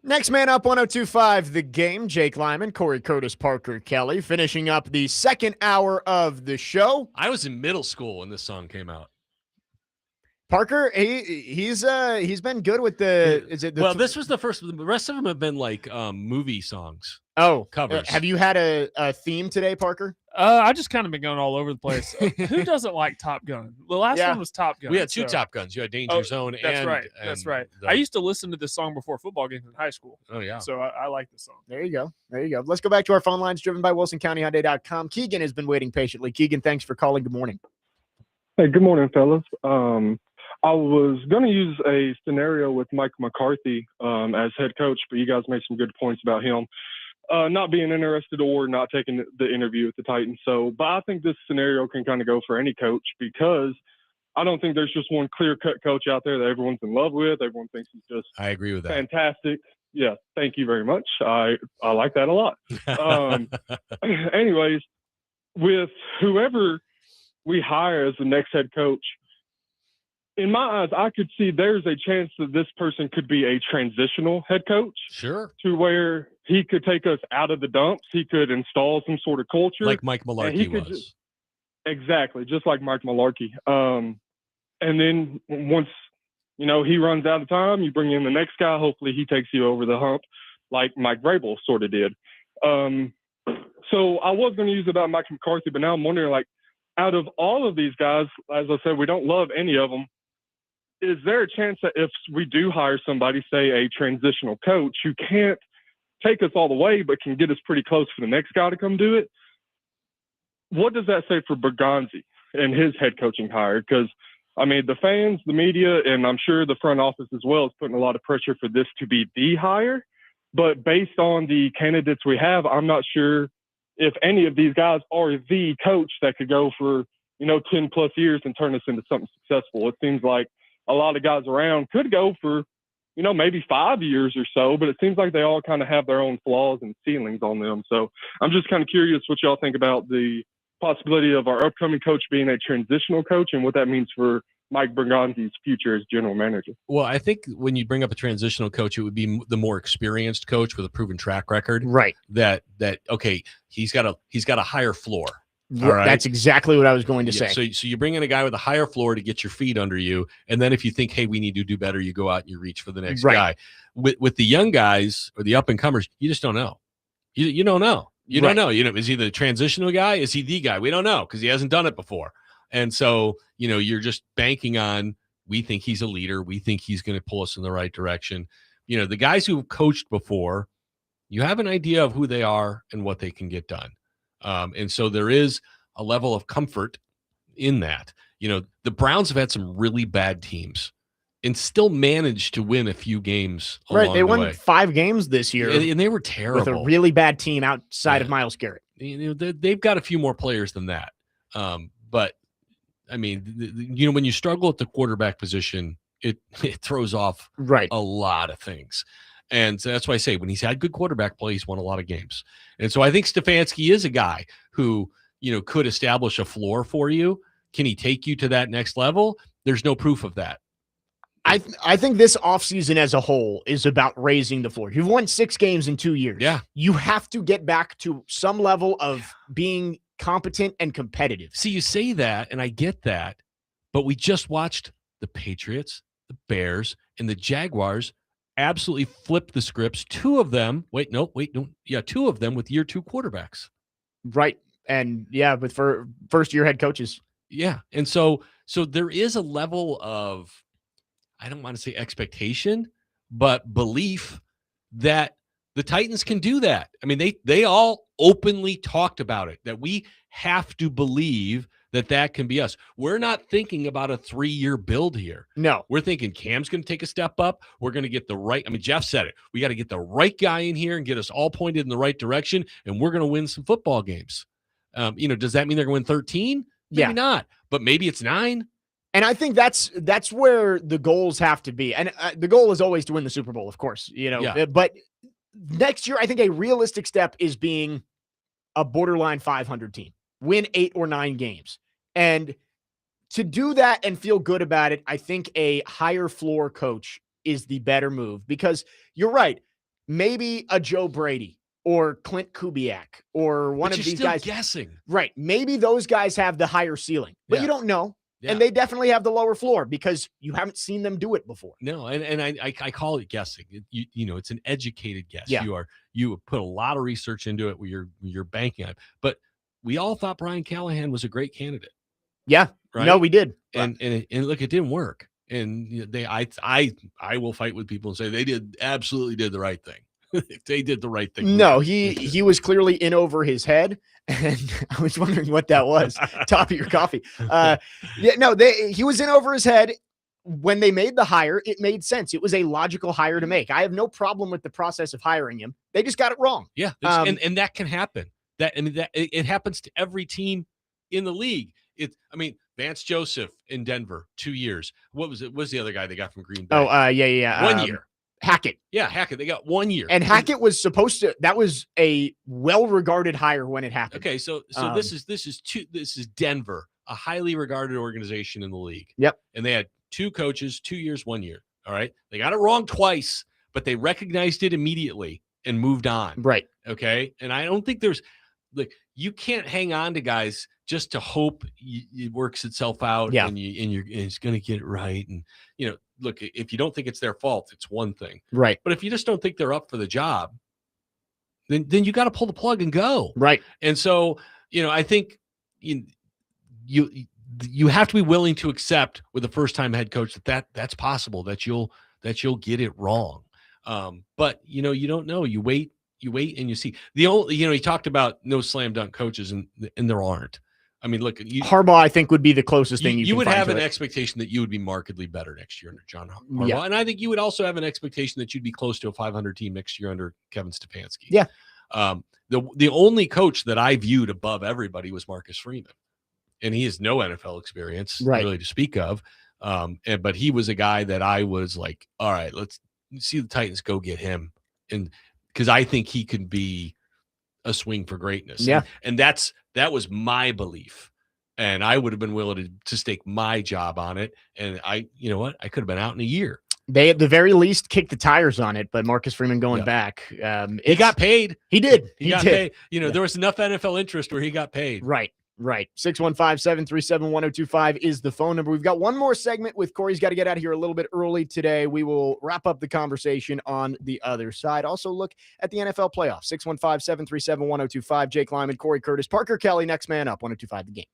A: Next man up, 1025 The Game. Jake Lyman, Cory Curtis, Parker Kelly, finishing up the second hour of the show.
B: I was in middle school when this song came out.
A: Parker, he's been good with the.
B: Well, this was the first. The rest of them have been like movie songs.
A: Oh,
B: covers.
A: Have you had a theme today, Parker?
J: I just kind of been going all over the place. Who doesn't like Top Gun? The last one was Top Gun.
B: We had two Top Guns. You had Danger Zone.
J: That's right. That's right. I used to listen to this song before football games in high school.
B: Oh yeah.
J: So I like this song.
A: There you go. There you go. Let's go back to our phone lines driven by WilsonCountyHyundai.com. Keegan has been waiting patiently. Keegan, thanks for calling. Good morning.
K: Hey, good morning, fellas. I was going to use a scenario with Mike McCarthy as head coach, but you guys made some good points about him not being interested or not taking the interview with the Titans. But I think this scenario can kind of go for any coach because I don't think there's just one clear-cut coach out there that everyone's in love with. Everyone thinks he's just
B: I agree with that.
K: Fantastic. Yeah, thank you very much. I like that a lot. Anyways, with whoever we hire as the next head coach, in my eyes, I could see there's a chance that this person could be a transitional head coach.
B: Sure.
K: To where he could take us out of the dumps. He could install some sort of culture.
B: Like Mike Mularkey was.
K: Exactly, just like Mike Mularkey. And then once, he runs out of time, you bring in the next guy. Hopefully he takes you over the hump like Mike Vrabel sort of did. So I was going to use about Mike McCarthy, but now I'm wondering, out of all of these guys, as I said, we don't love any of them. Is there a chance that if we do hire somebody, say a transitional coach, who can't take us all the way but can get us pretty close for the next guy to come do it? What does that say for Bergonzi and his head coaching hire? Because, the fans, the media, and I'm sure the front office as well is putting a lot of pressure for this to be the hire. But based on the candidates we have, I'm not sure if any of these guys are the coach that could go for, 10 plus years and turn us into something successful. It seems like a lot of guys around could go for, maybe 5 years or so, but it seems like they all kind of have their own flaws and ceilings on them. So I'm just kind of curious what y'all think about the possibility of our upcoming coach being a transitional coach and what that means for Mike Bergonzi's future as general manager.
B: Well, I think when you bring up a transitional coach, it would be the more experienced coach with a proven track record.
A: Right.
B: That okay, he's got a higher floor.
A: All right. That's exactly what I was going to say.
B: So you bring in a guy with a higher floor to get your feet under you, and then if you think, hey, we need to do better, you go out and you reach for the next guy. With the young guys or the up and comers, you just don't know. You don't know. You don't know. Is he the transitional guy? Is he the guy? We don't know because he hasn't done it before. And so, you're just banking on, we think he's a leader. We think he's going to pull us in the right direction. The guys who've coached before, you have an idea of who they are and what they can get done. And so there is a level of comfort in that. The Browns have had some really bad teams and still managed to win a few games.
A: Right. They won
B: way.
A: 5 games this year.
B: And they were terrible.
A: With a really bad team outside of Myles Garrett.
B: They've got a few more players than that. But when you struggle at the quarterback position, it throws off a lot of things. And so that's why I say when he's had good quarterback play, he's won a lot of games. And so I think Stefanski is a guy who, could establish a floor for you. Can he take you to that next level? There's no proof of that.
A: I think this offseason as a whole is about raising the floor. You've won 6 games in 2 years.
B: Yeah.
A: You have to get back to some level of being competent and competitive.
B: See, you say that, and I get that, but we just watched the Patriots, the Bears, and the Jaguars absolutely flipped the scripts. 2 of them, two of them with year 2 quarterbacks.
A: Right. And with first-year head coaches.
B: Yeah. And so there is a level of, I don't want to say expectation, but belief that the Titans can do that. They all openly talked about it, that we have to believe that can be us. We're not thinking about a 3-year build here.
A: No.
B: We're thinking Cam's going to take a step up. We're going to get the right, Jeff said it. We got to get the right guy in here and get us all pointed in the right direction, and we're going to win some football games. Does that mean they're going to win 13? Maybe not, but maybe it's 9.
A: And I think that's where the goals have to be. And the goal is always to win the Super Bowl, of course, but next year, I think a realistic step is being a borderline 500 team, win 8 or 9 games. And to do that and feel good about it, I think a higher floor coach is the better move because you're right. Maybe a Joe Brady or Clint Kubiak or one of these guys
B: guessing.
A: Right. Maybe those guys have the higher ceiling, but you don't know.
B: Yeah.
A: And they definitely have the lower floor because you haven't seen them do it before.
B: No, and I call it guessing. It's an educated guess.
A: Yeah.
B: You put a lot of research into it where you're banking on it. But we all thought Brian Callahan was a great candidate.
A: Yeah.
B: Right.
A: No, we did.
B: And look, it didn't work. And I will fight with people and say they absolutely did the right thing. They did the right thing.
A: No, he was clearly in over his head, and I was wondering what that was. Top of your coffee. He was in over his head, when they made the hire, it made sense. It was a logical hire to make. I have no problem with the process of hiring him. They just got it wrong.
B: Yeah, and that can happen. It happens to every team in the league. Vance Joseph in Denver, 2 years. What was it? What was the other guy they got from Green Bay?
A: Yeah.
B: 1 year.
A: Hackett.
B: Yeah, Hackett. They got 1 year.
A: And Hackett was supposed to. That was a well-regarded hire when it happened.
B: Okay, so this is Denver, a highly regarded organization in the league.
A: Yep.
B: And they had 2 coaches, 2 years, 1 year. All right. They got it wrong twice, but they recognized it immediately and moved on.
A: Right.
B: Okay. And I don't think you can't hang on to guys just to hope it works itself out.
A: Yeah.
B: And it's going to get it right. And look, if you don't think it's their fault, it's one thing.
A: Right.
B: But if you just don't think they're up for the job, then you got to pull the plug and go.
A: Right.
B: And so, I think you have to be willing to accept with a first-time head coach that's possible, that you'll get it wrong. But you don't know. You wait and you see. He talked about no slam dunk coaches, and there aren't. I mean, look,
A: Harbaugh, I think, would be the closest thing
B: you
A: can
B: would
A: find
B: have
A: to
B: an
A: it.
B: expectation that you would be markedly better next year under John Harbaugh.
A: Yeah.
B: And I think you would also have an expectation that you'd be close to a 500 team next year under Kevin Stefanski.
A: Yeah.
B: The only coach that I viewed above everybody was Marcus Freeman, and he has no NFL experience really to speak of. But he was a guy that I was like, all right, let's see the Titans go get him, and because I think he could be a swing for greatness.
A: Yeah.
B: And that was my belief. And I would have been willing to stake my job on it. And I could have been out in a year.
A: They, at the very least, kicked the tires on it, but Marcus Freeman going back.
B: He got paid.
A: He did.
B: He got paid. There was enough NFL interest where he got paid.
A: Right. 615-737-1025 is the phone number. We've got one more segment with Cory's got to get out of here a little bit early today. We will wrap up the conversation on the other side. Also look at the NFL playoffs. 615-737-1025. Jake Lyman, Cory Curtis, Parker Kelly, next man up, 1025 The Game.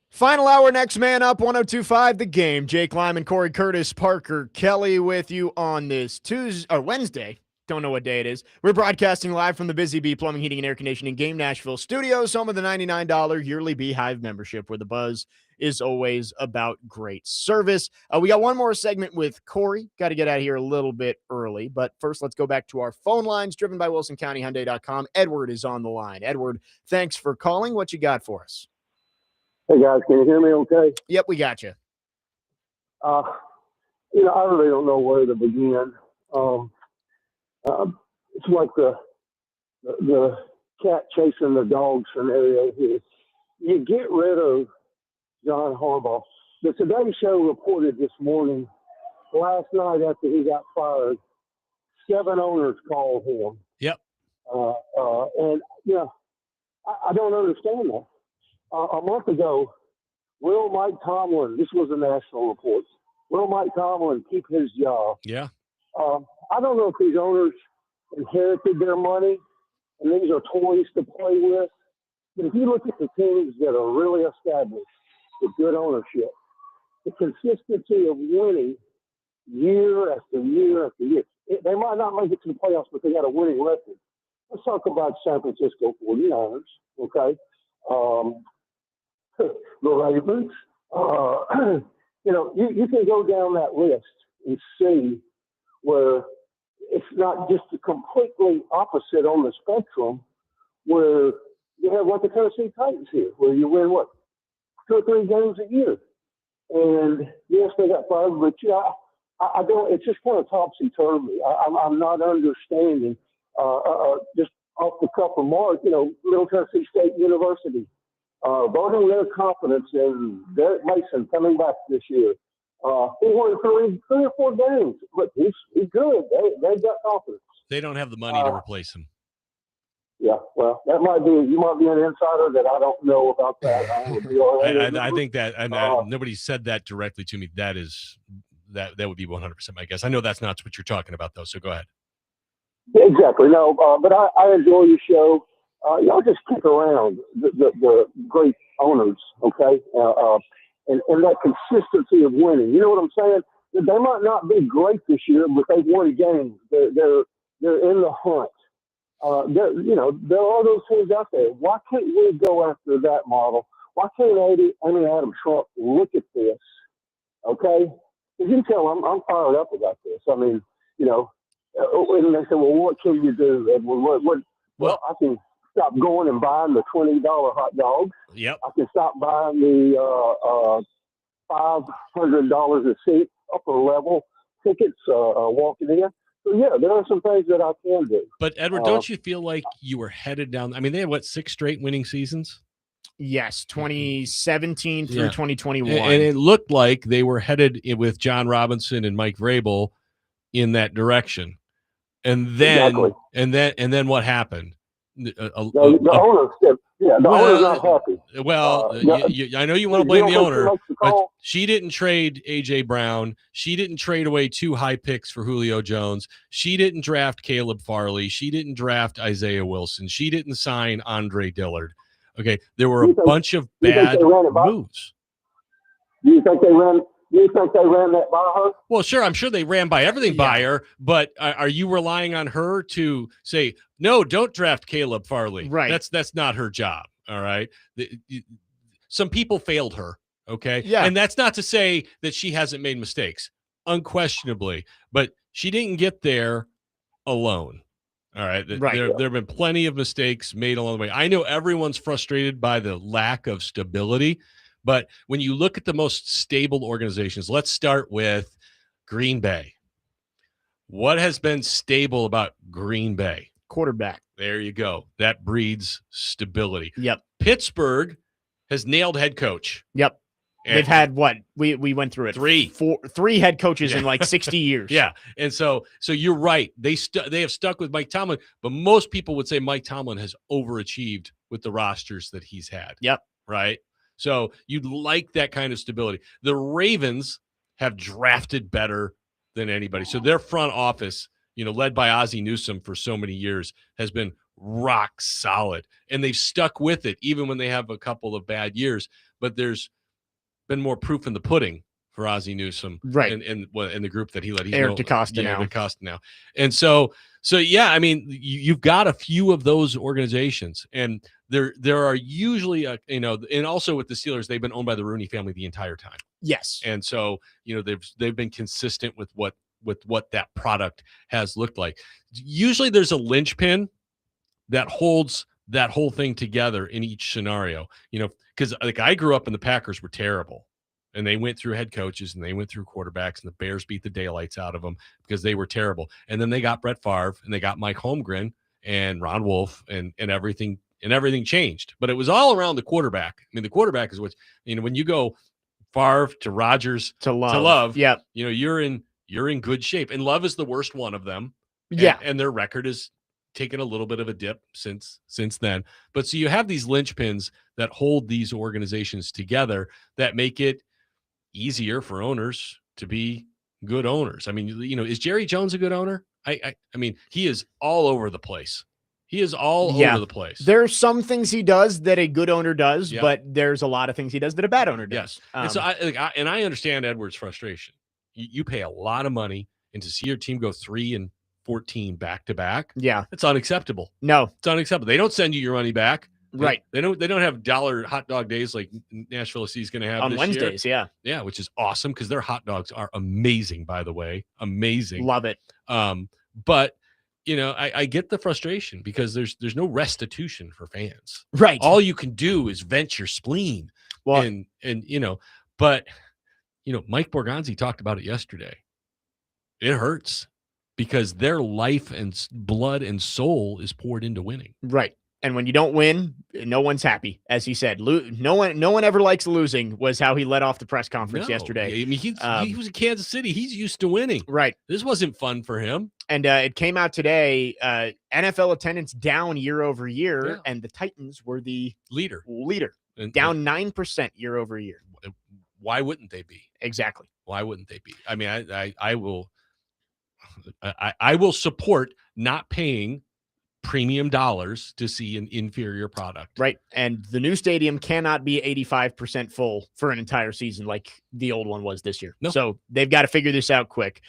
A: Final hour, next man up, 102.5 The Game. Jake Lyman, Corey Curtis, Parker Kelly with you on this Tuesday or Wednesday. Don't know what day it is. We're broadcasting live from the Busy Bee Plumbing, Heating, and Air Conditioning Game Nashville studios, home of the $99 yearly Beehive membership, where the buzz is always about great service. We got one more segment with Corey. Got to get out of here a little bit early, but first let's go back to our phone lines, driven by WilsonCountyHyundai.com. Edward is on the line. Edward, thanks for calling. What you got for us?
L: Hey guys, can you hear me okay?
A: Yep, we got you.
L: I really don't know where to begin. It's like the cat chasing the dog scenario here. You get rid of John Harbaugh. The Today Show reported this morning, last night after he got fired, 7 owners called him.
B: Yep.
L: And I don't understand that. A month ago, will Mike Tomlin, this was a national report, will Mike Tomlin keep his job?
B: Yeah.
L: I don't know if these owners inherited their money and these are toys to play with. But if you look at the teams that are really established with good ownership, the consistency of winning year after year after year, they might not make it to the playoffs, but they got a winning record. Let's talk about San Francisco 49ers, okay? The Ravens. You can go down that list and see where it's not just a completely opposite on the spectrum, where you have like the Tennessee Titans here, where you win, 2 or 3 games a year. And yes, they got fired, but I don't, it's just kind of topsy-turvy. I'm not understanding, just off the cuff of Mark, Middle Tennessee State University, voting their confidence in Derek Mason coming back this year. He won 3 or 4 games, but he's good. They've got confidence.
B: They don't have the money to replace him.
L: Yeah, well, you might be an insider that I don't know about that.
B: I think that nobody said that directly to me. That would be 100% my guess. I know that's not what you're talking about, though, so go ahead.
L: Exactly. No, but I enjoy your show. Y'all just kick around the great owners, okay? And that consistency of winning. You know what I'm saying? They might not be great this year, but they've won games. They're in the hunt. There are those teams out there. Why can't we go after that model? Why can't Adam Trump look at this? Okay, you can tell I'm fired up about this. I mean, and they say, well, what can you do? And well, I can stop going and buying the $20 hot dogs.
B: Yep.
L: I can stop buying the $500 a seat upper level tickets walking in. So, yeah, there are some things that I can do.
B: But, Edward, don't you feel like you were headed down? I mean, they had, 6 straight winning seasons?
A: Yes, 2017 through 2021.
B: And it looked like they were headed with John Robinson and Mike Vrabel in that direction. And then and then what happened?
L: The owner said, the owner's not happy.
B: Well, I know you want to blame the owner, but she didn't trade A.J. Brown. She didn't trade away 2 high picks for Julio Jones. She didn't draft Caleb Farley. She didn't draft Isaiah Wilson. She didn't sign Andre Dillard. Okay, there were a bunch of bad moves.
L: Do you think they ran that by her?
B: Well, sure. I'm sure they ran by everything by her, but are you relying on her to say, no, don't draft Caleb Farley?
A: Right.
B: That's not her job. All right. Some people failed her. Okay.
A: Yeah.
B: And that's not to say that she hasn't made mistakes, unquestionably, but she didn't get there alone. All right. There have been plenty of mistakes made along the way. I know everyone's frustrated by the lack of stability. But when you look at the most stable organizations, let's start with Green Bay. What has been stable about Green Bay?
A: Quarterback.
B: There you go. That breeds stability.
A: Yep.
B: Pittsburgh has nailed head coach.
A: Yep.
B: And
A: they've had what? We went through it. 3 head coaches in 60 years.
B: Yeah. And so you're right. They have stuck with Mike Tomlin, but most people would say Mike Tomlin has overachieved with the rosters that he's had.
A: Yep.
B: Right? So you'd like that kind of stability. The Ravens have drafted better than anybody. So their front office, led by Ozzie Newsome for so many years, has been rock solid. And they've stuck with it even when they have a couple of bad years. But there's been more proof in the pudding for Ozzie Newsome,
A: Right.
B: And in the group that he led. He's
A: Eric DeCosta now.
B: Eric DeCosta now. And so yeah, I mean, you've got a few of those organizations, and there are usually and also with the Steelers, they've been owned by the Rooney family the entire time.
A: Yes.
B: And so they've been consistent with what that product has looked like. Usually there's a linchpin that holds that whole thing together in each scenario, because like I grew up and the Packers were terrible, and they went through head coaches and they went through quarterbacks, and the Bears beat the daylights out of them because they were terrible. And then they got Brett Favre and they got Mike Holmgren and Ron Wolf, and everything changed. But it was all around the quarterback. I mean, the quarterback is what, when you go Favre to Rodgers
A: to Love.
B: Yeah. You're in good shape. And Love is the worst one of them.
A: Yeah.
B: And their record is taken a little bit of a dip since then. But so you have these linchpins that hold these organizations together that make it easier for owners to be good owners. I mean, is Jerry Jones a good owner? I mean, he is all over the place. He is all over the place.
A: There are some things he does that a good owner does,
B: Yeah.
A: but there's a lot of things he does that a bad owner does.
B: Yes. And so I understand Edwards' frustration. You pay a lot of money, and to see your team go 3-14 back to back.
A: Yeah.
B: It's unacceptable.
A: No.
B: It's unacceptable. They don't send you your money back.
A: Right.
B: They don't have $1 hot dog days like Nashville SC is going to have
A: on
B: this
A: Wednesdays.
B: year.
A: Yeah.
B: Yeah, which is awesome because their hot dogs are amazing, by the way. Amazing.
A: Love it.
B: But I get the frustration because there's no restitution for fans.
A: Right.
B: All you can do is vent your spleen.
A: Well,
B: but Mike Borgonzi talked about it yesterday. It hurts because their life and blood and soul is poured into winning.
A: Right. And when you don't win, no one's happy. As he said, no one ever likes losing, was how he led off the press conference yesterday.
B: I mean, he was in Kansas City. He's used to winning.
A: Right.
B: This wasn't fun for him.
A: And it came out today, NFL attendance down year over year, and the Titans were the
B: leader.
A: And down 9% year over year.
B: Why wouldn't they be?
A: Exactly.
B: Why wouldn't they be? I mean, I will support not paying premium dollars to see an inferior product.
A: Right. And the new stadium cannot be 85% full for an entire season like the old one was this year.
B: No.
A: So they've got to figure this out quick.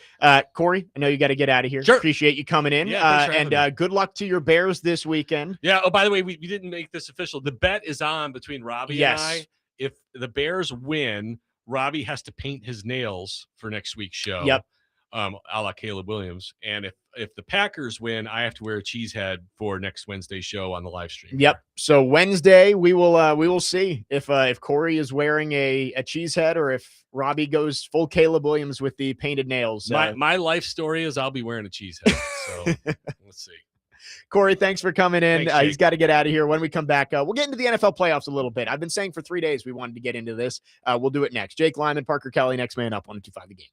A: Cory, I know you got to get out of here.
B: Sure.
A: Appreciate you coming in.
B: Yeah,
A: and good luck to your Bears this weekend.
B: Yeah. Oh, by the way, we didn't make this official. The bet is on between Robbie and I. If the Bears win, Robbie has to paint his nails for next week's show.
A: Yep.
B: A la Caleb Williams. And if the Packers win, I have to wear a cheese head for next Wednesday's show on the live stream.
A: Yep. So Wednesday we will see if Cory is wearing a cheese head or if Robbie goes full Caleb Williams with the painted nails.
B: My life story is I'll be wearing a cheese head. So let's see.
A: Cory, thanks for coming in.
B: Thanks,
A: He's got to get out of here. When we come back, we'll get into the NFL playoffs a little bit. I've been saying for 3 days we wanted to get into this. We'll do it next. Jake Lyman, Parker Kelly, Next Man Up, 102.5 The Game.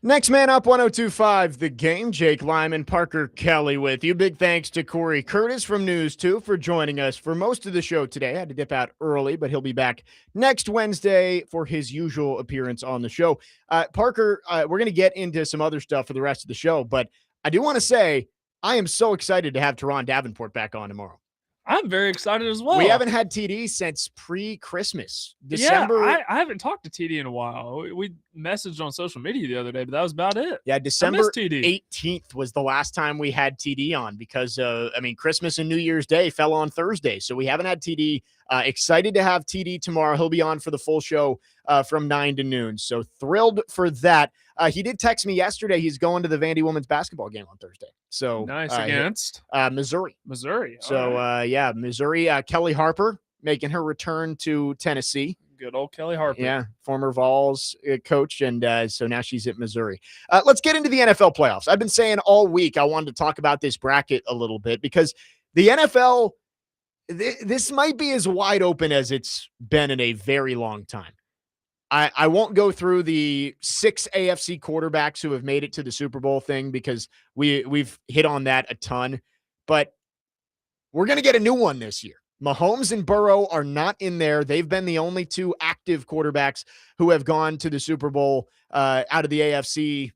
A: Next man up, 1025 The Game. Jake Lyman, Parker Kelly with you. Big thanks to Cory Curtis from News 2 for joining us for most of the show today. I had to dip out early, but he'll be back next Wednesday for his usual appearance on the show. Parker, we're going to get into some other stuff for the rest of the show, but I do want to say I am so excited to have Teron Davenport back on tomorrow.
J: I'm very excited as well.
A: We haven't had TD since pre-Christmas. December.
J: Yeah, I haven't talked to TD in a while. We messaged on social media the other day, but that was about it.
A: Yeah, December
J: TD.
A: 18th was the last time we had TD on because, Christmas and New Year's Day fell on Thursday. So we haven't had TD. Excited to have TD tomorrow. He'll be on for the full show from 9 to noon. So thrilled for that. He did text me yesterday. He's going to the Vandy women's basketball game on Thursday. So
J: nice against
A: Missouri.
J: So,
A: right. Missouri. Kelly Harper making her return to Tennessee.
J: Good old Kelly Harper.
A: Yeah, former Vols coach, and so now she's at Missouri. Let's get into the NFL playoffs. I've been saying all week I wanted to talk about this bracket a little bit because the NFL, this might be as wide open as it's been in a very long time. I won't go through the 6 AFC quarterbacks who have made it to the Super Bowl thing because we've hit on that a ton, but we're going to get a new one this year. Mahomes and Burrow are not in there. They've been the only 2 active quarterbacks who have gone to the Super Bowl out of the AFC.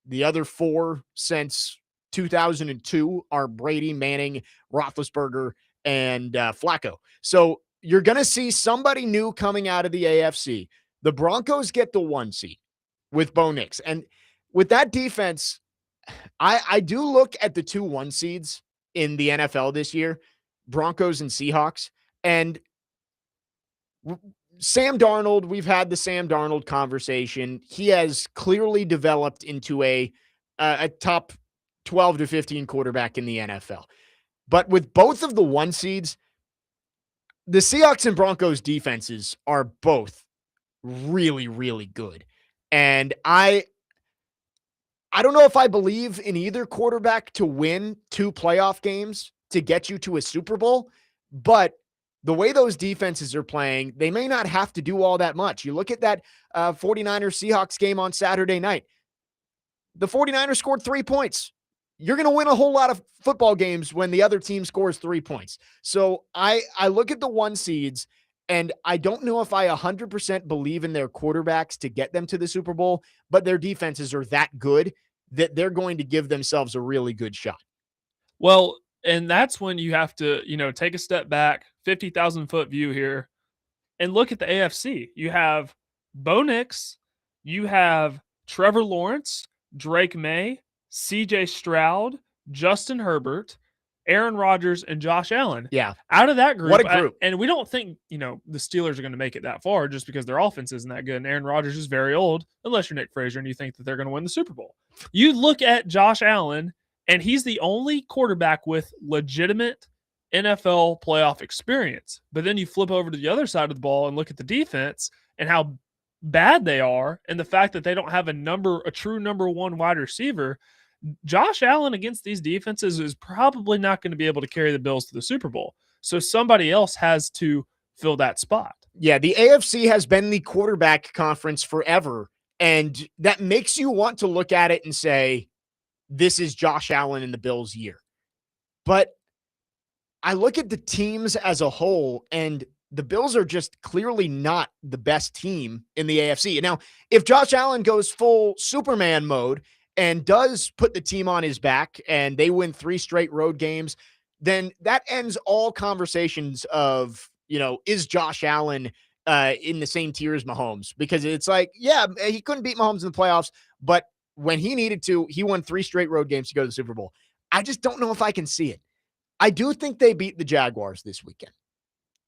A: The other 4 since 2002 are Brady, Manning, Roethlisberger, and Flacco. So you're going to see somebody new coming out of the AFC. The Broncos get the 1 seed with Bo Nix. And with that defense, I do look at the 2 1 seeds in the NFL this year, Broncos and Seahawks. And Sam Darnold, we've had the Sam Darnold conversation. He has clearly developed into a top 12 to 15 quarterback in the NFL. But with both of the 1 seeds, the Seahawks and Broncos defenses are both really, really good. And I don't know if I believe in either quarterback to win 2 playoff games to get you to a Super Bowl, but the way those defenses are playing, they may not have to do all that much. You look at that 49ers Seahawks game on Saturday night. The 49ers scored 3 points. You're going to win a whole lot of football games when the other team scores 3 points. So I look at the 1 seeds, and I don't know if I 100% believe in their quarterbacks to get them to the Super Bowl, but their defenses are that good that they're going to give themselves a really good shot.
J: Well, and that's when you have to, take a step back, 50,000 foot view here, and look at the AFC. You have Bo Nix, you have Trevor Lawrence, Drake May, CJ Stroud, Justin Herbert, Aaron Rodgers, and Josh Allen.
A: Yeah.
J: Out of that group.
A: What a group.
J: And we don't think, the Steelers are going to make it that far just because their offense isn't that good. And Aaron Rodgers is very old, unless you're Nick Frazier and you think that they're going to win the Super Bowl. You look at Josh Allen, and he's the only quarterback with legitimate NFL playoff experience. But then you flip over to the other side of the ball and look at the defense and how bad they are, and the fact that they don't have a true number 1 wide receiver. Josh Allen against these defenses is probably not going to be able to carry the Bills to the Super Bowl. So somebody else has to fill that spot.
A: Yeah, the AFC has been the quarterback conference forever, and that makes you want to look at it and say, this is Josh Allen and the Bills' year. But I look at the teams as a whole, and the Bills are just clearly not the best team in the AFC. Now, if Josh Allen goes full Superman mode and does put the team on his back and they win 3 straight road games, then that ends all conversations of, is Josh Allen in the same tier as Mahomes? Because it's like, yeah, he couldn't beat Mahomes in the playoffs, but when he needed to, he won 3 straight road games to go to the Super Bowl. I just don't know if I can see it. I do think they beat the Jaguars this weekend.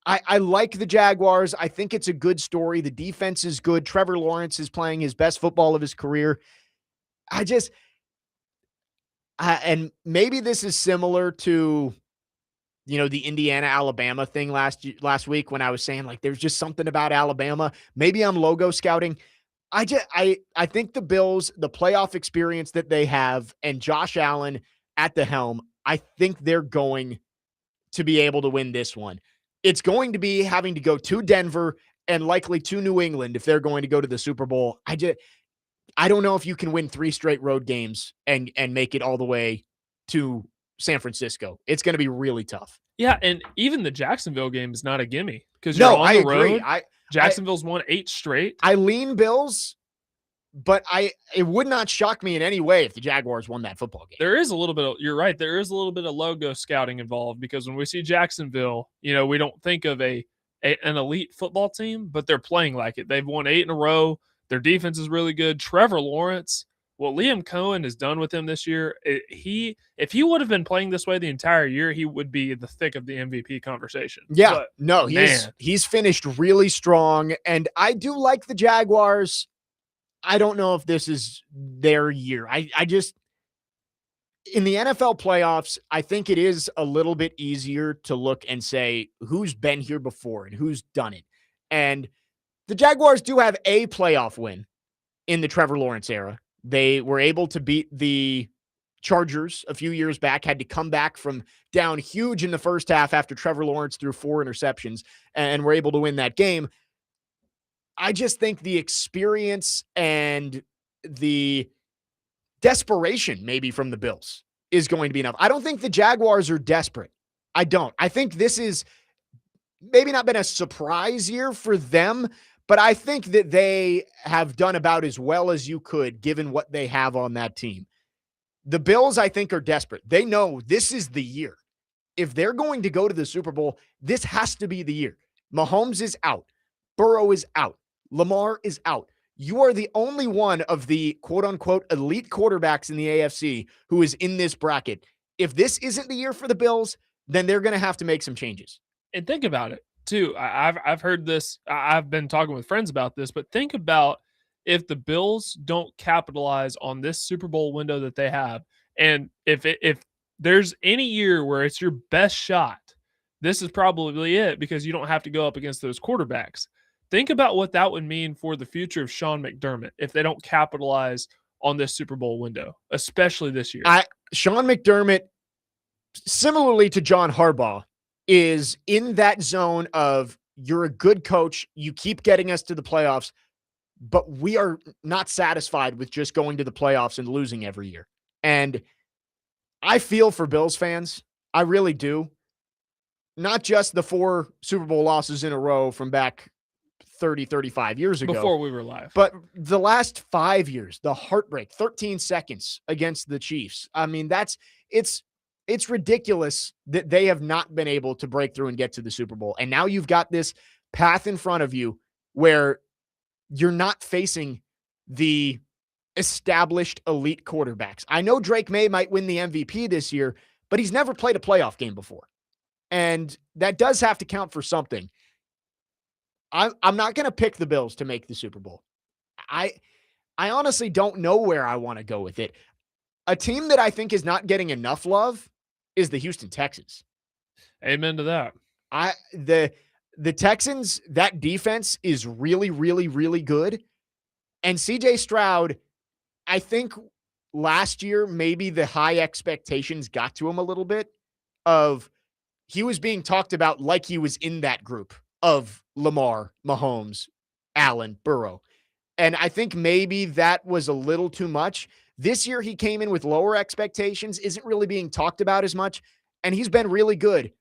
A: I like the Jaguars. I think it's a good story. The defense is good. Trevor Lawrence is playing his best football of his career. And maybe this is similar to, the Indiana-Alabama thing last week when I was saying, like, there's just something about Alabama. Maybe I'm logo scouting. I think the Bills, the playoff experience that they have, and Josh Allen at the helm, I think they're going to be able to win this one. It's going to be having to go to Denver and likely to New England if they're going to go to the Super Bowl. I don't know if you can win 3 straight road games and make it all the way to San Francisco. It's going to be really tough.
J: Yeah, and even the Jacksonville game is not a gimme because you're
A: No,
J: on
A: I
J: the
A: agree.
J: road. Jacksonville's won 8 straight.
A: I lean Bills, but it would not shock me in any way if the Jaguars won that football game.
J: There is a little bit of, you're right, there is a little bit of logo scouting involved because when we see Jacksonville, we don't think of an elite football team, but they're playing like it. They've won 8 in a row. Their defense is really good. Trevor Lawrence, what Liam Cohen has done with him this year, if he would have been playing this way the entire year, he would be in the thick of the MVP conversation.
A: Yeah,
J: but,
A: no, he's finished really strong, and I do like the Jaguars. I don't know if this is their year. I just, in the NFL playoffs, I think it is a little bit easier to look and say who's been here before and who's done it. And the Jaguars do have a playoff win in the Trevor Lawrence era. They were able to beat the Chargers a few years back, had to come back from down huge in the first half after Trevor Lawrence threw 4 interceptions and were able to win that game. I just think the experience and the desperation maybe from the Bills is going to be enough. I don't think the Jaguars are desperate. I don't. I think this is maybe not been a surprise year for them, but I think that they have done about as well as you could given what they have on that team. The Bills, I think, are desperate. They know this is the year. If they're going to go to the Super Bowl, this has to be the year. Mahomes is out. Burrow is out. Lamar is out. You are the only one of the quote-unquote elite quarterbacks in the AFC who is in this bracket. If this isn't the year for the Bills, then they're going to have to make some changes.
J: And think about it, too. I've heard this. I've been talking with friends about this, but think about if the Bills don't capitalize on this Super Bowl window that they have, and if there's any year where it's your best shot, this is probably it because you don't have to go up against those quarterbacks. Think about what that would mean for the future of Sean McDermott if they don't capitalize on this Super Bowl window, especially this year.
A: Sean McDermott, similarly to John Harbaugh, is in that zone of you're a good coach, you keep getting us to the playoffs, but we are not satisfied with just going to the playoffs and losing every year. And I feel for Bills fans. I really do. Not just the 4 Super Bowl losses in a row from back 30, 35 years ago.
J: Before we were live.
A: But the last 5 years, the heartbreak, 13 seconds against the Chiefs. I mean, it's ridiculous that they have not been able to break through and get to the Super Bowl. And now you've got this path in front of you where you're not facing the established elite quarterbacks. I know Drake May might win the MVP this year, but he's never played a playoff game before. And that does have to count for something. I'm not going to pick the Bills to make the Super Bowl. I honestly don't know where I want to go with it. A team that I think is not getting enough love is the Houston Texans.
J: Amen to that.
A: The Texans, that defense is really, really, really good. And CJ Stroud, I think last year, maybe the high expectations got to him a little bit of he was being talked about like he was in that group of Lamar, Mahomes, Allen, Burrow. And I think maybe that was a little too much. This year, he came in with lower expectations, isn't really being talked about as much, and he's been really good.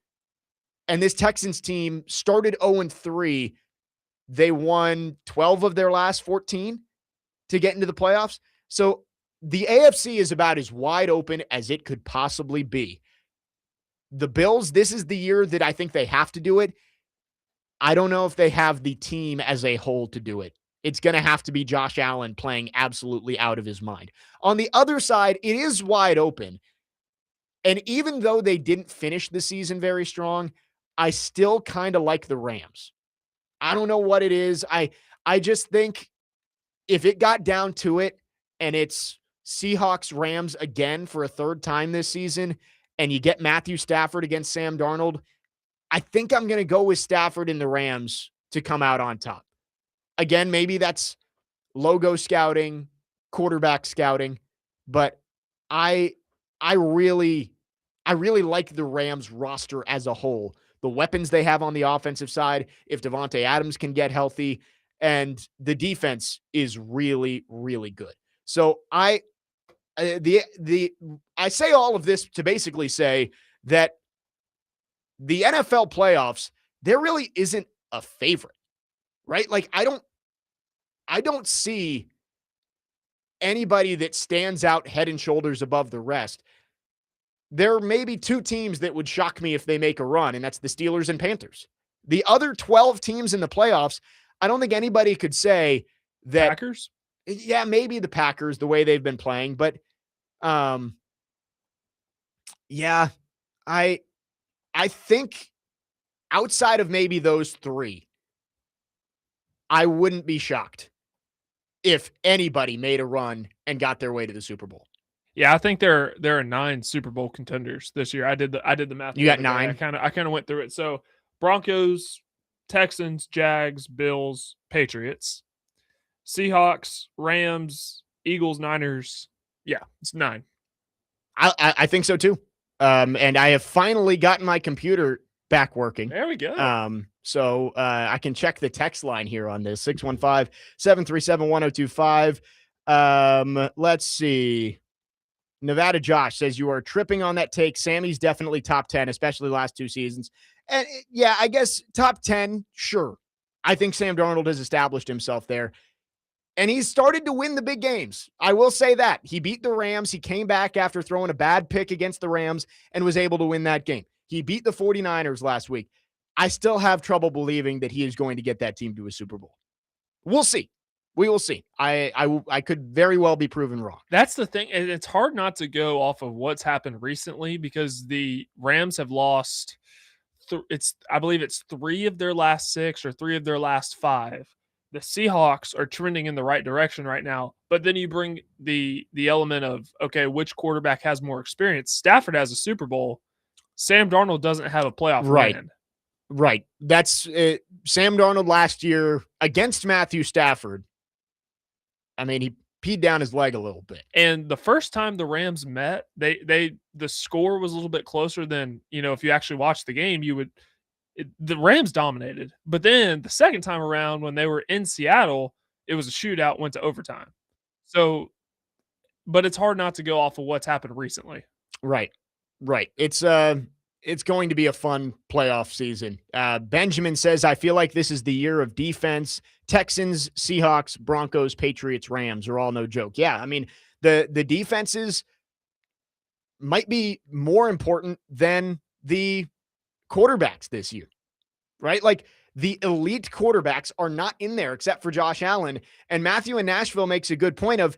A: And this Texans team started 0-3. They won 12 of their last 14 to get into the playoffs. So the AFC is about as wide open as it could possibly be. The Bills, this is the year that I think they have to do it. I don't know if they have the team as a whole to do it. It's going to have to be Josh Allen playing absolutely out of his mind. On the other side, it is wide open. And even though they didn't finish the season very strong, I still kind of like the Rams. I don't know what it is. I just think if it got down to it and it's Seahawks Rams again for a third time this season, and you get Matthew Stafford against Sam Darnold, I think I'm going to go with Stafford and the Rams to come out on top. Again, maybe that's logo scouting, quarterback scouting, but I really like the Rams roster as a whole. The weapons they have on the offensive side, if Devontae Adams can get healthy, and the defense is really, really good. So I say all of this to basically say that the NFL playoffs, there really isn't a favorite, right? Like I don't see anybody that stands out head and shoulders above the rest. There may be two teams that would shock me if they make a run, and that's the Steelers and Panthers. The other 12 teams in the playoffs, I don't think anybody could say that.
J: Packers?
A: Yeah, maybe the Packers, the way they've been playing, but yeah, I think outside of maybe those three, I wouldn't be shocked if anybody made a run and got their way to the Super Bowl.
J: Yeah, I think there are 9 Super Bowl contenders this year. I did the math.
A: You got 9?
J: I kind of went through it. So Broncos, Texans, Jags, Bills, Patriots, Seahawks, Rams, Eagles, Niners. Yeah, it's 9.
A: I think so too. And I have finally gotten my computer back working.
J: There we go.
A: So I can check the text line here on this 615-737-1025. Let's see. Nevada Josh says you are tripping on that take. Sammy's definitely top 10, especially last 2 seasons. And yeah, I guess top 10, sure. I think Sam Darnold has established himself there. And he's started to win the big games. I will say that. He beat the Rams. He came back after throwing a bad pick against the Rams and was able to win that game. He beat the 49ers last week. I still have trouble believing that he is going to get that team to a Super Bowl. We'll see. We will see. I could very well be proven wrong.
J: That's the thing. And it's hard not to go off of what's happened recently because the Rams have lost. I believe it's 3 of their last 6 or 3 of their last 5. The Seahawks are trending in the right direction right now. But then you bring the element of, okay, which quarterback has more experience? Stafford has a Super Bowl. Sam Darnold doesn't have a playoff win.
A: Right. That's Sam Darnold last year against Matthew Stafford. I mean, he peed down his leg a little bit.
J: And the first time the Rams met, the score was a little bit closer than, if you actually watched the game, the Rams dominated. But then the second time around when they were in Seattle, it was a shootout, went to overtime. So, but it's hard not to go off of what's happened recently.
A: Right. It's going to be a fun playoff season. Benjamin says, I feel like this is the year of defense. Texans, Seahawks, Broncos, Patriots, Rams are all no joke. Yeah, I mean, the defenses might be more important than the quarterbacks this year, right? Like the elite quarterbacks are not in there except for Josh Allen. And Matthew in Nashville makes a good point of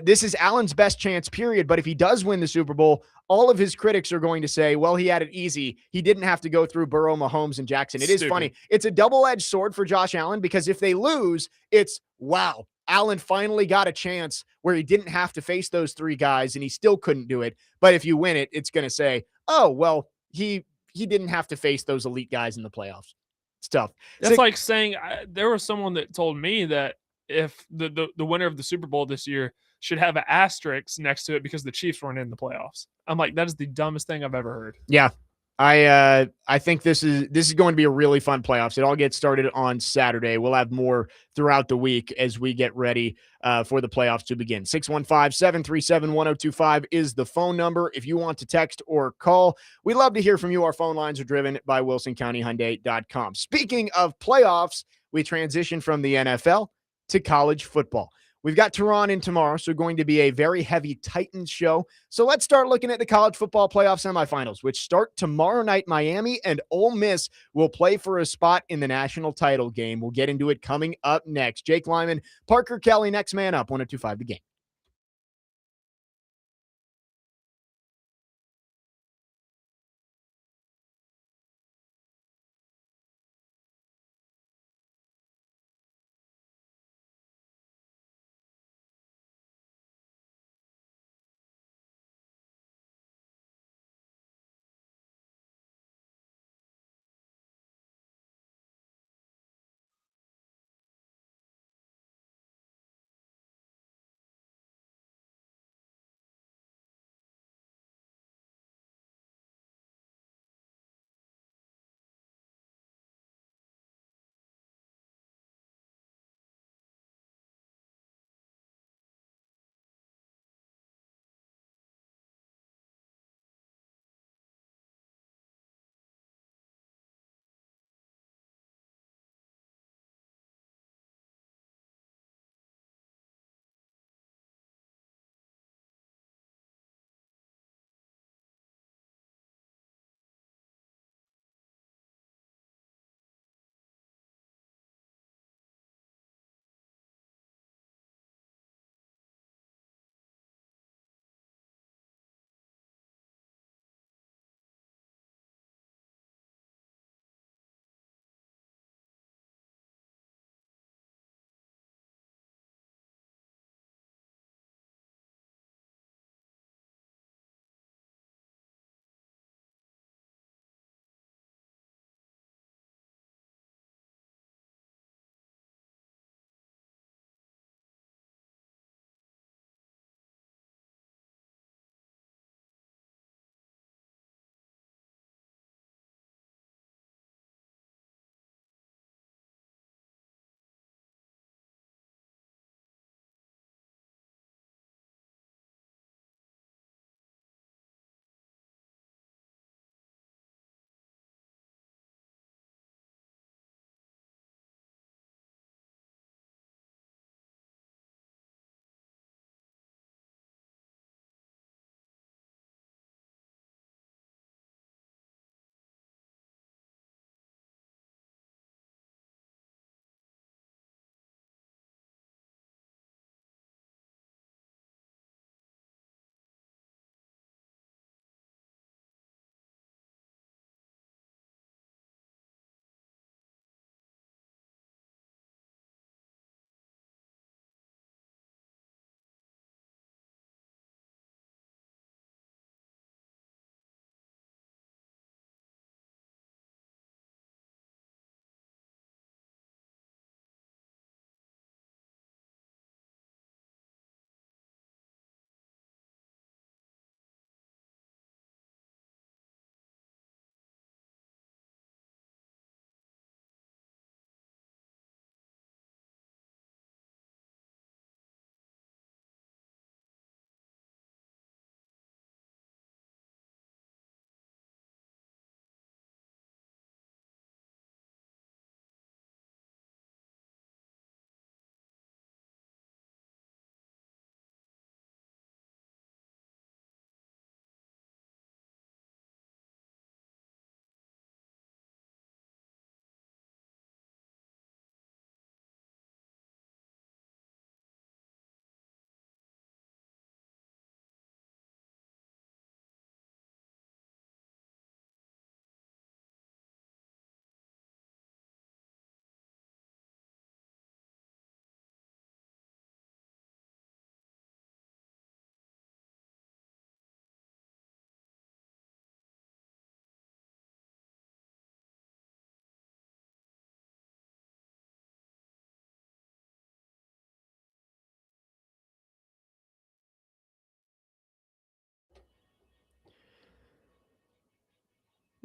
A: this is Allen's best chance, period. But if he does win the Super Bowl, all of his critics are going to say, well, he had it easy. He didn't have to go through Burrow, Mahomes, and Jackson. It is funny. It's a double-edged sword for Josh Allen because if they lose, it's, wow, Allen finally got a chance where he didn't have to face those 3 guys and he still couldn't do it. But if you win it, it's going to say, oh, well, he didn't have to face those elite guys in the playoffs. It's tough.
J: That's like saying there was someone that told me that if the winner of the Super Bowl this year should have an asterisk next to it because the Chiefs weren't in the playoffs. I'm like, that is the dumbest thing I've ever heard.
A: Yeah. I think this is going to be a really fun playoffs. It all gets started on Saturday. We'll have more throughout the week as we get ready for the playoffs to begin. 615-737-1025 is the phone number if you want to text or call. We love to hear from you. Our phone lines are driven by WilsonCountyHyundai.com. Speaking of playoffs, we transition from the NFL to college football. We've got Tehran in tomorrow, so going to be a very heavy Titans show. So let's start looking at the college football playoff semifinals, which start tomorrow night. Miami and Ole Miss will play for a spot in the national title game. We'll get into it coming up next. Jake Lyman, Parker Kelly, next man up, 102.5 The Game.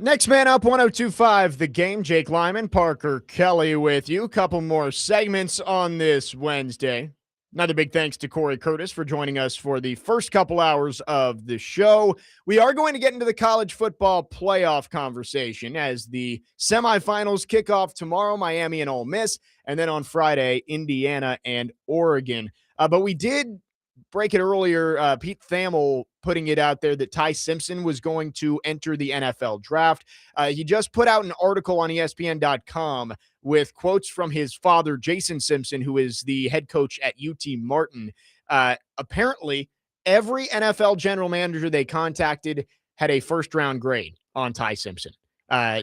A: Next man up, 1025, The Game. Jake Lyman, Parker Kelly with you. Couple more segments on this Wednesday. Another big thanks to Cory Curtis for joining us for the first couple hours of the show. We are going to get into the college football playoff conversation as the semifinals kick off tomorrow, Miami and Ole Miss, and then on Friday, Indiana and Oregon. But we did break it earlier, Pete Thamel putting it out there that Ty Simpson was going to enter the NFL draft. He just put out an article on ESPN.com with quotes from his father, Jason Simpson, who is the head coach at UT Martin. Apparently, every NFL general manager they contacted had a first-round grade on Ty Simpson.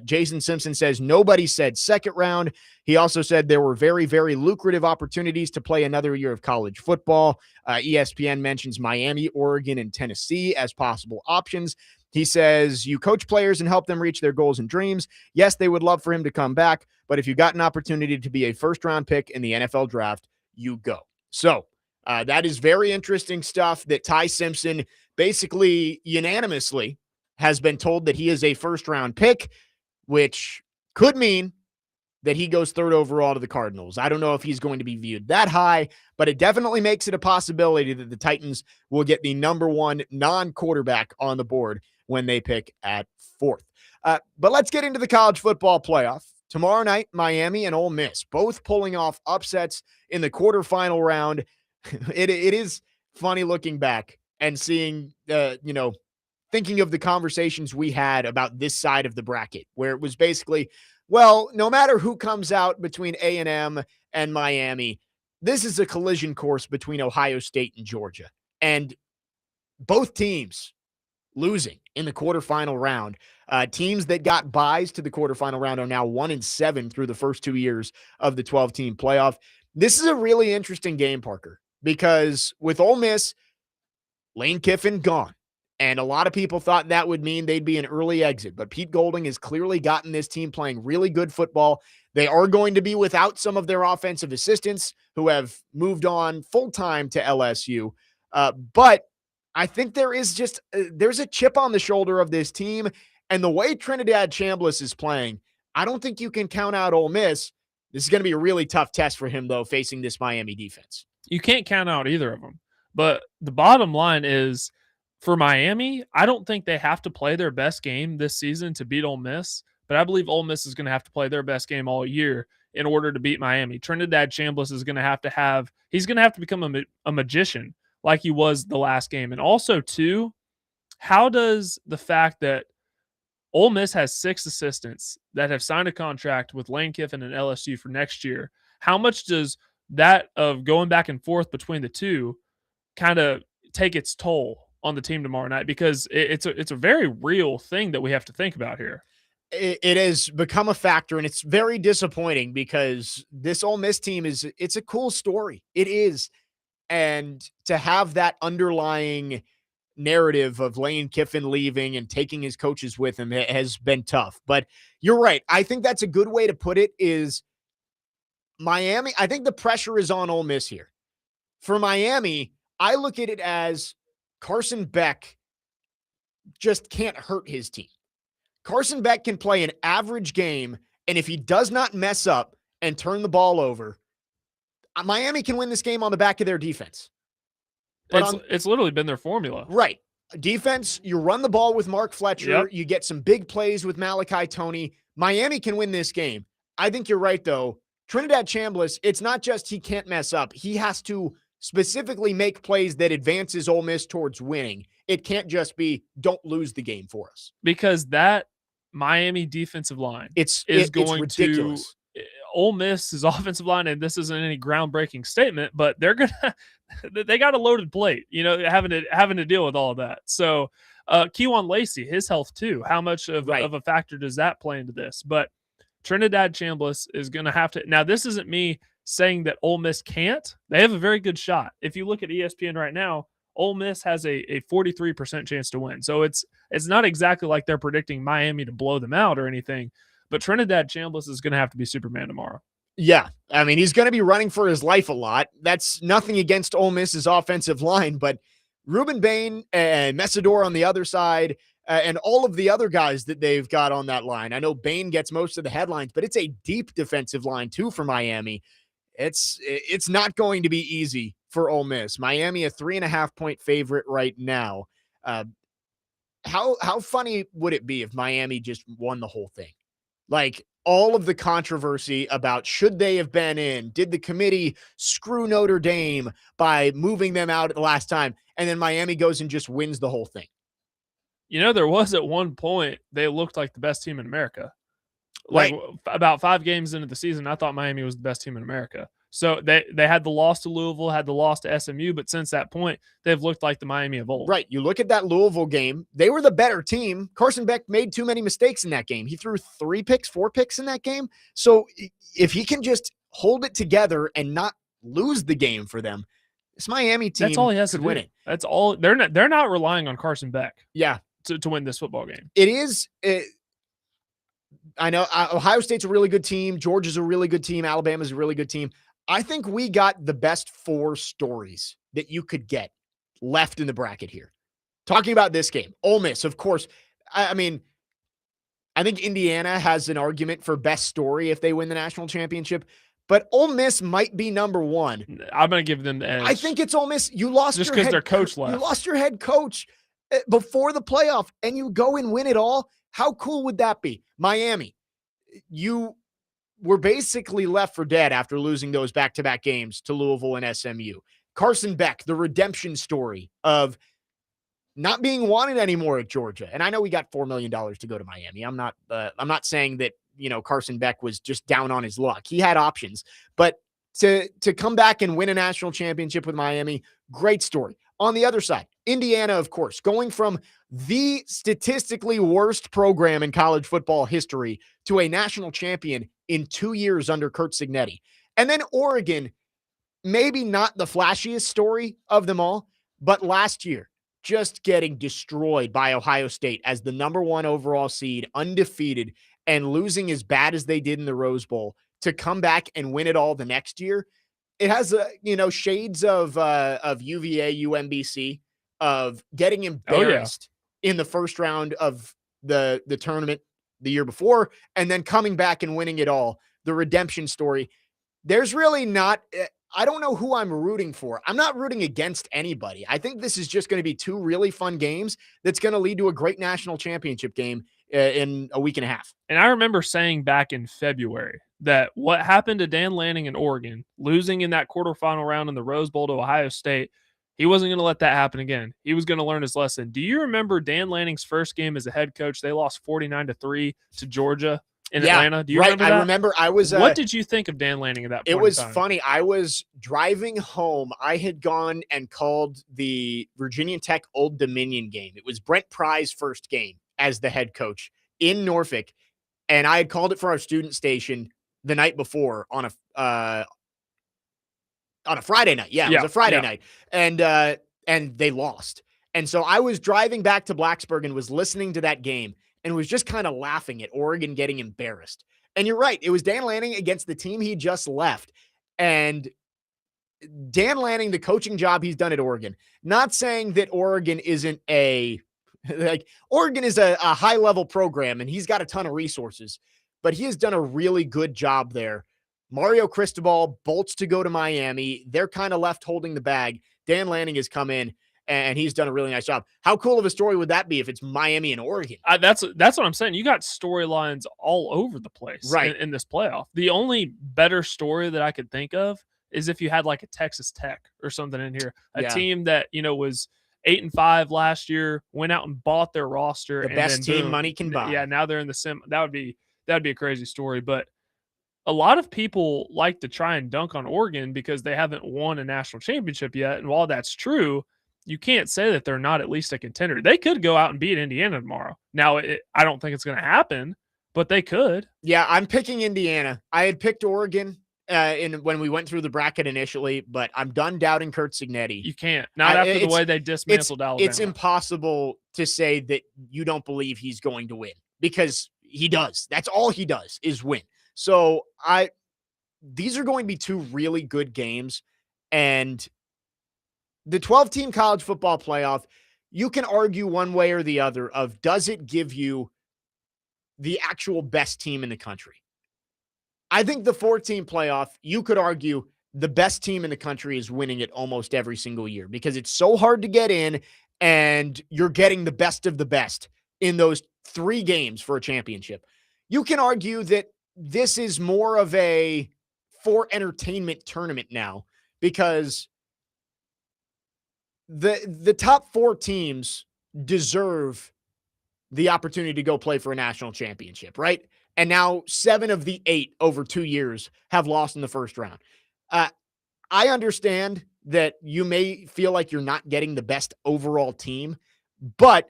A: Jason Simpson says nobody said second round. He also said there were very, very lucrative opportunities to play another year of college football. ESPN mentions Miami, Oregon, and Tennessee as possible options. He says you coach players and help them reach their goals and dreams. Yes, they would love for him to come back, but if you got an opportunity to be a first-round pick in the NFL draft, you go. So that is very interesting stuff that Ty Simpson basically unanimously has been told that he is a first-round pick, which could mean that he goes third overall to the Cardinals. I don't know if he's going to be viewed that high, but it definitely makes it a possibility that the Titans will get the number one non-quarterback on the board when they pick at fourth. But let's get into the college football playoff. Tomorrow night, Miami and Ole Miss, both pulling off upsets in the quarterfinal round. It is funny looking back and seeing, thinking of the conversations we had about this side of the bracket, where it was basically, well, no matter who comes out between A&M and Miami, this is a collision course between Ohio State and Georgia. And both teams losing in the quarterfinal round. Teams that got buys to the quarterfinal round are now 1-7 through the first 2 years of the 12-team playoff. This is a really interesting game, Parker, because with Ole Miss, Lane Kiffin gone. And a lot of people thought that would mean they'd be an early exit. But Pete Golding has clearly gotten this team playing really good football. They are going to be without some of their offensive assistants who have moved on full-time to LSU. But I think there is just there's a chip on the shoulder of this team. And the way Trinidad Chambliss is playing, I don't think you can count out Ole Miss. This is going to be a really tough test for him, though, facing this Miami defense.
J: You can't count out either of them. But the bottom line is, for Miami, I don't think they have to play their best game this season to beat Ole Miss, but I believe Ole Miss is going to have to play their best game all year in order to beat Miami. Trinidad Chambliss is going to have to become a magician like he was the last game. And also, too, how does the fact that Ole Miss has 6 assistants that have signed a contract with Lane Kiffin and LSU for next year, how much does that of going back and forth between the two kind of take its toll on the team tomorrow night? Because it's a very real thing that we have to think about here.
A: It has become a factor, and it's very disappointing because this Ole Miss team it's a cool story. It is. And to have that underlying narrative of Lane Kiffin leaving and taking his coaches with him has been tough. But you're right. I think that's a good way to put it is Miami. I think the pressure is on Ole Miss here. For Miami, I look at it as Carson Beck just can't hurt his team. Carson Beck can play an average game, and if he does not mess up and turn the ball over, Miami can win this game on the back of their defense. But
J: it's literally been their formula.
A: Right. Defense, you run the ball with Mark Fletcher.
J: Yep.
A: You get some big plays with Malachi Toney. Miami can win this game. I think you're right, though. Trinidad Chambliss, it's not just he can't mess up. He has to specifically make plays that advances Ole Miss towards winning. It can't just be don't lose the game for us.
J: Because that Miami defensive line
A: it's
J: going to Ole Miss's offensive line, and this isn't any groundbreaking statement, but they got a loaded plate, having to deal with all of that. So Kejuan Lacey, his health too, how much of a factor does that play into this? But Trinidad Chambliss is going to have to. Now, this isn't me saying that Ole Miss can't. They have a very good shot. If you look at ESPN right now, Ole Miss has a 43% chance to win. So it's not exactly like they're predicting Miami to blow them out or anything. But Trinidad Chambliss is going to have to be Superman tomorrow.
A: Yeah. I mean, he's going to be running for his life a lot. That's nothing against Ole Miss's offensive line, but Ruben Bain and Messidor on the other side, and all of the other guys that they've got on that line. I know Bain gets most of the headlines, but it's a deep defensive line too for Miami. It's not going to be easy for Ole Miss. Miami, a 3.5-point favorite right now. How funny would it be if Miami just won the whole thing? Like all of the controversy about should they have been in? Did the committee screw Notre Dame by moving them out at the last time? And then Miami goes and just wins the whole thing.
J: There was at one point they looked like the best team in America.
A: Right.
J: About 5 games into the season, I thought Miami was the best team in America. So they had the loss to Louisville, had the loss to SMU, but since that point, they've looked like the Miami of old.
A: Right. You look at that Louisville game, they were the better team. Carson Beck made too many mistakes in that game. He threw 4 picks in that game. So if he can just hold it together and not lose the game for them, this Miami team
J: that's all he has to
A: win
J: do.
A: it.
J: That's all. They're not relying on Carson Beck.
A: Yeah.
J: To win this football game.
A: It is. I know Ohio State's a really good team. Georgia's a really good team. Alabama's a really good team. I think we got the best 4 stories that you could get left in the bracket here. Talking about this game, Ole Miss, of course. I mean, I think Indiana has an argument for best story if they win the national championship, but Ole Miss might be number 1.
J: I'm going to give them the edge.
A: I think it's Ole Miss. You lost
J: just
A: your
J: because
A: head
J: their coach left.
A: You lost your head coach before the playoff, and you go and win it all. How cool would that be? Miami, you were basically left for dead after losing those back-to-back games to Louisville and SMU. Carson Beck, the redemption story of not being wanted anymore at Georgia. And I know we got $4 million to go to Miami. I'm not saying that, Carson Beck was just down on his luck. He had options, but to come back and win a national championship with Miami, great story. On the other side, Indiana, of course, going from the statistically worst program in college football history to a national champion in 2 years under Curt Cignetti. And then Oregon, maybe not the flashiest story of them all, but last year, just getting destroyed by Ohio State as the number 1 overall seed, undefeated, and losing as bad as they did in the Rose Bowl to come back and win it all the next year. It has, shades of UVA, UMBC, of getting embarrassed in the first round of the tournament the year before, and then coming back and winning it all. The redemption story. There's really not, I don't know who I'm rooting for. I'm not rooting against anybody. I think this is just going to be 2 really fun games that's going to lead to a great national championship game in a week and a half.
J: And I remember saying back in February that what happened to Dan Lanning in Oregon, losing in that quarterfinal round in the Rose Bowl to Ohio State, he wasn't going to let that happen again. He was going to learn his lesson. Do you remember Dan Lanning's first game as a head coach? They lost 49-3 to Georgia in Atlanta. Do you remember that?
A: I remember. I was.
J: What did you think of Dan Lanning at that point?
A: It was funny. I was driving home. I had gone and called the Virginia Tech Old Dominion game. It was Brent Pry's first game as the head coach in Norfolk, and I had called it for our student station the night before on a Friday night. Yeah, it was a Friday night. And they lost. And so I was driving back to Blacksburg and was listening to that game and was just kind of laughing at Oregon getting embarrassed. And you're right. It was Dan Lanning against the team he just left. And Dan Lanning, the coaching job he's done at Oregon, not saying that Oregon isn't Oregon is a high level program and he's got a ton of resources, but he has done a really good job there. Mario Cristobal bolts to go to Miami. They're kind of left holding the bag. Dan Lanning has come in and he's done a really nice job. How cool of a story would that be if it's Miami and Oregon?
J: That's what I'm saying. You got storylines all over the place in this playoff. The only better story that I could think of is if you had like a Texas Tech or something in here, a team that, was 8-5 last year, went out and bought their roster.
A: The best team money can buy.
J: Yeah, now they're in the sim. That'd be a crazy story. But a lot of people like to try and dunk on Oregon because they haven't won a national championship yet. And while that's true, you can't say that they're not at least a contender. They could go out and beat Indiana tomorrow. Now, I don't think it's going to happen, but they could.
A: Yeah, I'm picking Indiana. I had picked Oregon when we went through the bracket initially, but I'm done doubting Curt Cignetti.
J: You can't. Not after the way they dismantled Alabama.
A: It's impossible to say that you don't believe he's going to win because he does. That's all he does is win. So these are going to be 2 really good games, and the 12-team college football playoff, you can argue one way or the other of does it give you the actual best team in the country? I think the 4-team playoff, you could argue the best team in the country is winning it almost every single year because it's so hard to get in and you're getting the best of the best in those 3 games for a championship. You can argue that this is more of a for entertainment now because the top 4 teams deserve the opportunity to go play for a national championship, right? And now 7 of the 8 over 2 years have lost in the first round. I understand that you may feel like you're not getting the best overall team, but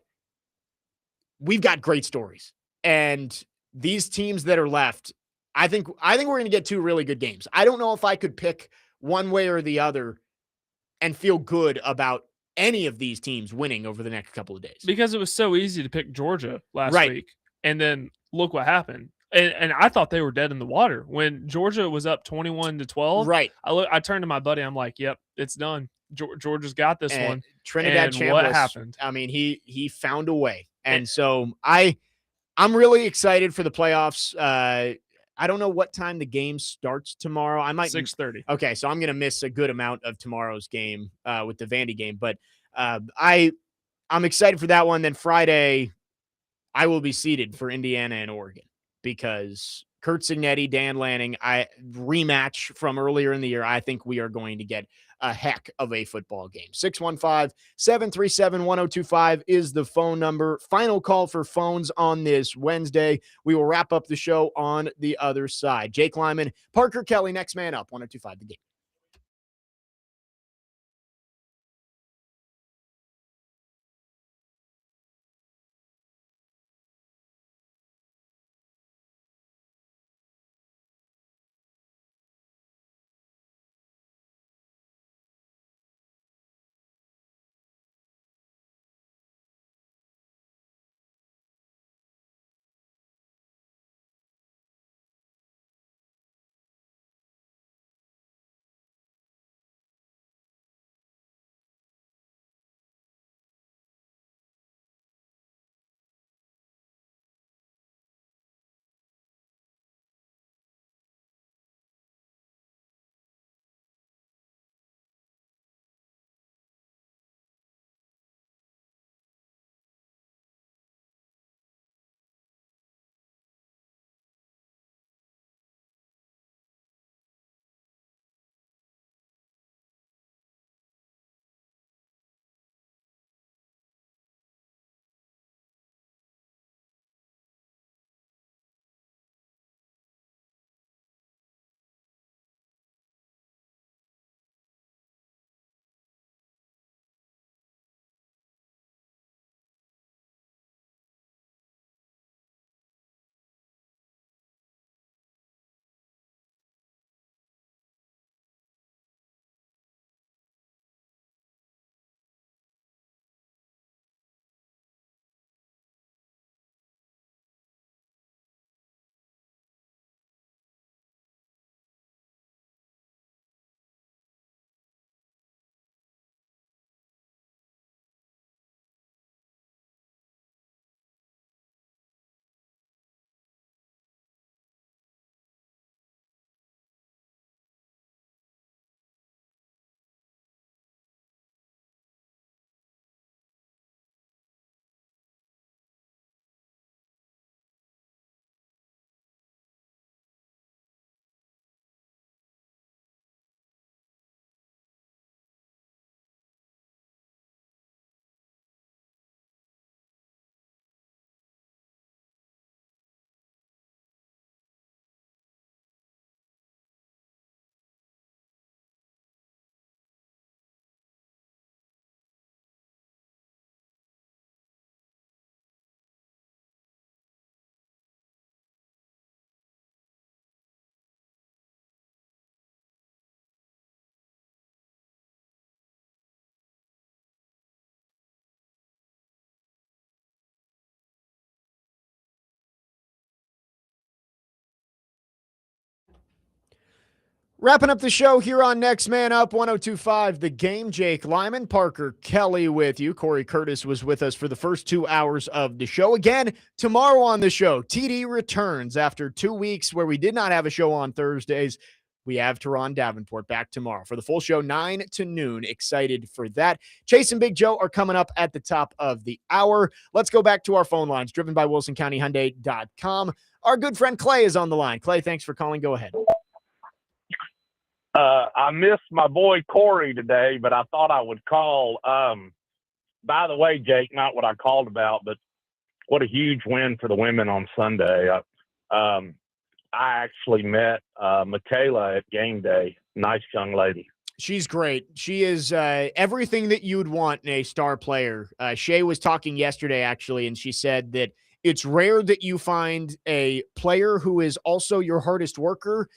A: we've got great stories. And these teams that are left, I think we're going to get 2 really good games. I don't know if I could pick one way or the other and feel good about any of these teams winning over the next couple of days.
J: Because it was so easy to pick Georgia last
A: Right.
J: week. And then look what happened. And I thought they were dead in the water. When Georgia was up 21-12,
A: Right.
J: I turned to my buddy. I'm like, yep, it's done. Georgia's got this
A: And
J: one.
A: Trinidad
J: And what
A: Chambliss,
J: happened?
A: I mean, he found a way. And so I'm really excited for the playoffs. I don't know what time the game starts tomorrow. I might
J: 6:30.
A: Okay, so I'm going to miss a good amount of tomorrow's game with the Vandy game, but I'm excited for that one. Then Friday, I will be seated for Indiana and Oregon because Kurt Signetti, Dan Lanning, rematch from earlier in the year. I think we are going to get a heck of a football game. 615-737-1025 is the phone number. Final call for phones on this Wednesday. We will wrap up the show on the other side. Jake Lyman, Parker Kelly, next man up, 1025 The Game. Wrapping up the show here on Next Man Up 1025, The Game. Jake Lyman, Parker Kelly with you. Corey Curtis was with us for the first 2 hours of the show. Again, tomorrow on the show, TD returns after 2 weeks where we did not have a show on Thursdays. We have Teron Davenport back tomorrow for the full show, 9 to noon. Excited for that. Chase and Big Joe are coming up at the top of the hour. Let's go back to our phone lines, driven by WilsonCountyHyundai.com. Our good friend Clay is on the line. Clay, thanks for calling. Go ahead.
M: I missed my boy Cory today, but I thought I would call. By the way, Jake, not what I called about, but what a huge win for the women on Sunday. I actually met Michaela at game day. Nice young lady.
A: She's great. She is everything that you'd want in a star player. Shay was talking yesterday, actually, and she said that it's rare that you find a player who is also your hardest worker,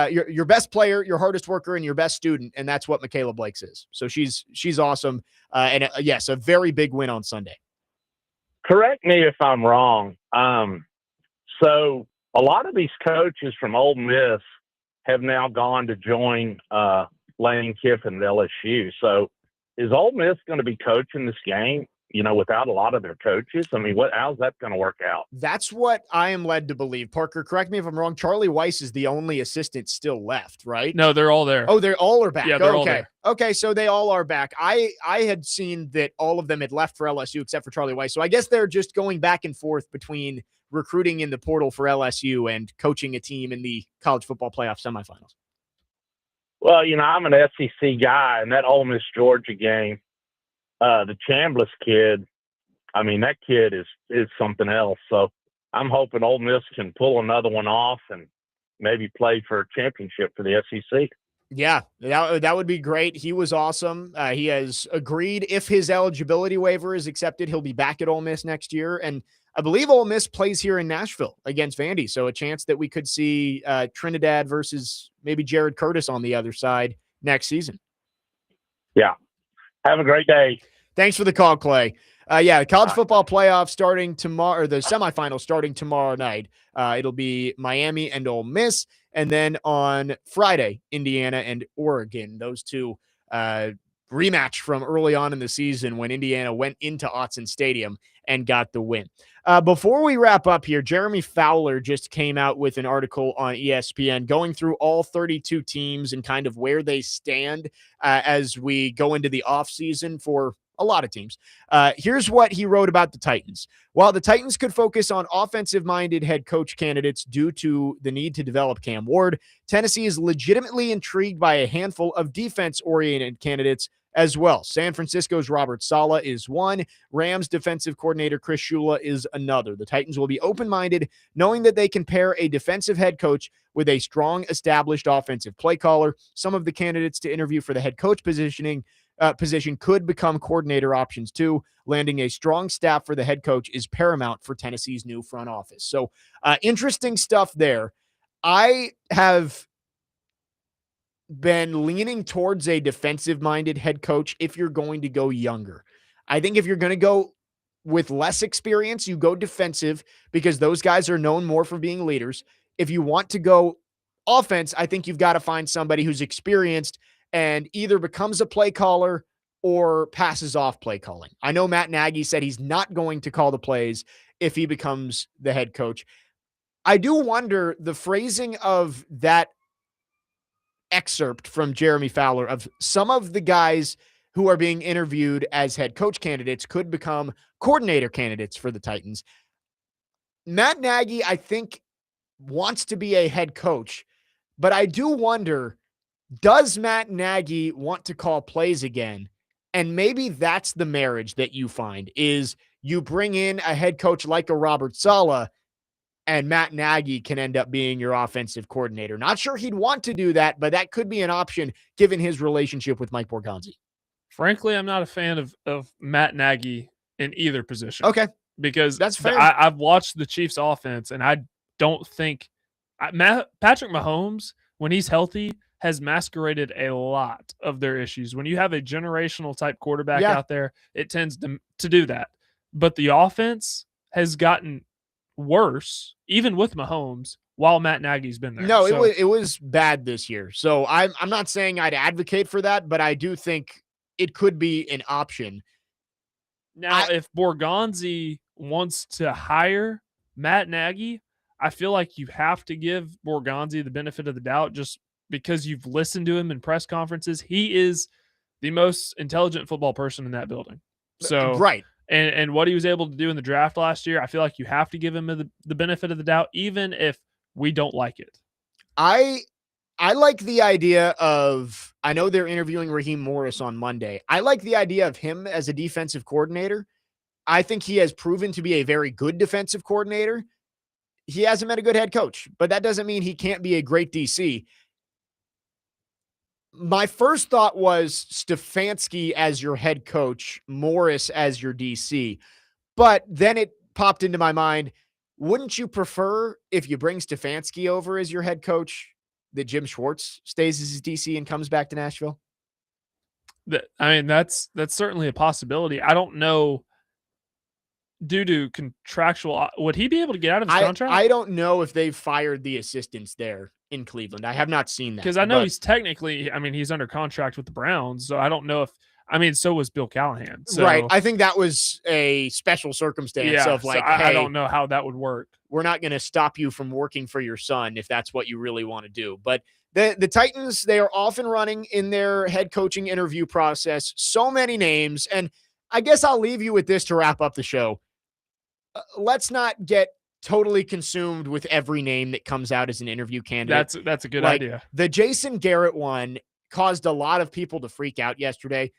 A: your best player, your hardest worker, and your best student, and that's what Michaela Blakes is. So she's awesome, and yes, a very big win on Sunday.
M: Correct me if I'm wrong. So a lot of these coaches from Ole Miss have now gone to join Lane Kiffin at LSU. So is Ole Miss going to be coaching this game, without a lot of their coaches? I mean, how's that going to work out?
A: That's what I am led to believe. Parker, correct me if I'm wrong. Charlie Weiss is the only assistant still left, right?
J: No, they're all there.
A: Oh, they all are back.
J: Yeah, they're all
A: okay.
J: there.
A: Okay, so they all are back. I had seen that all of them had left for LSU except for Charlie Weiss. So I guess they're just going back and forth between recruiting in the portal for LSU and coaching a team in the college football playoff semifinals.
M: Well, I'm an SEC guy, and that Ole Miss Georgia game, the Chambliss kid, I mean, that kid is something else. So I'm hoping Ole Miss can pull another one off and maybe play for a championship for the SEC.
A: Yeah, that would be great. He was awesome. He has agreed if his eligibility waiver is accepted, he'll be back at Ole Miss next year. And I believe Ole Miss plays here in Nashville against Vandy. So a chance that we could see Trinidad versus maybe Jared Curtis on the other side next season.
M: Yeah. Have a great day.
A: Thanks for the call, Clay. The college football playoff starting tomorrow, or the semifinals starting tomorrow night. It'll be Miami and Ole Miss. And then on Friday, Indiana and Oregon. Those two rematch from early on in the season when Indiana went into Autzen Stadium and got the win. Before we wrap up here, Jeremy Fowler just came out with an article on ESPN going through all 32 teams and kind of where they stand as we go into the offseason for a lot of teams. Here's what he wrote about the Titans. While the Titans could focus on offensive-minded head coach candidates due to the need to develop Cam Ward, Tennessee is legitimately intrigued by a handful of defense-oriented candidates as well. San Francisco's Robert Saleh is one. Rams defensive coordinator Chris Shula is another. The Titans will be open-minded, knowing that they can pair a defensive head coach with a strong, established offensive play caller. Some of the candidates to interview for the head coach position could become coordinator options too. Landing a strong staff for the head coach is paramount for Tennessee's new front office. So interesting stuff there. I have been leaning towards a defensive-minded head coach if you're going to go younger. I think if you're going to go with less experience, you go defensive because those guys are known more for being leaders. If you want to go offense, I think you've got to find somebody who's experienced and either becomes a play caller or passes off play calling. I know Matt Nagy said he's not going to call the plays if he becomes the head coach. I do wonder the phrasing of that excerpt from Jeremy Fowler of some of the guys who are being interviewed as head coach candidates could become coordinator candidates for the Titans. Matt Nagy, I think, wants to be a head coach, but I do wonder, does Matt Nagy want to call plays again? And maybe that's the marriage that you find is you bring in a head coach like a Robert Saleh and Matt Nagy can end up being your offensive coordinator. Not sure he'd want to do that, but that could be an option given his relationship with Mike Borgonzi.
J: Frankly, I'm not a fan of Matt Nagy in either position.
A: Okay.
J: Because
A: that's fair.
J: I've watched the Chiefs offense and I don't think Patrick Mahomes, when he's healthy, has masqueraded a lot of their issues. When you have a generational type quarterback out there, it tends to do that. But the offense has gotten worse, even with Mahomes, while Matt Nagy's been there.
A: No,
J: So,
A: it was bad this year. So I'm not saying I'd advocate for that, but I do think it could be an option.
J: now, if Borgonzi wants to hire Matt Nagy, I feel like you have to give Borgonzi the benefit of the doubt just because you've listened to him in press conferences. He is the most intelligent football person in that building. So,
A: right.
J: And what he was able to do in the draft last year, I feel like you have to give him the benefit of the doubt, even if we don't like it.
A: I like the idea of, I know they're interviewing Raheem Morris on Monday. I like the idea of him as a defensive coordinator. I think he has proven to be a very good defensive coordinator. He hasn't been a good head coach, but that doesn't mean he can't be a great DC. My first thought was Stefanski as your head coach, Morris as your DC. But then it popped into my mind, wouldn't you prefer if you bring Stefanski over as your head coach that Jim Schwartz stays as his DC and comes back to Nashville?
J: That's certainly a possibility. I don't know. Due to contractual, would he be able to get out of his contract?
A: I don't know if they've fired the assistants there in Cleveland. I have not seen that.
J: Because I know he's technically, he's under contract with the Browns. So I don't know if, so was Bill Callahan. So,
A: right. I think that was a special circumstance of like,
J: I
A: hey,
J: don't know how that would work.
A: We're not going to stop you from working for your son if that's what you really want to do. But the Titans, they are off and running in their head coaching interview process. So many names. And I guess I'll leave you with this to wrap up the show. Let's not get totally consumed with every name that comes out as an interview candidate.
J: That's a good idea.
A: The Jason Garrett one caused a lot of people to freak out yesterday.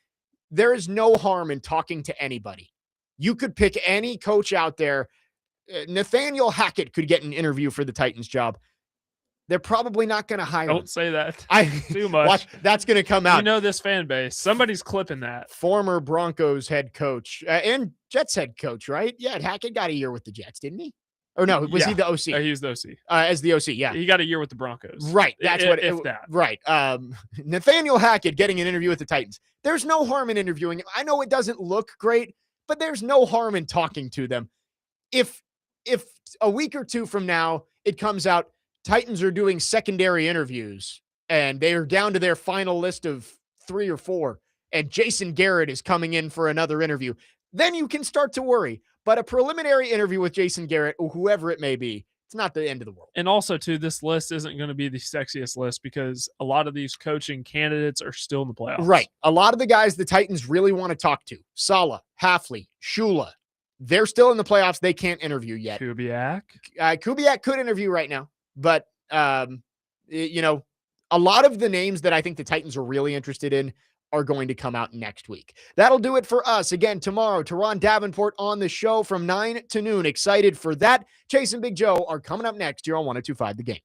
A: There is no harm in talking to anybody. You could pick any coach out there. Nathaniel Hackett could get an interview for the Titans job. They're probably not going to hire him.
J: Don't say that
A: too much. That's going to come out.
J: You know this fan base. Somebody's clipping that.
A: Former Broncos head coach and Jets head coach, right? Yeah, Hackett got a year with the Jets, didn't he? Or no, was he the OC?
J: He was the OC.
A: As the OC, yeah.
J: He got a year with the Broncos.
A: Right. That's
J: that.
A: Right. Nathaniel Hackett getting an interview with the Titans. There's no harm in interviewing him. I know it doesn't look great, but there's no harm in talking to them. If a week or two from now it comes out Titans are doing secondary interviews and they are down to their final list of 3 or 4 and Jason Garrett is coming in for another interview, then you can start to worry. But a preliminary interview with Jason Garrett or whoever it may be, it's not the end of the world.
J: And also, too, this list isn't going to be the sexiest list because a lot of these coaching candidates are still in the playoffs.
A: Right. A lot of the guys the Titans really want to talk to, Saleh, Hafley, Shula, they're still in the playoffs. They can't interview yet. Kubiak could interview right now. But, a lot of the names that I think the Titans are really interested in are going to come out next week. That'll do it for us. Again, tomorrow, Teron Davenport on the show from 9 to noon. Excited for that. Chase and Big Joe are coming up next here on 102.5 The Game.